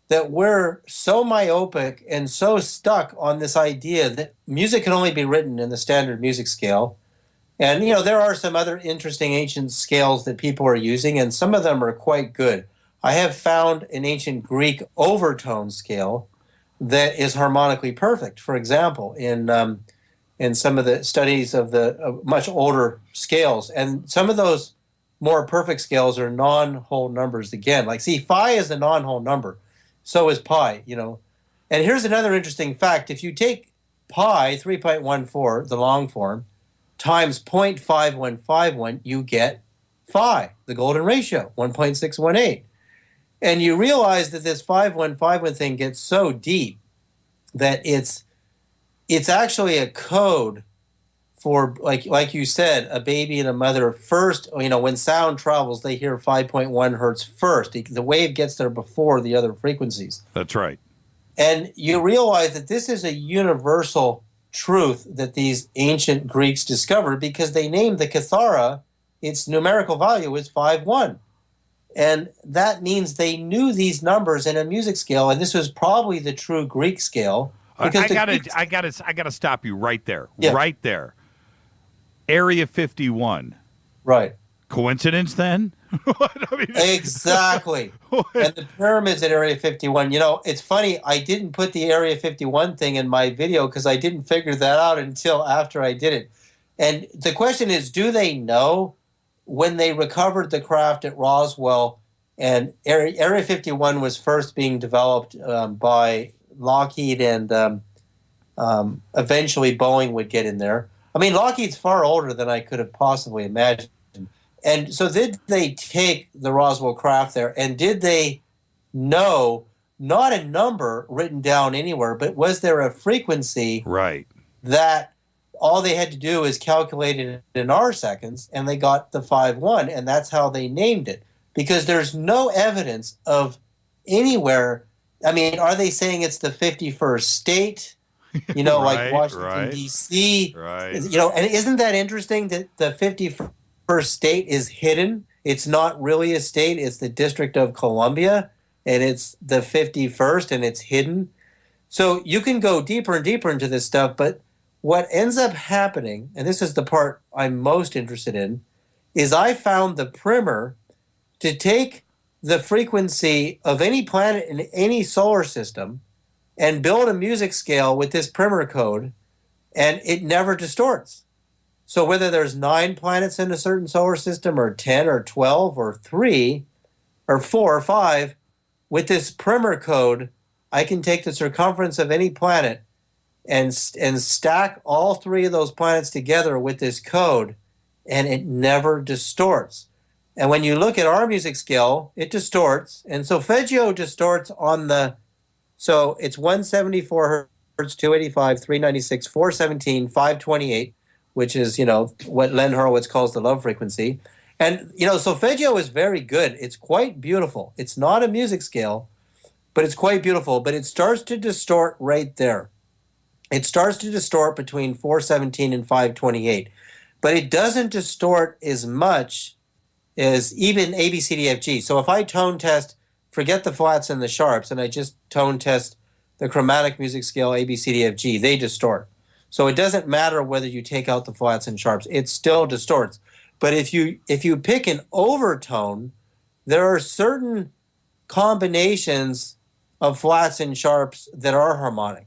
that we're so myopic and so stuck on this idea that music can only be written in the standard music scale. And, there are some other interesting ancient scales that people are using, and some of them are quite good. I have found an ancient Greek overtone scale that is harmonically perfect. For example, in some of the studies of the much older scales. And some of those more perfect scales are non-whole numbers again. Like, see, phi is a non-whole number. So is pi, And here's another interesting fact. If you take pi, 3.14, the long form, times 0.5151, you get phi, the golden ratio, 1.618. And you realize that this 5151 thing gets so deep that it's actually a code for, like you said, a baby and a mother first, when sound travels, they hear 5.1 hertz first. The wave gets there before the other frequencies. That's right. And you realize that this is a universal truth that these ancient Greeks discovered because they named the Kithara, its numerical value is 5.1. And that means they knew these numbers in a music scale, and this was probably the true Greek scale. Because I gotta stop you right there. Yeah. Right there. Area 51. Right. Coincidence then? Exactly. And the pyramids at Area 51. It's funny, I didn't put the Area 51 thing in my video because I didn't figure that out until after I did it. And the question is, do they know when they recovered the craft at Roswell and Area 51 was first being developed by Lockheed and eventually Boeing would get in there. I mean, Lockheed's far older than I could have possibly imagined. And so did they take the Roswell craft there, and did they know, not a number written down anywhere, but was there a frequency that all they had to do is calculate it in arseconds, and they got the 5.1, and that's how they named it. Because there's no evidence of anywhere. I mean, are they saying it's the 51st state? Like Washington, D.C.? Right. And isn't that interesting that the 51st state is hidden? It's not really a state. It's the District of Columbia, and it's the 51st, and it's hidden. So you can go deeper and deeper into this stuff, but what ends up happening, and this is the part I'm most interested in, is I found the primer to take the frequency of any planet in any solar system and build a music scale with this primer code, and it never distorts. So whether there's 9 planets in a certain solar system, or 10 or 12 or 3 or 4 or 5, with this primer code, I can take the circumference of any planet and stack all 3 of those planets together with this code, and it never distorts. And when you look at our music scale, it distorts. And solfeggio distorts on the... So it's 174 hertz, 285, 396, 417, 528, which is, what Len Horowitz calls the love frequency. And, solfeggio is very good. It's quite beautiful. It's not a music scale, but it's quite beautiful. But it starts to distort right there. It starts to distort between 417 and 528. But it doesn't distort as much as even ABCDFG. So if I tone test, forget the flats and the sharps, and I just tone test the chromatic music scale ABCDFG, they distort. So it doesn't matter whether you take out the flats and sharps, it still distorts. But if you pick an overtone, there are certain combinations of flats and sharps that are harmonic.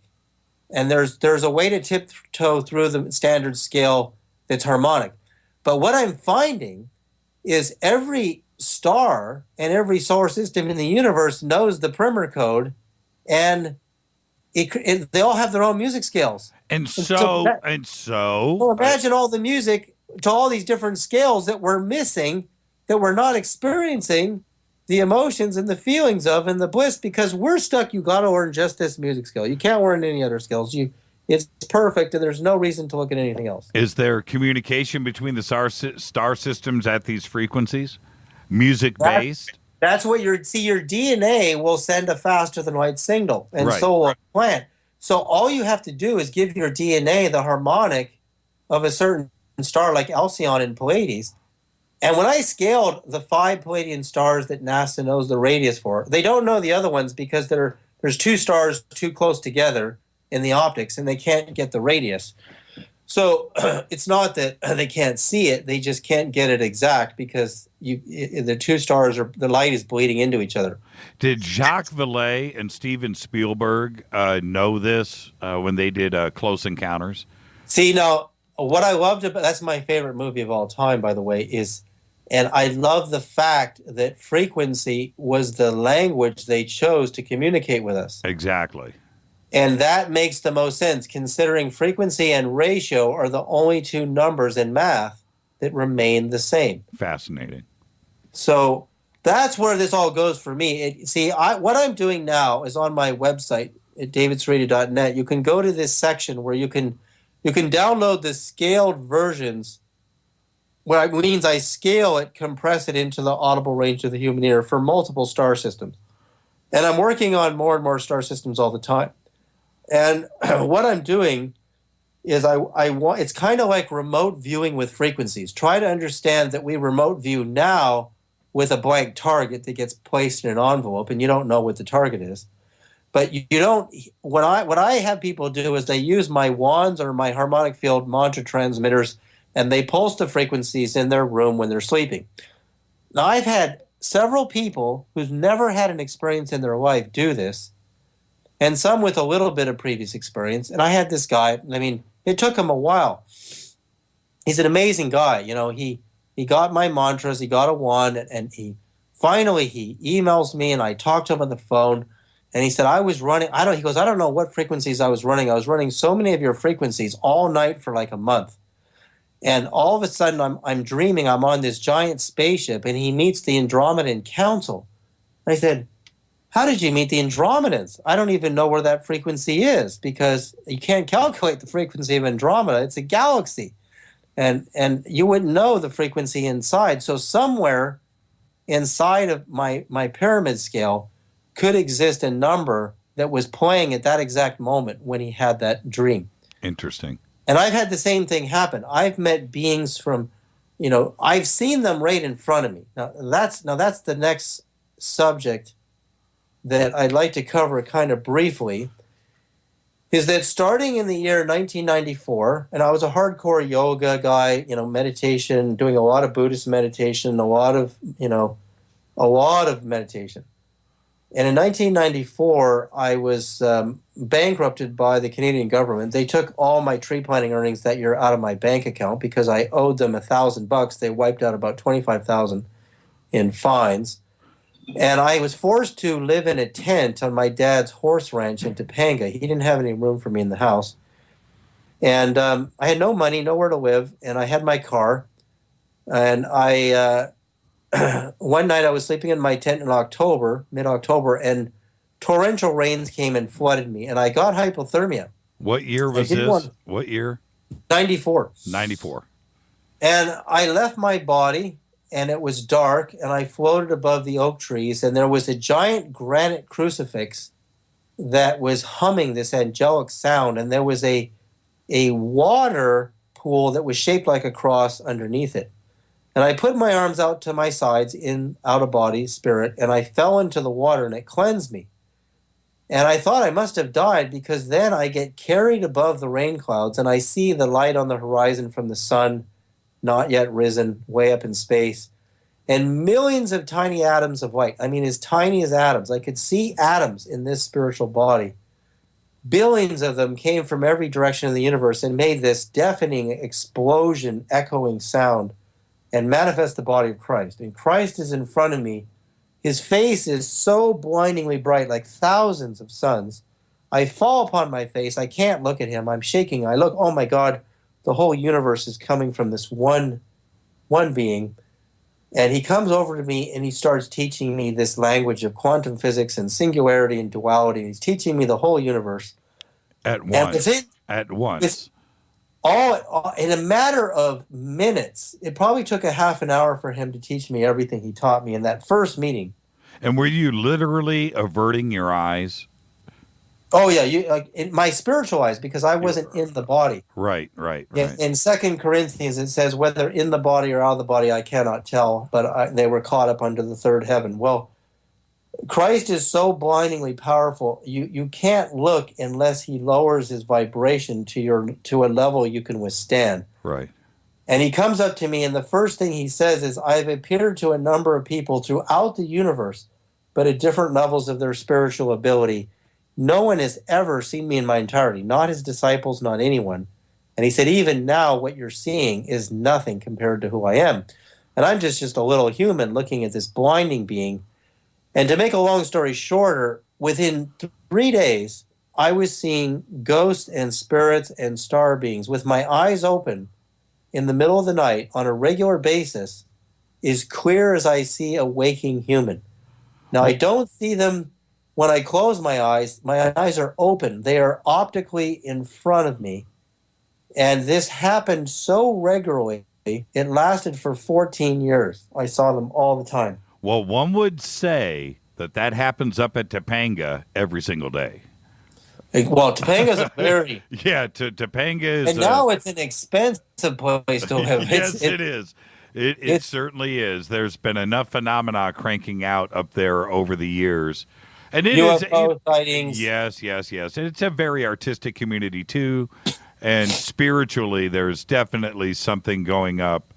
And there's a way to tiptoe through the standard scale that's harmonic. But what I'm finding is every star and every solar system in the universe knows the primer code, and they all have their own music scales. So imagine all the music to all these different scales that we're missing, that we're not experiencing the emotions and the feelings of and the bliss, because we're stuck. You got to learn just this music scale. You can't learn any other scales. It's perfect, and there's no reason to look at anything else. Is there communication between the star systems at these frequencies? Music-based? That's what your DNA will send a faster-than-light signal, and so will a plant. So all you have to do is give your DNA the harmonic of a certain star like Alcyon and Pleiades. And when I scaled the 5 Pleiadian stars that NASA knows the radius for, they don't know the other ones because there's 2 stars too close together in the optics, and they can't get the radius. So it's not that they can't see it; they just can't get it exact because the 2 stars the light is bleeding into each other. Did Jacques Vallée and Steven Spielberg know this when they did Close Encounters? See, now what I loved about that's my favorite movie of all time, by the way, and I love the fact that frequency was the language they chose to communicate with us. Exactly. And that makes the most sense, considering frequency and ratio are the only 2 numbers in math that remain the same. Fascinating. So that's where this all goes for me. What I'm doing now is on my website at davidsereda.net. You can go to this section where you can You can download the scaled versions, which means I scale it, compress it into the audible range of the human ear for multiple star systems. And I'm working on more and more star systems all the time. And what I'm doing is I want, it's kind of like remote viewing with frequencies. Try to understand that we remote view now with a blank target that gets placed in an envelope, and you don't know what the target is. But you don't. What I have people do is they use my wands or my harmonic field mantra transmitters, and they pulse the frequencies in their room when they're sleeping. Now, I've had several people who've never had an experience in their life do this, and some with a little bit of previous experience. And I had this guy. I mean, it took him a while. He's an amazing guy. You know, he got my mantras, he got a wand, and he emails me, and I talked to him on the phone, and he said, I was running, he goes, I don't know what frequencies I was running. I was running so many of your frequencies all night for like a month. And all of a sudden, I'm dreaming I'm on this giant spaceship, and he meets the Andromedan Council. And I said, how did you meet the Andromedans? I don't even know where that frequency is, because you can't calculate the frequency of Andromeda. It's a galaxy. And you wouldn't know the frequency inside. So somewhere inside of my pyramid scale could exist a number that was playing at that exact moment when he had that dream. Interesting. And I've had the same thing happen. I've met beings from, I've seen them right in front of me. Now that's the next subject that I'd like to cover kind of briefly, is that starting in the year 1994, and I was a hardcore yoga guy, meditation, doing a lot of Buddhist meditation, a lot of meditation. And in 1994, I was bankrupted by the Canadian government. They took all my tree planting earnings that year out of my bank account because I owed them $1,000. They wiped out about $25,000 in fines. And I was forced to live in a tent on my dad's horse ranch in Topanga. He didn't have any room for me in the house. And I had no money, nowhere to live, and I had my car. And one night I was sleeping in my tent in mid-October, and torrential rains came and flooded me, and I got hypothermia. What year was this? What year? 94. 94. And I left my body, and it was dark, and I floated above the oak trees, and there was a giant granite crucifix that was humming this angelic sound, and there was a water pool that was shaped like a cross underneath it. And I put my arms out to my sides in out-of-body spirit, and I fell into the water, and it cleansed me. And I thought I must have died, because then I get carried above the rain clouds, and I see the light on the horizon from the sun, not yet risen, way up in space, and millions of tiny atoms of light. I mean, as tiny as atoms. I could see atoms in this spiritual body. Billions of them came from every direction of the universe and made this deafening explosion, echoing sound, and manifest the body of Christ. And Christ is in front of me. His face is so blindingly bright, like thousands of suns. I fall upon my face. I can't look at him. I'm shaking. I look, oh my God, the whole universe is coming from this one being. And he comes over to me and he starts teaching me this language of quantum physics and singularity and duality. He's teaching me the whole universe. At once. At once. All in a matter of minutes. It probably took a half an hour for him to teach me everything he taught me in that first meeting. And were you literally averting your eyes? Oh yeah, in my spiritual eyes, because I wasn't in the body. Right. In 2 Corinthians, it says, whether in the body or out of the body, I cannot tell, but they were caught up under the third heaven. Well, Christ is so blindingly powerful, you can't look unless he lowers his vibration to a level you can withstand. Right. And he comes up to me, and the first thing he says is, I've appeared to a number of people throughout the universe, but at different levels of their spiritual ability. No one has ever seen me in my entirety, not his disciples, not anyone. And he said, even now what you're seeing is nothing compared to who I am. And I'm just a little human looking at this blinding being. And to make a long story shorter, within 3 days, I was seeing ghosts and spirits and star beings with my eyes open in the middle of the night on a regular basis, as clear as I see a waking human. Now, I don't see them when I close my eyes are open. They are optically in front of me. And this happened so regularly, it lasted for 14 years. I saw them all the time. Well, one would say that happens up at Topanga every single day. Well, Topanga's a very... Yeah, Topanga is... And now it's an expensive place to live. Yes, it is. It certainly is. There's been enough phenomena cranking out up there over the years. And it UFO sightings. Yes. And it's a very artistic community, too. And spiritually, there's definitely something going up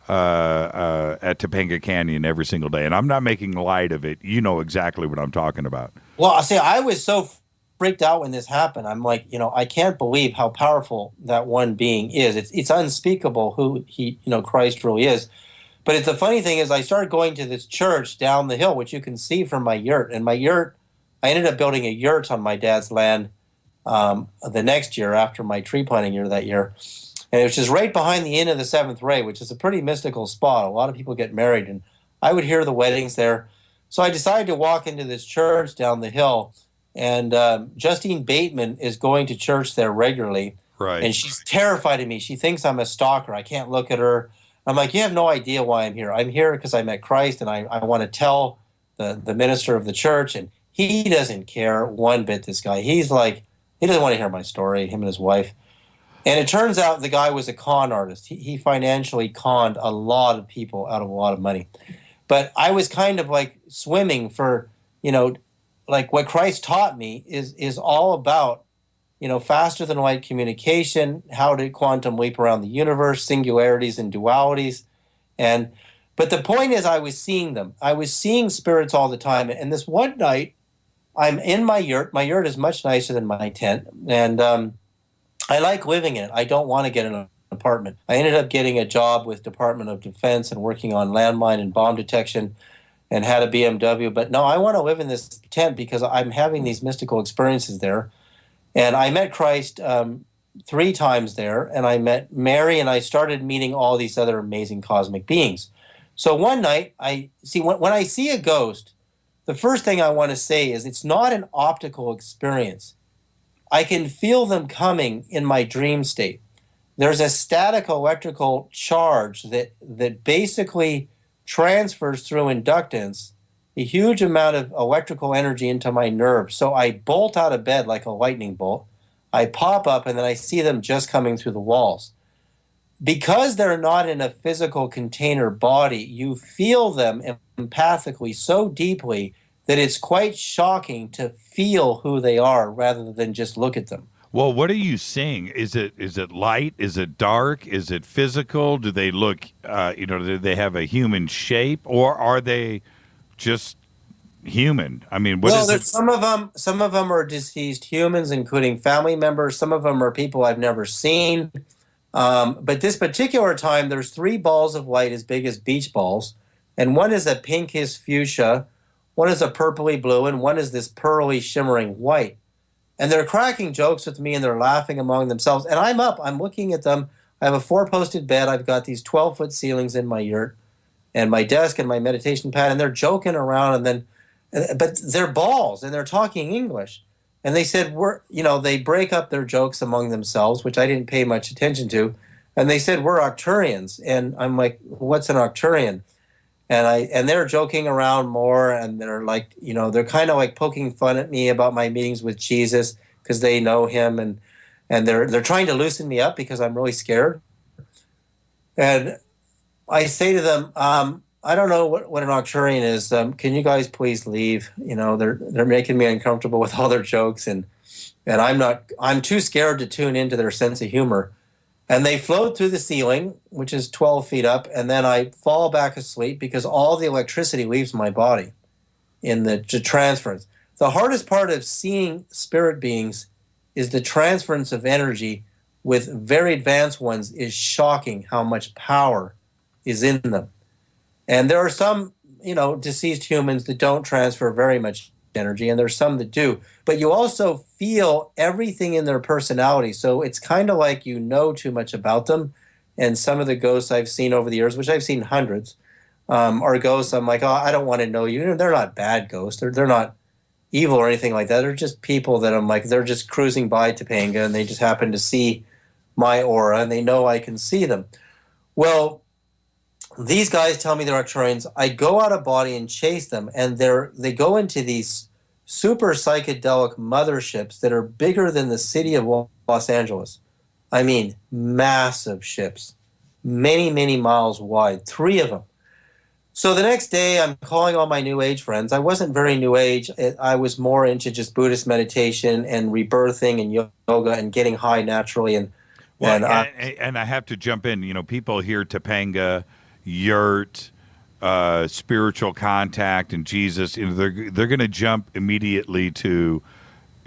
at Topanga Canyon every single day. And I'm not making light of it. You know exactly what I'm talking about. Well, I was so freaked out when this happened. I'm like, I can't believe how powerful that one being is. It's unspeakable who Christ really is. But the funny thing is I started going to this church down the hill, which you can see from my yurt. And my yurt, I ended up building a yurt on my dad's land the next year after my tree planting year that year. And it was just right behind the Inn of the Seventh Ray, which is a pretty mystical spot. A lot of people get married, and I would hear the weddings there. So I decided to walk into this church down the hill. And Justine Bateman is going to church there regularly. Right. And she's terrified of me. She thinks I'm a stalker. I can't look at her. I'm like, you have no idea why I'm here. I'm here because I met Christ, and I want to tell the minister of the church. And he doesn't care one bit, this guy. He's like, he doesn't want to hear my story, him and his wife. And it turns out the guy was a con artist. He financially conned a lot of people out of a lot of money. But I was kind of like swimming for, like what Christ taught me is all about, faster than light communication, how to quantum leap around the universe, singularities and dualities. But the point is I was seeing them. I was seeing spirits all the time. And this one night, I'm in my yurt. My yurt is much nicer than my tent. And I like living in it. I don't want to get an apartment. I ended up getting a job with Department of Defense and working on landmine and bomb detection, and had a BMW. But no, I want to live in this tent because I'm having these mystical experiences there. And I met Christ 3 times there, and I met Mary, and I started meeting all these other amazing cosmic beings. So one night, when I see a ghost, the first thing I want to say is it's not an optical experience. I can feel them coming in my dream state. There's a static electrical charge that basically transfers through inductance a huge amount of electrical energy into my nerves. So I bolt out of bed like a lightning bolt. I pop up, and then I see them just coming through the walls. Because they're not in a physical container body, you feel them empathically so deeply that it's quite shocking to feel who they are rather than just look at them. Well, what are you seeing? Is it light? Is it dark? Is it physical? Do they look, do they have a human shape, or are they just human? I mean, what is it? Some of them are deceased humans, including family members. Some of them are people I've never seen. But this particular time, there's 3 balls of light as big as beach balls, and one is a pinkish fuchsia, one is a purpley blue, and one is this pearly shimmering white. And they're cracking jokes with me, and they're laughing among themselves. And I'm up. I'm looking at them. I have a 4-posted bed. I've got these 12-foot ceilings in my yurt, and my desk and my meditation pad, and they're joking around. But they're balls, and they're talking English. And they said, they break up their jokes among themselves, which I didn't pay much attention to. And they said, we're Octurians. And I'm like, what's an Octurian? And they're joking around more, and they're like, they're kind of like poking fun at me about my meetings with Jesus because they know him, and they're trying to loosen me up because I'm really scared. And I say to them, I don't know what an Octurian is. Can you guys please leave? They're making me uncomfortable with all their jokes, and I'm too scared to tune into their sense of humor. And they float through the ceiling, which is 12 feet up, and then I fall back asleep because all the electricity leaves my body in the transference. The hardest part of seeing spirit beings is the transference of energy with very advanced ones is shocking how much power is in them. And there are some, deceased humans that don't transfer very much energy, and there's some that do. But you also feel everything in their personality. So it's kind of like you know too much about them. And some of the ghosts I've seen over the years, which I've seen hundreds, are ghosts I'm like, oh, I don't want to know you. They're not bad ghosts. They're not evil or anything like that. They're just people that I'm like, they're just cruising by Topanga, and they just happen to see my aura, and they know I can see them. Well, these guys tell me they're Arcturians. I go out of body and chase them, and they go into these super psychedelic motherships that are bigger than the city of Los Angeles. I mean, massive ships, many, many miles wide, 3 of them. So the next day, I'm calling all my New Age friends. I wasn't very New Age. I was more into just Buddhist meditation and rebirthing and yoga and getting high naturally. And I have to jump in. You know, people hear Topanga, yurt, spiritual contact, and Jesus. You know, they're going to jump immediately to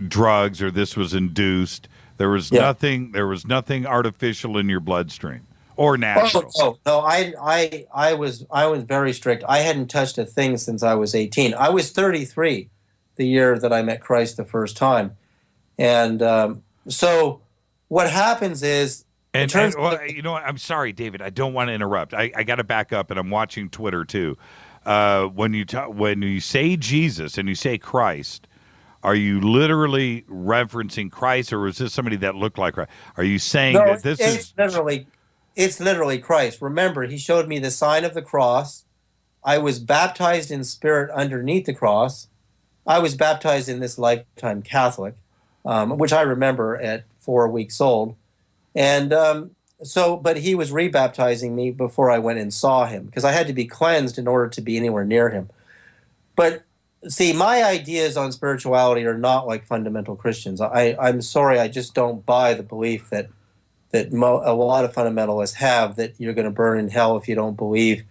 drugs, or this was induced. There was nothing. There was nothing artificial in your bloodstream. Or natural. No, I was very strict. I hadn't touched a thing since I was 18. I was 33 the year that I met Christ the first time. And so what happens is... you know what? I'm sorry, David. I don't want to interrupt. I got to back up, and I'm watching Twitter, too. When you say Jesus and you say Christ, are you literally referencing Christ, or is this somebody that looked like Christ? Are you saying that this is... It's literally Christ. Remember, he showed me the sign of the cross. I was baptized in spirit underneath the cross. I was baptized in this lifetime Catholic, which I remember at 4 weeks old. And but he was rebaptizing me before I went and saw him, because I had to be cleansed in order to be anywhere near him. But see, my ideas on spirituality are not like fundamental Christians. I'm sorry, I just don't buy the belief that a lot of fundamentalists have, that you're going to burn in hell if you don't believe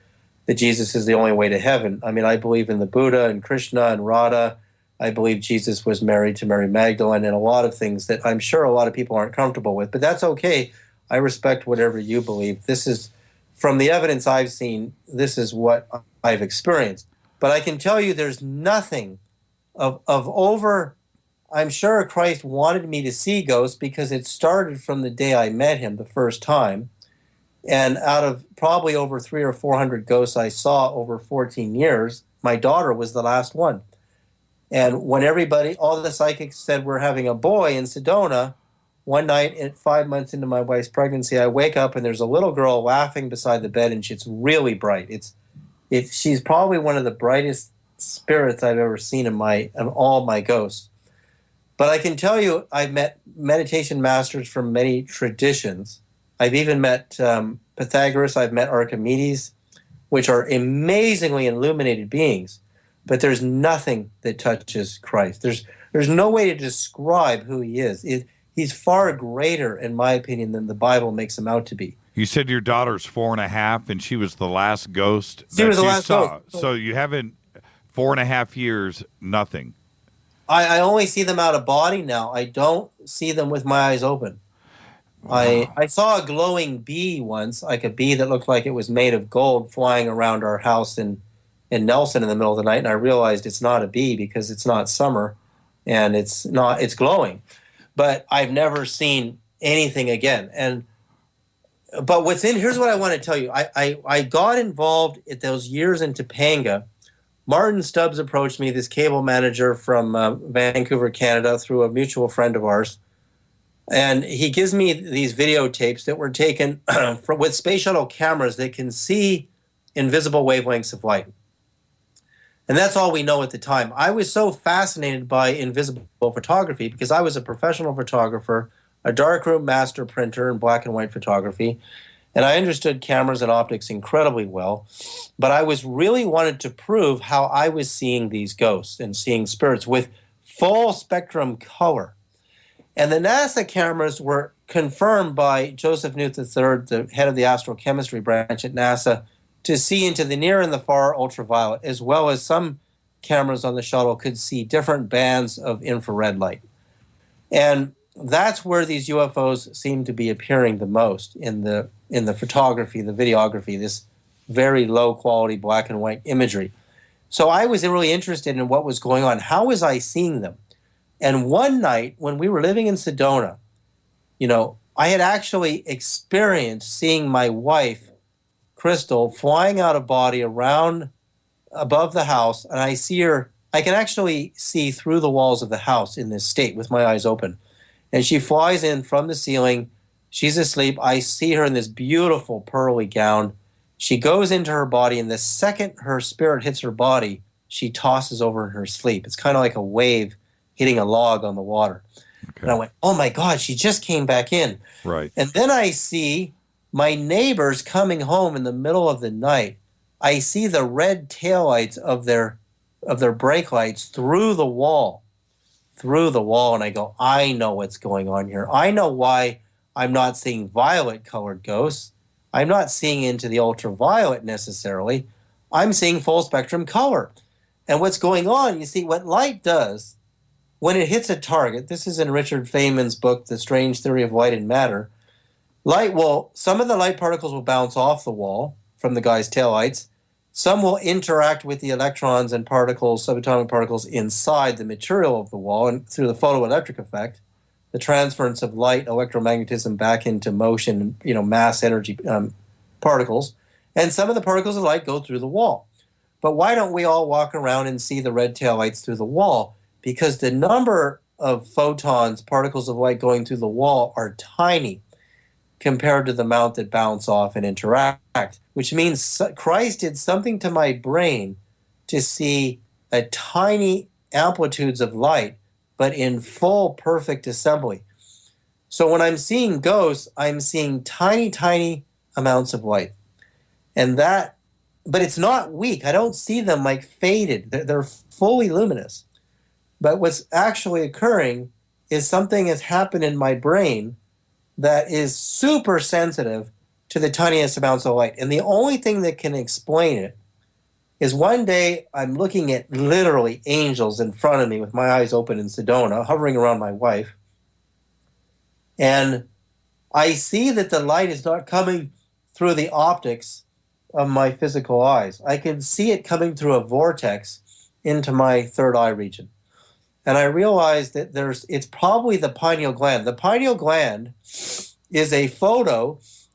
that Jesus is the only way to heaven. I mean, I believe in the Buddha and Krishna and Radha. I believe Jesus was married to Mary Magdalene, and a lot of things that I'm sure a lot of people aren't comfortable with. But that's okay. I respect whatever you believe. This is, from the evidence I've seen, this is what I've experienced. But I can tell you there's nothing of over... I'm sure Christ wanted me to see ghosts, because it started from the day I met him the first time. And out of probably over 300 or 400 ghosts I saw over 14 years, my daughter was the last one. And when all the psychics said we're having a boy in Sedona, one night at 5 months into my wife's pregnancy, I wake up and there's a little girl laughing beside the bed, and it's really bright. She's probably one of the brightest spirits I've ever seen in all my ghosts. But I can tell you, I've met meditation masters from many traditions. I've even met Pythagoras, I've met Archimedes, which are amazingly illuminated beings. But there's nothing that touches Christ. There's no way to describe who he is. He's far greater, in my opinion, than the Bible makes him out to be. You said your daughter's 4.5, and she was the last ghost she was the last saw. Ghost. So you haven't, 4.5 years, nothing. I only see them out of body now. I don't see them with my eyes open. Wow. I saw a glowing bee once, like a bee that looked like it was made of gold, flying around our house in Nelson in the middle of the night, and I realized it's not a bee because it's not summer, and it's glowing. But I've never seen anything again. But here's what I want to tell you. I got involved at those years in Topanga. Martin Stubbs approached me, this cable manager from Vancouver, Canada, through a mutual friend of ours. And he gives me these videotapes that were taken with space shuttle cameras that can see invisible wavelengths of light. And that's all we know at the time. I was so fascinated by invisible photography because I was a professional photographer, a darkroom master printer in black and white photography. And I understood cameras and optics incredibly well, but I really wanted to prove how I was seeing these ghosts and seeing spirits with full spectrum color. And the NASA cameras were confirmed by Joseph Newt III, the head of the astrochemistry branch at NASA, to see into the near and the far ultraviolet, as well as some cameras on the shuttle could see different bands of infrared light. And that's where these UFOs seem to be appearing the most, in the photography, the videography, this very low quality black and white imagery. So I was really interested in what was going on. How was I seeing them? And one night when we were living in Sedona, I had actually experienced seeing my wife, Crystal, flying out of body around above the house, and I see her. I can actually see through the walls of the house in this state with my eyes open. And she flies in from the ceiling, She's asleep. I see her in this beautiful pearly gown. She goes into her body, and the second her spirit hits her body, she tosses over in her sleep. It's kind of like a wave hitting a log on the water. Okay. And I went, oh my God, she just came back in. Right. And then I see my neighbors coming home in the middle of the night. I see the red taillights of their brake lights through the wall, and I go, I know what's going on here. I know why I'm not seeing violet-colored ghosts. I'm not seeing into the ultraviolet necessarily. I'm seeing full-spectrum color. And what's going on, you see, what light does when it hits a target, this is in Richard Feynman's book, The Strange Theory of Light and Matter, some of the light particles will bounce off the wall from the guy's taillights. Some will interact with the electrons and particles, subatomic particles, inside the material of the wall, and through the photoelectric effect, the transference of light, electromagnetism back into motion, mass energy particles. And some of the particles of light go through the wall. But why don't we all walk around and see the red taillights through the wall? Because the number of photons, particles of light going through the wall are tiny compared to the amount that bounce off and interact, which means Christ did something to my brain to see a tiny amplitudes of light, but in full perfect assembly. So when I'm seeing ghosts, I'm seeing tiny, tiny amounts of light. But it's not weak. I don't see them like faded. They're fully luminous. But what's actually occurring is something has happened in my brain that is super sensitive to the tiniest amounts of light. And the only thing that can explain it is one day I'm looking at literally angels in front of me with my eyes open in Sedona, hovering around my wife. And I see that the light is not coming through the optics of my physical eyes. I can see it coming through a vortex into my third eye region. And I realized that it's probably the pineal gland. The pineal gland is a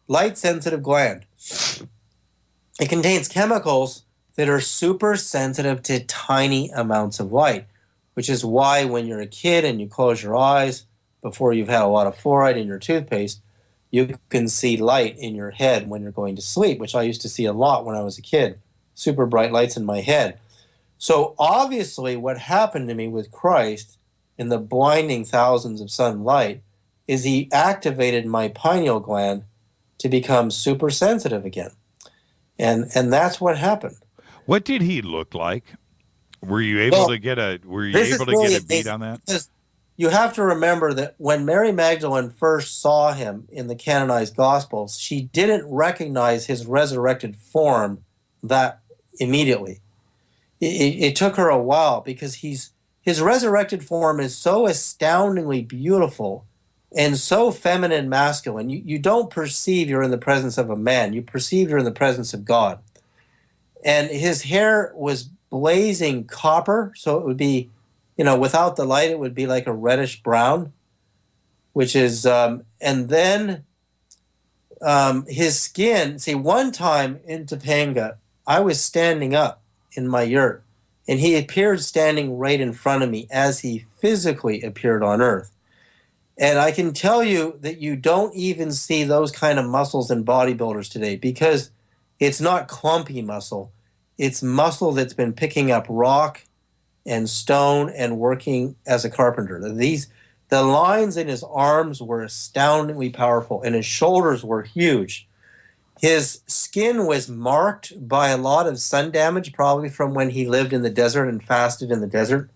light-sensitive gland. It contains chemicals that are super sensitive to tiny amounts of light, which is why when you're a kid and you close your eyes before you've had a lot of fluoride in your toothpaste, you can see light in your head when you're going to sleep, which I used to see a lot when I was a kid, super bright lights in my head. So obviously what happened to me with Christ in the blinding thousands of sunlight is he activated my pineal gland to become super sensitive again. And that's what happened. What did he look like? Were you able to get a beat on that? Because you have to remember that when Mary Magdalene first saw him in the canonized Gospels, she didn't recognize his resurrected form that immediately. It took her a while because his resurrected form is so astoundingly beautiful and so feminine masculine. You don't perceive you're in the presence of a man. You perceive you're in the presence of God. And his hair was blazing copper, so it would be, without the light, it would be like a reddish brown, which is, and then his skin, one time in Topanga, I was standing up in my yurt, and he appeared standing right in front of me as he physically appeared on Earth. And I can tell you that you don't even see those kind of muscles in bodybuilders today because it's not clumpy muscle. It's muscle that's been picking up rock and stone and working as a carpenter. The lines in his arms were astoundingly powerful, and his shoulders were huge. His skin was marked by a lot of sun damage, probably from when he lived in the desert and fasted in the desert.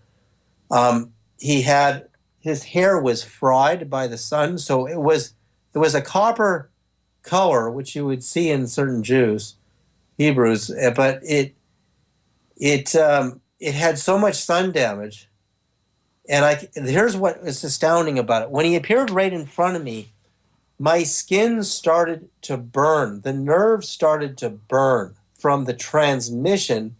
His hair was fried by the sun, so it was a copper color, which you would see in certain Hebrews, but it had so much sun damage. And here's what is astounding about it. When he appeared right in front of me, my skin started to burn. The nerves started to burn from the transmission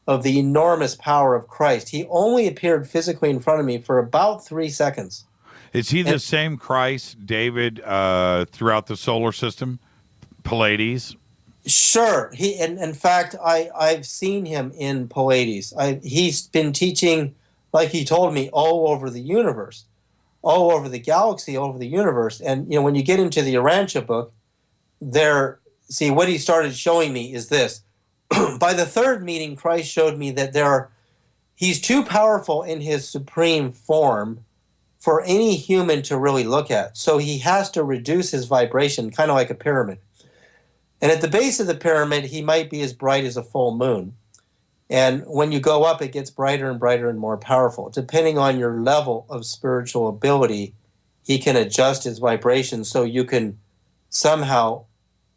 of the enormous power of Christ. He only appeared physically in front of me for about 3 seconds. Is he the same Christ, David, throughout the solar system? Pleiades? Sure. In fact, I've seen him in Pleiades. He's been teaching, like he told me, all over the universe. all over the galaxy, all over the universe. And, when you get into the Urantia book, see, what he started showing me is this. By the third meeting, Christ showed me that he's too powerful in his supreme form for any human to really look at. So he has to reduce his vibration, kind of like a pyramid. And at the base of the pyramid, he might be as bright as a full moon. And when you go up, it gets brighter and brighter and more powerful. Depending on your level of spiritual ability, he can adjust his vibration so you can somehow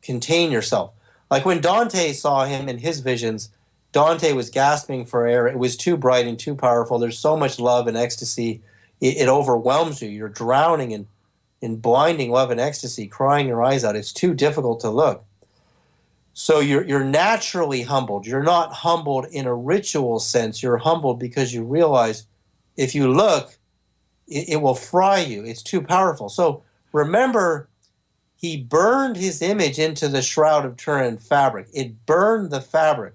contain yourself. Like when Dante saw him in his visions, Dante was gasping for air. It was too bright and too powerful. There's so much love and ecstasy. It overwhelms you. You're drowning in blinding love and ecstasy, crying your eyes out. It's too difficult to look. So you're naturally humbled. You're not humbled in a ritual sense. You're humbled because you realize if you look, it will fry you. It's too powerful. So remember, he burned his image into the Shroud of Turin fabric. It burned the fabric.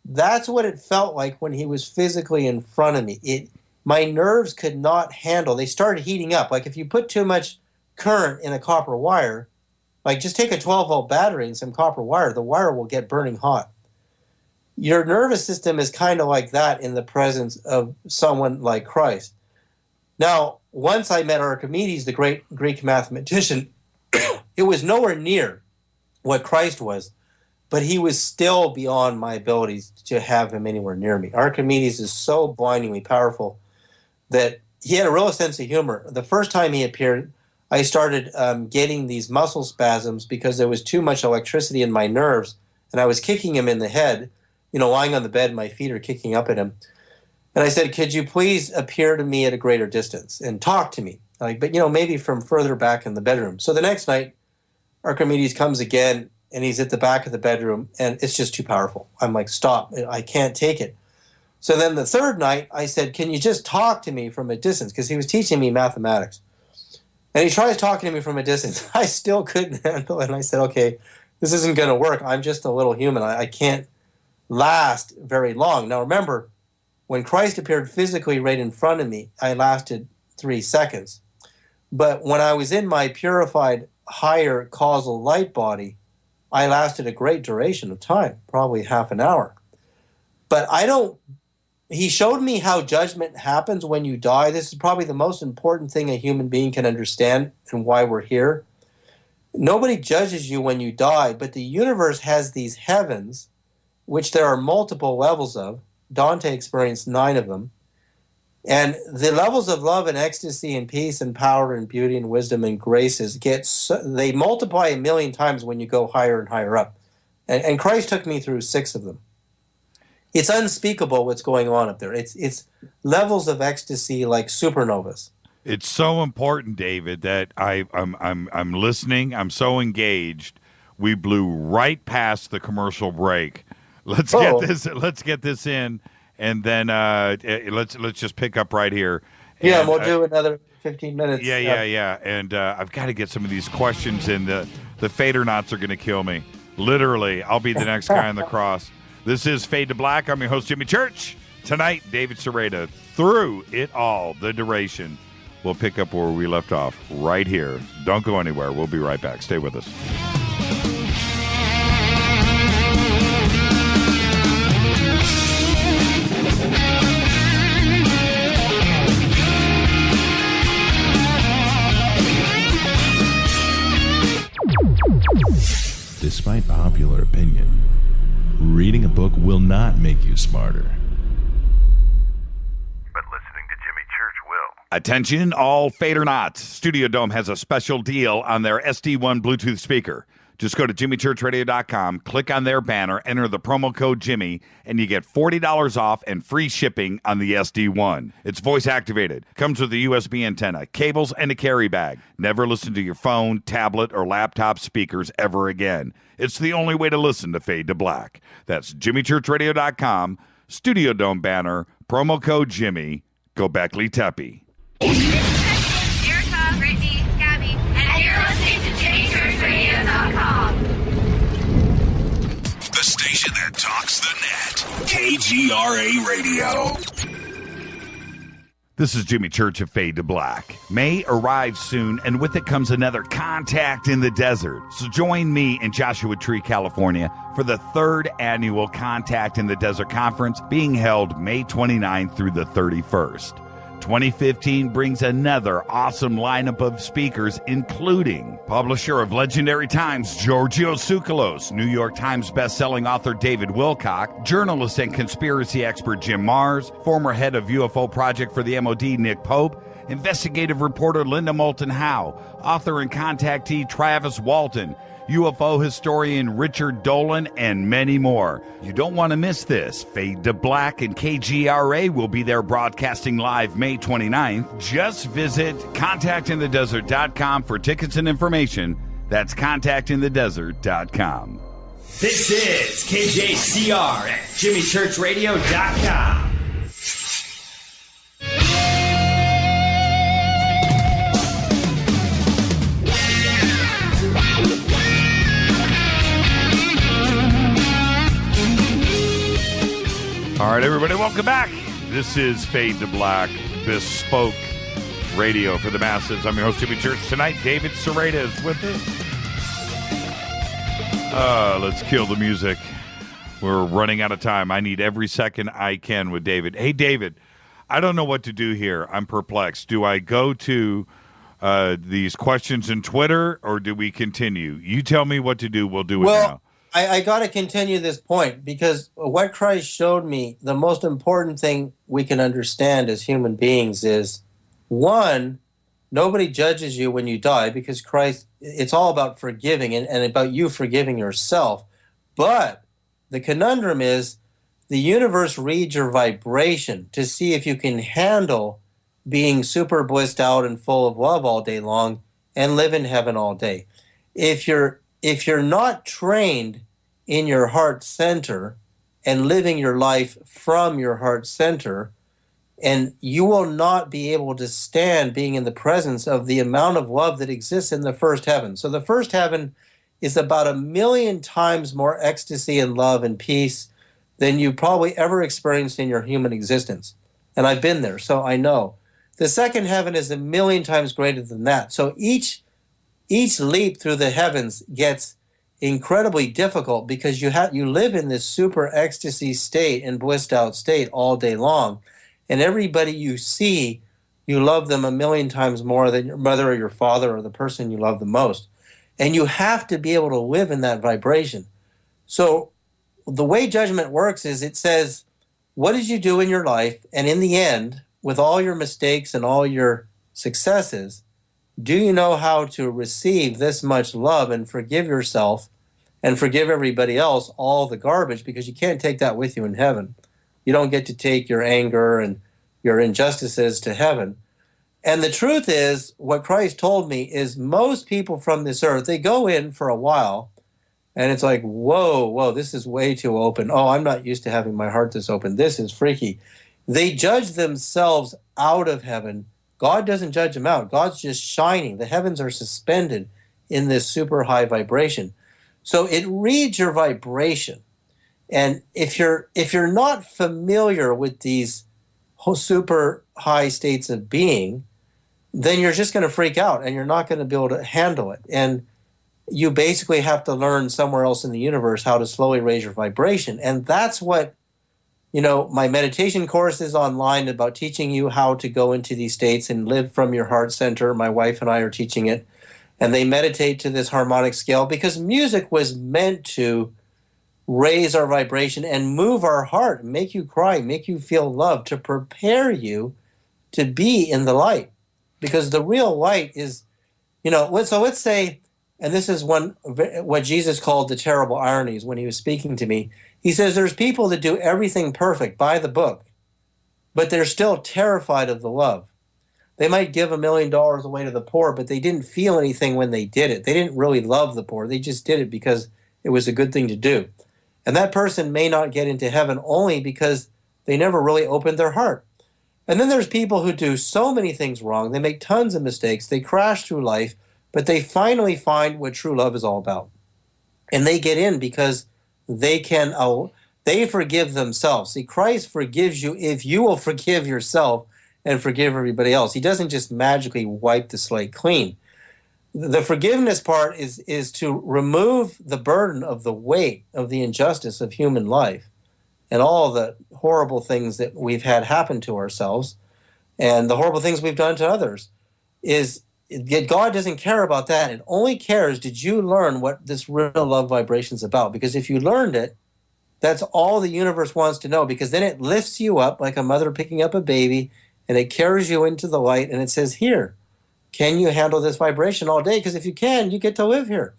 That's what it felt like when he was physically in front of me. My nerves could not handle. They started heating up. Like if you put too much current in a copper wire, like just take a 12-volt battery and some copper wire, the wire will get burning hot. Your nervous system is kind of like that in the presence of someone like Christ. Now, once I met Archimedes, the great Greek mathematician, it was nowhere near what Christ was, but he was still beyond my abilities to have him anywhere near me. Archimedes is so blindingly powerful that he had a real sense of humor. The first time he appeared, I started getting these muscle spasms because there was too much electricity in my nerves, and I was kicking him in the head, lying on the bed, my feet are kicking up at him. And I said, could you please appear to me at a greater distance and talk to me? But maybe from further back in the bedroom. So the next night, Archimedes comes again, and he's at the back of the bedroom, and it's just too powerful. I'm like, stop, I can't take it. So then the third night, I said, can you just talk to me from a distance? Because he was teaching me mathematics. And he tries talking to me from a distance. I still couldn't handle it. And I said, okay, this isn't going to work. I'm just a little human. I can't last very long. Now remember, when Christ appeared physically right in front of me, I lasted 3 seconds. But when I was in my purified higher causal light body, I lasted a great duration of time, probably half an hour. But he showed me how judgment happens when you die. This is probably the most important thing a human being can understand and why we're here. Nobody judges you when you die, but the universe has these heavens, which there are multiple levels of. Dante experienced 9 of them. And the levels of love and ecstasy and peace and power and beauty and wisdom and graces they multiply 1,000,000 times when you go higher and higher up. And Christ took me through 6 of them. It's unspeakable what's going on up there. It's levels of ecstasy like supernovas. It's so important, David, that I'm listening. I'm so engaged. We blew right past the commercial break. Let's get this in, and then let's just pick up right here. Yeah, and we'll do another 15 minutes. Yeah. And I've got to get some of these questions in. The Fadernauts are going to kill me. Literally, I'll be the next guy on the cross. This is Fade to Black. I'm your host, Jimmy Church. Tonight, David Sereda. Through it all, the duration. We'll pick up where we left off right here. Don't go anywhere. We'll be right back. Stay with us. Despite popular opinion, reading a book will not make you smarter. But listening to Jimmy Church will. Attention, all Fadernauts. Studio Dome has a special deal on their SD1 Bluetooth speaker. Just go to jimmychurchradio.com, click on their banner, enter the promo code Jimmy, and you get $40 off and free shipping on the SD1. It's voice activated, comes with a USB antenna, cables, and a carry bag. Never listen to your phone, tablet, or laptop speakers ever again. It's the only way to listen to Fade to Black. That's jimmychurchradio.com, Studio Dome banner, promo code Jimmy. Go Beckley Teppy. Erica, Brittany, Gabby, and you're listening to JimmyChurchRadio.com. The station that talks the net. KGRA Radio. This is Jimmy Church of Fade to Black. May arrives soon, and with it comes another Contact in the Desert. So join me in Joshua Tree, California, for the 3rd annual Contact in the Desert Conference being held May 29th through the 31st. 2015 brings another awesome lineup of speakers, including publisher of Legendary Times, Giorgio Tsoukalos, New York Times bestselling author David Wilcock, journalist and conspiracy expert Jim Mars, former head of UFO Project for the MOD Nick Pope, investigative reporter Linda Moulton Howe, author and contactee Travis Walton, UFO historian Richard Dolan, and many more. You don't want to miss this. Fade to Black and KGRA will be there broadcasting live May 29th. Just visit contactinthedesert.com for tickets and information. That's contactinthedesert.com. This is KJCR at jimmychurchradio.com. All right, everybody, welcome back. This is Fade to Black, bespoke radio for the masses. I'm your host, Jimmy Church. Tonight, David Sereda is with us. Let's kill the music. We're running out of time. I need every second I can with David. Hey, David, I don't know what to do here. I'm perplexed. Do I go to these questions in Twitter, or do we continue? You tell me what to do. We'll do it now. I got to continue this point, because what Christ showed me, the most important thing we can understand as human beings is, one, nobody judges you when you die, because Christ, it's all about forgiving and about you forgiving yourself. But the conundrum is the universe reads your vibration to see if you can handle being super blissed out and full of love all day long and live in heaven all day. If you're not trained in your heart center and living your life from your heart center, and you will not be able to stand being in the presence of the amount of love that exists in the first heaven. So the first heaven is about 1,000,000 times more ecstasy and love and peace than you probably ever experienced in your human existence. And I've been there, so I know. The second heaven is 1,000,000 times greater than that. So each leap through the heavens gets incredibly difficult, because you live in this super ecstasy state and blissed out state all day long, and everybody you see, you love them 1,000,000 times more than your mother or your father or the person you love the most, and you have to be able to live in that vibration. So the way judgment works is it says, what did you do in your life, and in the end, with all your mistakes and all your successes, do you know how to receive this much love and forgive yourself and forgive everybody else all the garbage? Because you can't take that with you in heaven. You don't get to take your anger and your injustices to heaven. And the truth is, what Christ told me is, most people from this earth, they go in for a while, and it's like, whoa, this is way too open. Oh, I'm not used to having my heart this open. This is freaky. They judge themselves out of heaven. God doesn't judge them out. God's just shining. The heavens are suspended in this super high vibration. So it reads your vibration. And if you're not familiar with these super high states of being, then you're just going to freak out and you're not going to be able to handle it. And you basically have to learn somewhere else in the universe how to slowly raise your vibration. And that's what, my meditation course is online about teaching you how to go into these states and live from your heart center. My wife and I are teaching it. And they meditate to this harmonic scale, because music was meant to raise our vibration and move our heart, make you cry, make you feel love, to prepare you to be in the light. Because the real light is, so let's say, and this is what Jesus called the terrible ironies when he was speaking to me. He says there's people that do everything perfect by the book, but they're still terrified of the love. They might give $1 million away to the poor, but they didn't feel anything when they did it. They didn't really love the poor. They just did it because it was a good thing to do. And that person may not get into heaven only because they never really opened their heart. And then there's people who do so many things wrong. They make tons of mistakes. They crash through life, but they finally find what true love is all about. And they get in because they forgive themselves. See, Christ forgives you if you will forgive yourself and forgive everybody else. He doesn't just magically wipe the slate clean. The forgiveness part is to remove the burden of the weight of the injustice of human life and all the horrible things that we've had happen to ourselves and the horrible things we've done to others. God doesn't care about that. It only cares, did you learn what this real love vibration is about? Because if you learned it, that's all the universe wants to know, because then it lifts you up like a mother picking up a baby, and it carries you into the light, and it says, here, can you handle this vibration all day? Because if you can, you get to live here.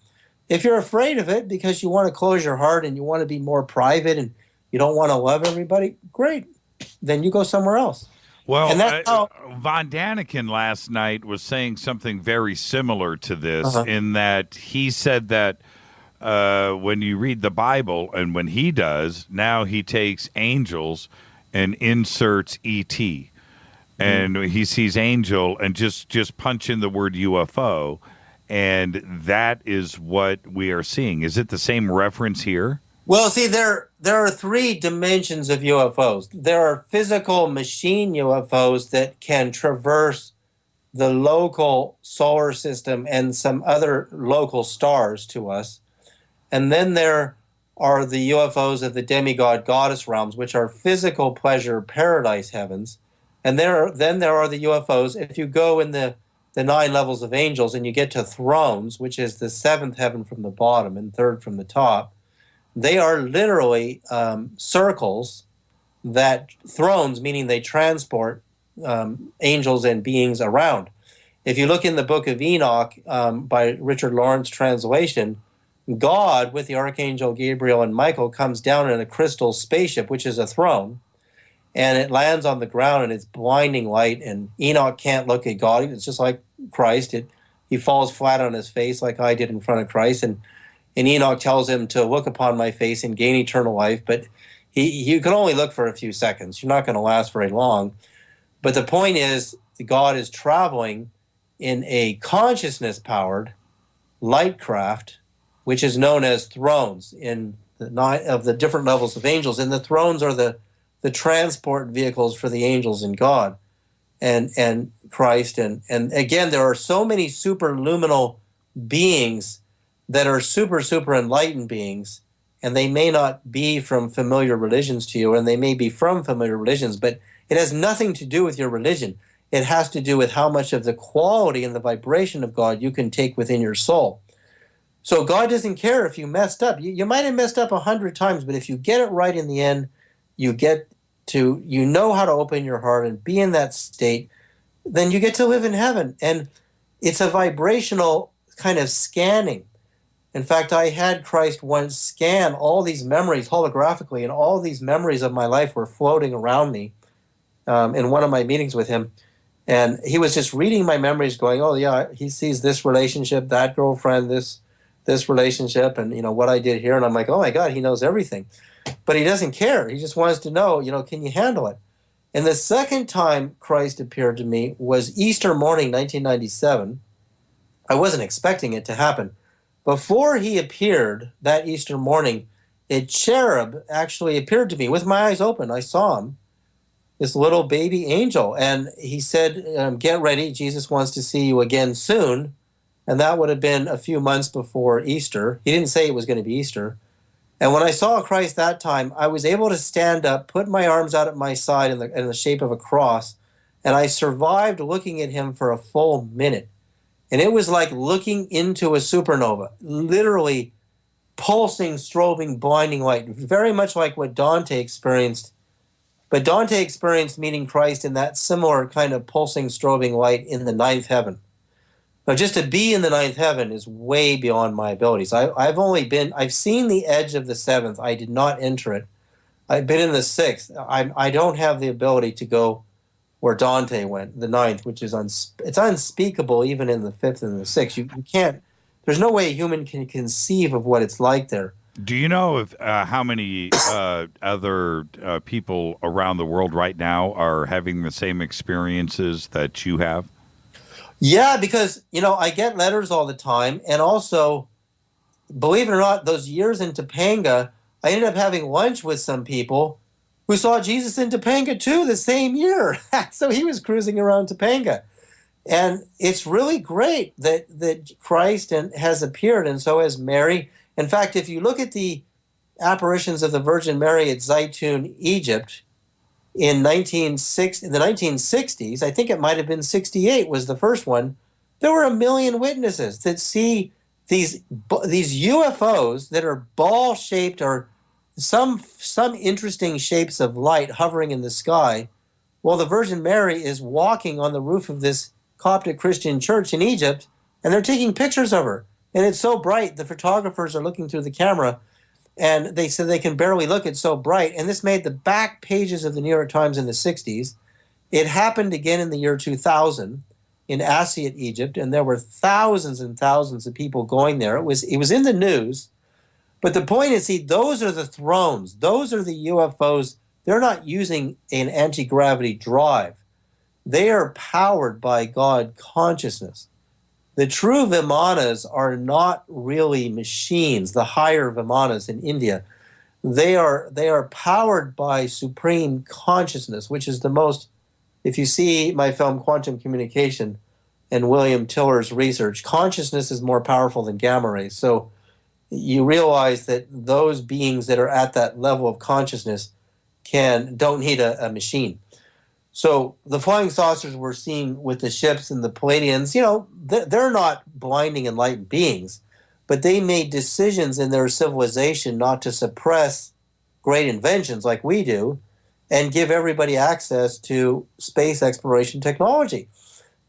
If you're afraid of it because you want to close your heart and you want to be more private and you don't want to love everybody, great. Then you go somewhere else. Well, and that's how Von Daniken last night was saying something very similar to this, in that he said that when you read the Bible, and when he does, now he takes angels and inserts ET. And he sees angel and just punch in the word UFO, and that is what we are seeing. Is it the same reference here? Well, see, there are three dimensions of UFOs. There are physical machine UFOs that can traverse the local solar system and some other local stars to us. And then there are the UFOs of the demigod goddess realms, which are physical pleasure paradise heavens. And then there are the UFOs. If you go in the 9 levels of angels and you get to thrones, which is the 7th heaven from the bottom and 3rd from the top, they are literally circles that thrones, meaning they transport angels and beings around. If you look in the book of Enoch by Richard Lawrence translation, God with the Archangel Gabriel and Michael comes down in a crystal spaceship, which is a throne, and it lands on the ground and it's blinding light, and Enoch can't look at God. It's just like Christ. He falls flat on his face like I did in front of Christ, and Enoch tells him to look upon my face and gain eternal life, but you can only look for a few seconds. You're not going to last very long. But the point is, God is traveling in a consciousness-powered light craft, which is known as thrones in the 9 of the different levels of angels. And the thrones are the transport vehicles for the angels and God and Christ. And again, there are so many superluminal beings that are super enlightened beings, and they may not be from familiar religions to you, and they may be from familiar religions, but it has nothing to do with your religion. It has to do with how much of the quality and the vibration of God you can take within your soul. So God doesn't care if you messed up. You might have messed up 100 times, but if you get it right in the end, you know how to open your heart and be in that state, then you get to live in heaven. And it's a vibrational kind of scanning. In fact, I had Christ once scan all these memories holographically, and all these memories of my life were floating around me in one of my meetings with him. And he was just reading my memories going, oh, yeah, he sees this relationship, that girlfriend, this relationship, and, what I did here. And I'm like, oh, my God, he knows everything. But he doesn't care. He just wants to know, can you handle it? And the second time Christ appeared to me was Easter morning, 1997. I wasn't expecting it to happen. Before he appeared that Easter morning, a cherub actually appeared to me with my eyes open. I saw him, this little baby angel. And he said, get ready. Jesus wants to see you again soon. And that would have been a few months before Easter. He didn't say it was going to be Easter. And when I saw Christ that time, I was able to stand up, put my arms out at my side in the shape of a cross, and I survived looking at him for a full minute. And it was like looking into a supernova, literally pulsing, strobing, blinding light, very much like what Dante experienced. But Dante experienced meeting Christ in that similar kind of pulsing, strobing light in the 9th heaven. Now, just to be in the 9th heaven is way beyond my abilities. I've seen the edge of the 7th. I did not enter it. I've been in the 6th. I don't have the ability to go where Dante went, the 9th, which is it's unspeakable even in the 5th and the 6th. You can't, there's no way a human can conceive of what it's like there. Do you know if how many other people around the world right now are having the same experiences that you have? Yeah, because, I get letters all the time, and also, believe it or not, those years in Topanga, I ended up having lunch with some people who saw Jesus in Topanga too the same year. So he was cruising around Topanga. And it's really great that Christ has appeared, and so has Mary. In fact, if you look at the apparitions of the Virgin Mary at Zaytun, Egypt, in the 1960s, I think it might have been 68 was the first one, there were 1 million witnesses that see these UFOs that are ball-shaped or some interesting shapes of light hovering in the sky, while the Virgin Mary is walking on the roof of this Coptic Christian church in Egypt, and they're taking pictures of her. And it's so bright, the photographers are looking through the camera, and they said they can barely look, it's so bright. And this made the back pages of the New York Times in the 60s. It happened again in the year 2000 in Asiut, Egypt, and there were thousands and thousands of people going there. It was in the news. But the point is, see, those are the thrones. Those are the UFOs. They're not using an anti-gravity drive. They are powered by God consciousness. The true Vimanas are not really machines, the higher Vimanas in India. They are powered by supreme consciousness, which is the most, if you see my film Quantum Communication and William Tiller's research, consciousness is more powerful than gamma rays. So you realize that those beings that are at that level of consciousness don't need a machine. So the flying saucers we're seeing with the ships and the Pleiadians, they're not blinding enlightened beings, but they made decisions in their civilization not to suppress great inventions like we do and give everybody access to space exploration technology.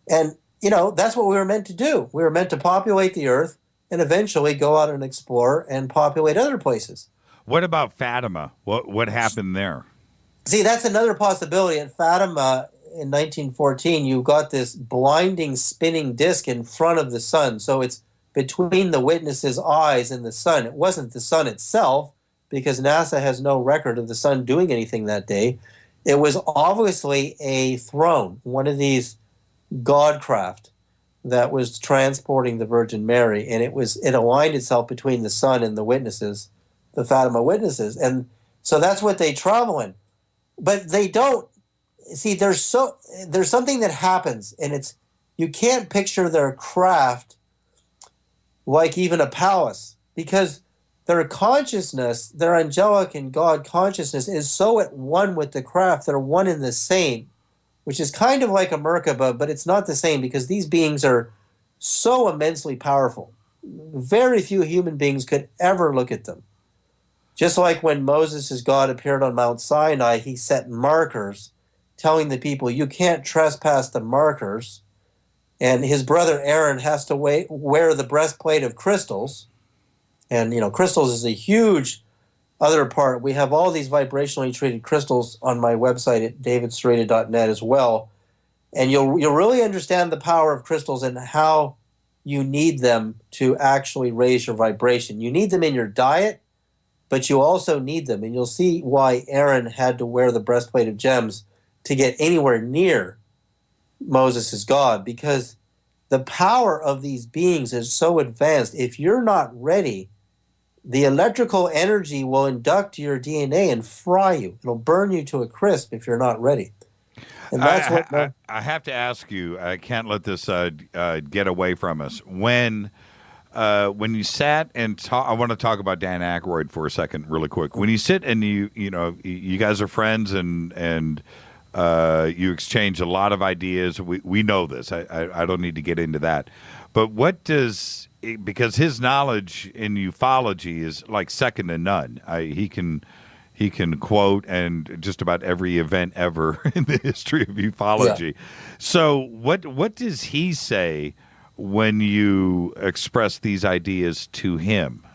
And, that's what we were meant to do. We were meant to populate the Earth and eventually go out and explore and populate other places. What about Fatima? What happened there? See, that's another possibility. At Fatima in 1914, you got this blinding spinning disk in front of the sun. So it's between the witness's eyes and the sun. It wasn't the sun itself, because NASA has no record of the sun doing anything that day. It was obviously a throne, one of these godcraft that was transporting the Virgin Mary, and it aligned itself between the sun and the witnesses, the Fatima witnesses. And so that's what they travel in. But they don't see. There's something that happens, and you can't picture their craft like even a palace, because their consciousness, their angelic and God consciousness, is so at one with the craft. They're one and the same, which is kind of like a Merkaba, but it's not the same, because these beings are so immensely powerful. Very few human beings could ever look at them. Just like when Moses' God appeared on Mount Sinai, he set markers, telling the people, you can't trespass the markers. And his brother Aaron has to wear the breastplate of crystals. And, crystals is a huge other part. We have all these vibrationally treated crystals on my website at davidsereda.net as well. And you'll really understand the power of crystals and how you need them to actually raise your vibration. You need them in your diet, but you also need them. And you'll see why Aaron had to wear the breastplate of gems to get anywhere near Moses' God, because the power of these beings is so advanced. If you're not ready, the electrical energy will induct your DNA and fry you. It'll burn you to a crisp if you're not ready. And that's I have to ask you, I can't let this get away from us. When you sat and talk, I want to talk about Dan Aykroyd for a second, really quick. When you sit and you guys are friends and you exchange a lot of ideas. We know this. I don't need to get into that. But because his knowledge in ufology is like second to none. He can quote and just about every event ever in the history of ufology. Yeah. So what does he say when you express these ideas to him?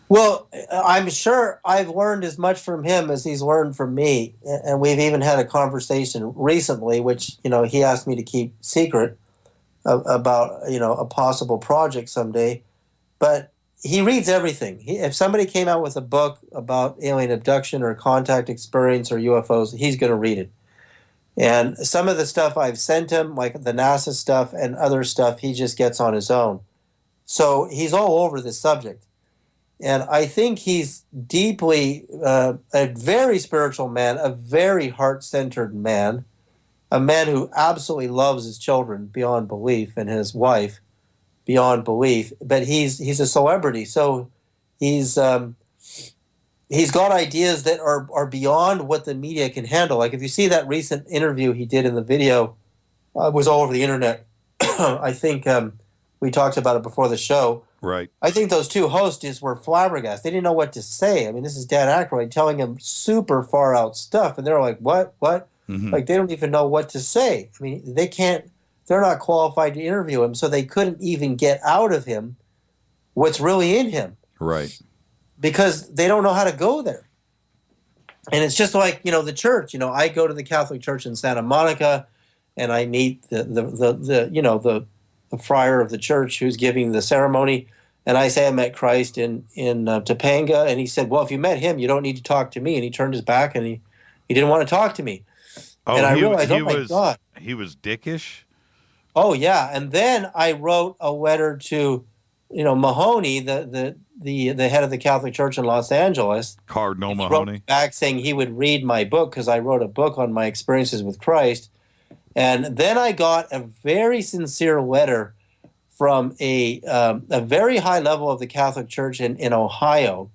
Well, I'm sure I've learned as much from him as he's learned from me. And we've even had a conversation recently, which, he asked me to keep secret about, a possible project someday. But he reads everything. If somebody came out with a book about alien abduction or contact experience or UFOs, he's going to read it. And some of the stuff I've sent him, like the NASA stuff and other stuff, he just gets on his own. So he's all over this subject. And I think he's deeply a very spiritual man, a very heart-centered man, a man who absolutely loves his children beyond belief and his wife beyond belief. But he's a celebrity, so he's got ideas that are beyond what the media can handle. Like if you see that recent interview he did in the video, it was all over the internet. I think we talked about it before the show. Right. I think those two hosts were flabbergasted. They didn't know what to say. I mean, this is Dan Aykroyd telling him super far out stuff, and they're like, what? Mm-hmm. Like, they don't even know what to say. I mean, they're not qualified to interview him, so they couldn't even get out of him what's really in him. Right. Because they don't know how to go there. And it's just like, the church. I go to the Catholic Church in Santa Monica, and I meet the friar of the church who's giving the ceremony, and I say I met Christ in Topanga, and he said, well, if you met him, you don't need to talk to me. And he turned his back, and he didn't want to talk to me. Oh, and I realized, my God. He was dickish? Oh, yeah. And then I wrote a letter to, Mahoney, the head of the Catholic Church in Los Angeles. Cardinal Mahoney. Wrote back saying he would read my book because I wrote a book on my experiences with Christ. And then I got a very sincere letter from a very high level of the Catholic Church in Ohio.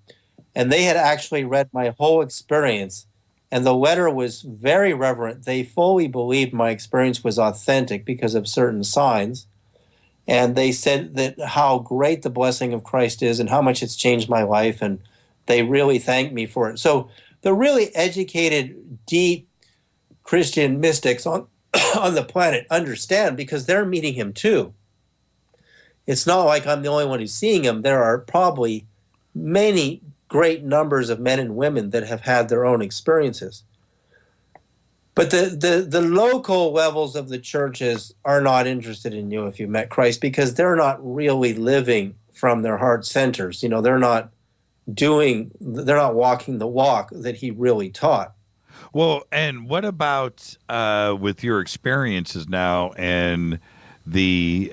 And they had actually read my whole experience. And the letter was very reverent. They fully believed my experience was authentic because of certain signs. And they said that how great the blessing of Christ is and how much it's changed my life. And they really thanked me for it. So the really educated, deep Christian mystics on the planet understand because they're meeting him too. It's not like I'm the only one who's seeing him. There are probably many great numbers of men and women that have had their own experiences. But the local levels of the churches are not interested in you if you met Christ because they're not really living from their heart centers. They're not walking the walk that he really taught. Well, and what about with your experiences now and the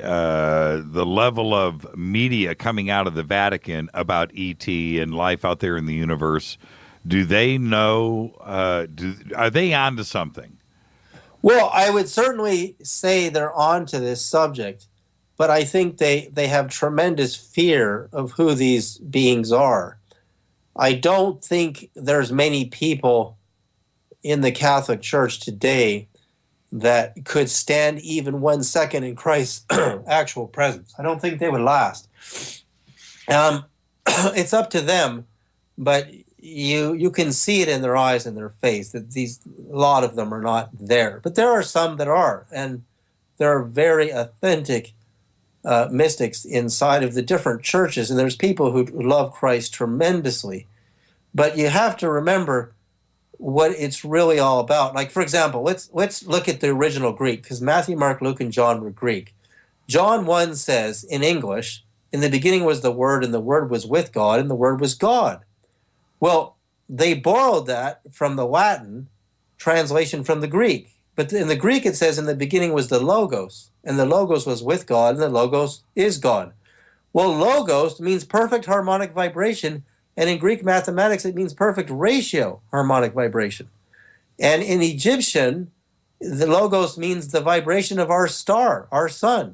level of media coming out of the Vatican about ET and life out there in the universe? Do they know? Are they onto something? Well, I would certainly say they're onto this subject, but I think they have tremendous fear of who these beings are. I don't think there's many people in the Catholic Church today that could stand even 1 second in Christ's actual presence. I don't think they would last. It's up to them, but you can see it in their eyes and their face that a lot of them are not there. But there are some that are, and there are very authentic mystics inside of the different churches, and there's people who love Christ tremendously. But you have to remember what it's really all about. Like, for example, let's look at the original Greek, because Matthew, Mark, Luke, and John were Greek. John 1 says in English, in the beginning was the Word, and the Word was with God, and the Word was God. Well, they borrowed that from the Latin translation from the Greek. But in the Greek it says in the beginning was the Logos, and the Logos was with God, and the Logos is God. Well, Logos means perfect harmonic vibration, and in Greek mathematics, it means perfect ratio harmonic vibration. And in Egyptian, the Logos means the vibration of our star, our sun,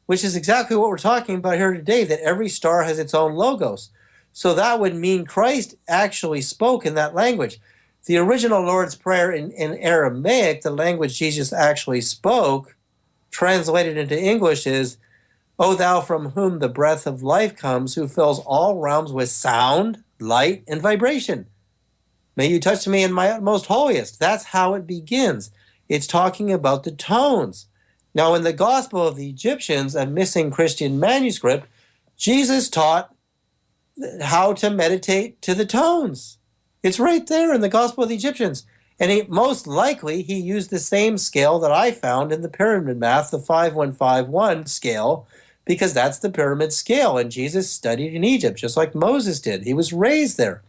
which is exactly what we're talking about here today, that every star has its own Logos. So that would mean Christ actually spoke in that language. The original Lord's Prayer in Aramaic, the language Jesus actually spoke, translated into English is, O thou from whom the breath of life comes, who fills all realms with sound, light, and vibration. May you touch me in my utmost holiest. That's how it begins. It's talking about the tones. Now, in the Gospel of the Egyptians, a missing Christian manuscript, Jesus taught how to meditate to the tones. It's right there in the Gospel of the Egyptians. And most likely, he used the same scale that I found in the pyramid math, the 5151 scale, because that's the pyramid scale. And Jesus studied in Egypt, just like Moses did. He was raised there.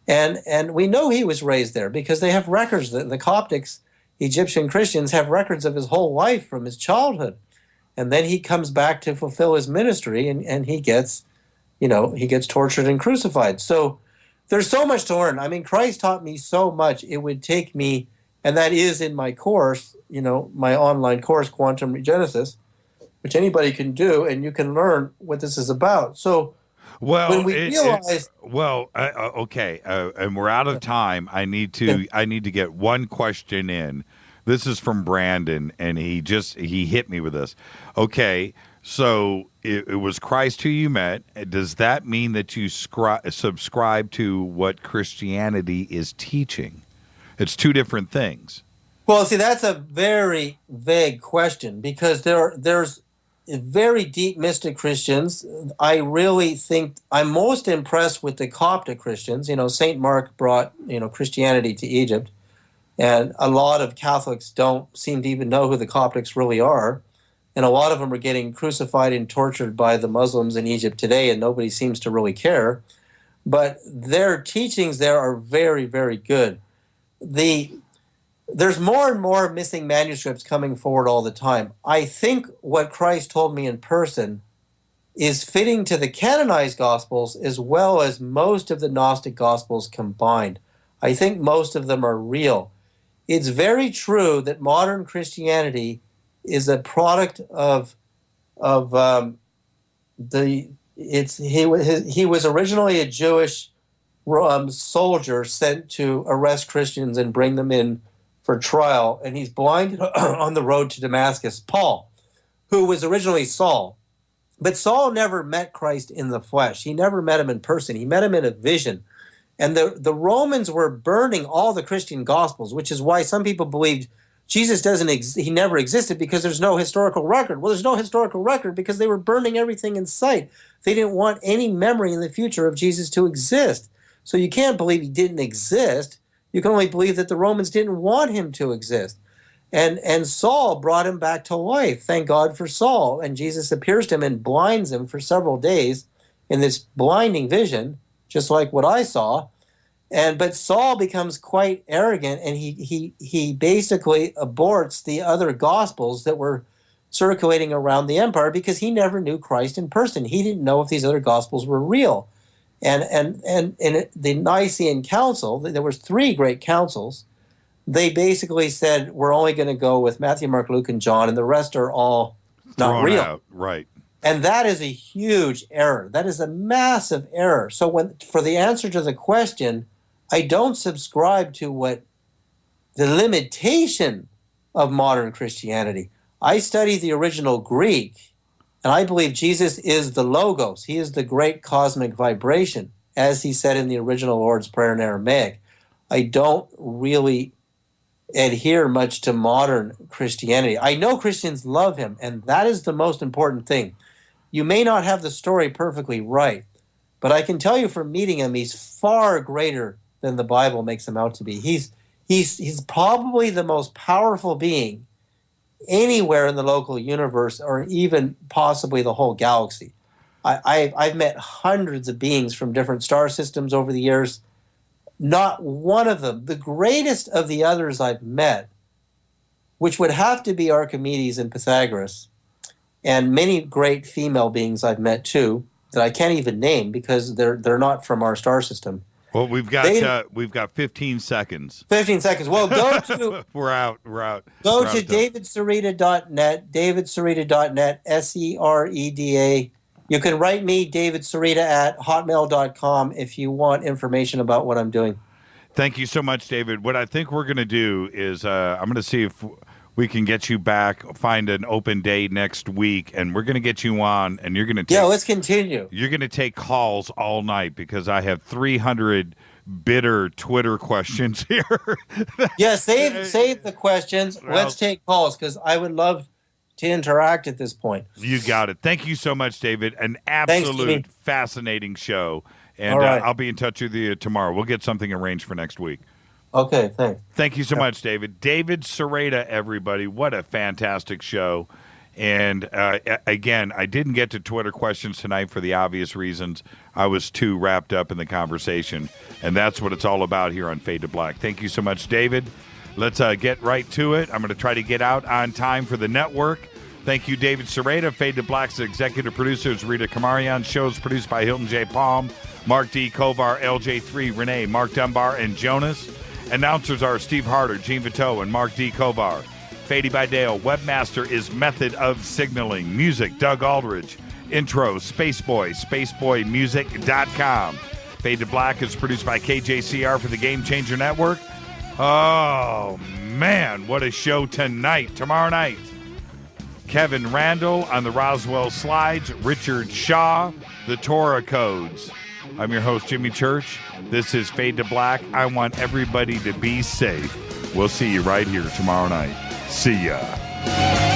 And we know he was raised there because they have records. The Coptics, Egyptian Christians, have records of his whole life from his childhood. And then he comes back to fulfill his ministry, and he gets he gets tortured and crucified. So there's so much to learn. I mean, Christ taught me so much. It would take me, and that is in my course, my online course, Quantum Regenesis, which anybody can do, and you can learn what this is about. So when we realize, okay, and we're out of time. I need to get one question in. This is from Brandon, and he hit me with this. Okay, so it was Christ who you met. Does that mean that you subscribe to what Christianity is teaching? It's two different things. Well, see, that's a very vague question, because there's very deep mystic Christians. I really think I'm most impressed with the Coptic Christians. St. Mark brought, Christianity to Egypt, and a lot of Catholics don't seem to even know who the Coptics really are. And a lot of them are getting crucified and tortured by the Muslims in Egypt today, and nobody seems to really care. But their teachings there are very, very good. There's more and more missing manuscripts coming forward all the time. I think what Christ told me in person is fitting to the canonized Gospels as well as most of the Gnostic Gospels combined. I think most of them are real. It's very true that modern Christianity is a product he was originally a Jewish soldier sent to arrest Christians and bring them in for trial, and he's blinded on the road to Damascus. Paul, who was originally Saul, but Saul never met Christ in the flesh. He never met him in person. He met him in a vision. And the Romans were burning all the Christian Gospels, which is why some people believed Jesus he never existed, because there's no historical record. Well, there's no historical record because they were burning everything in sight. They didn't want any memory in the future of Jesus to exist. So you can't believe he didn't exist. You can only believe that the Romans didn't want him to exist. And Saul brought him back to life. Thank God for Saul. And Jesus appears to him and blinds him for several days in this blinding vision, just like what I saw. But Saul becomes quite arrogant, and he basically aborts the other Gospels that were circulating around the empire because he never knew Christ in person. He didn't know if these other Gospels were real. And the Nicene Council, there was 3 great councils. They basically said, we're only going to go with Matthew, Mark, Luke, and John, and the rest are all not real. Out. Right. And that is a huge error. That is a massive error. So for the answer to the question, I don't subscribe to what the limitation of modern Christianity. I study the original Greek, and I believe Jesus is the Logos. He is the great cosmic vibration, as he said in the original Lord's Prayer in Aramaic. I don't really adhere much to modern Christianity. I know Christians love him, and that is the most important thing. You may not have the story perfectly right, but I can tell you from meeting him, he's far greater than the Bible makes him out to be. He's probably the most powerful being anywhere in the local universe, or even possibly the whole galaxy. I've met hundreds of beings from different star systems over the years. Not one of them, the greatest of the others I've met, which would have to be Archimedes and Pythagoras, and many great female beings I've met too, that I can't even name because they're not from our star system. Well, we've got 15 seconds. 15 seconds. Well, go to we're out. Go to davidsereda.net, davidsereda.net, SEREDA. You can write me, davidsereda@hotmail.com, if you want information about what I'm doing. Thank you so much, David. What I think we're going to do is I'm going to see if we can get you back, find an open day next week, and we're going to get you on, and you're going to take... Yeah, let's continue. You're going to take calls all night because I have 300 bitter Twitter questions here. Yeah, save the questions. Well, let's take calls because I would love to interact at this point. You got it. Thank you so much, David. An absolute fascinating show. And right. I'll be in touch with you tomorrow. We'll get something arranged for next week. Okay, thanks. Thank you so much, David. David Sereda, everybody. What a fantastic show. And again, I didn't get to Twitter questions tonight for the obvious reasons. I was too wrapped up in the conversation. And that's what it's all about here on Fade to Black. Thank you so much, David. Let's get right to it. I'm going to try to get out on time for the network. Thank you, David Sereda. Fade to Black's executive producers, Rita Kamarian. Shows produced by Hilton J. Palm, Mark D. Kovar, LJ3, Renee, Mark Dunbar, and Jonas. Announcers are Steve Harder, Gene Vito, and Mark D. Kovar. Fady by Dale. Webmaster is Method of Signaling. Music, Doug Aldridge. Intro, Spaceboy, spaceboymusic.com. Fade to Black is produced by KJCR for the Game Changer Network. Oh, man, what a show tonight. Tomorrow night, Kevin Randall on the Roswell Slides, Richard Shaw, the Torah Codes. I'm your host, Jimmy Church. This is Fade to Black. I want everybody to be safe. We'll see you right here tomorrow night. See ya.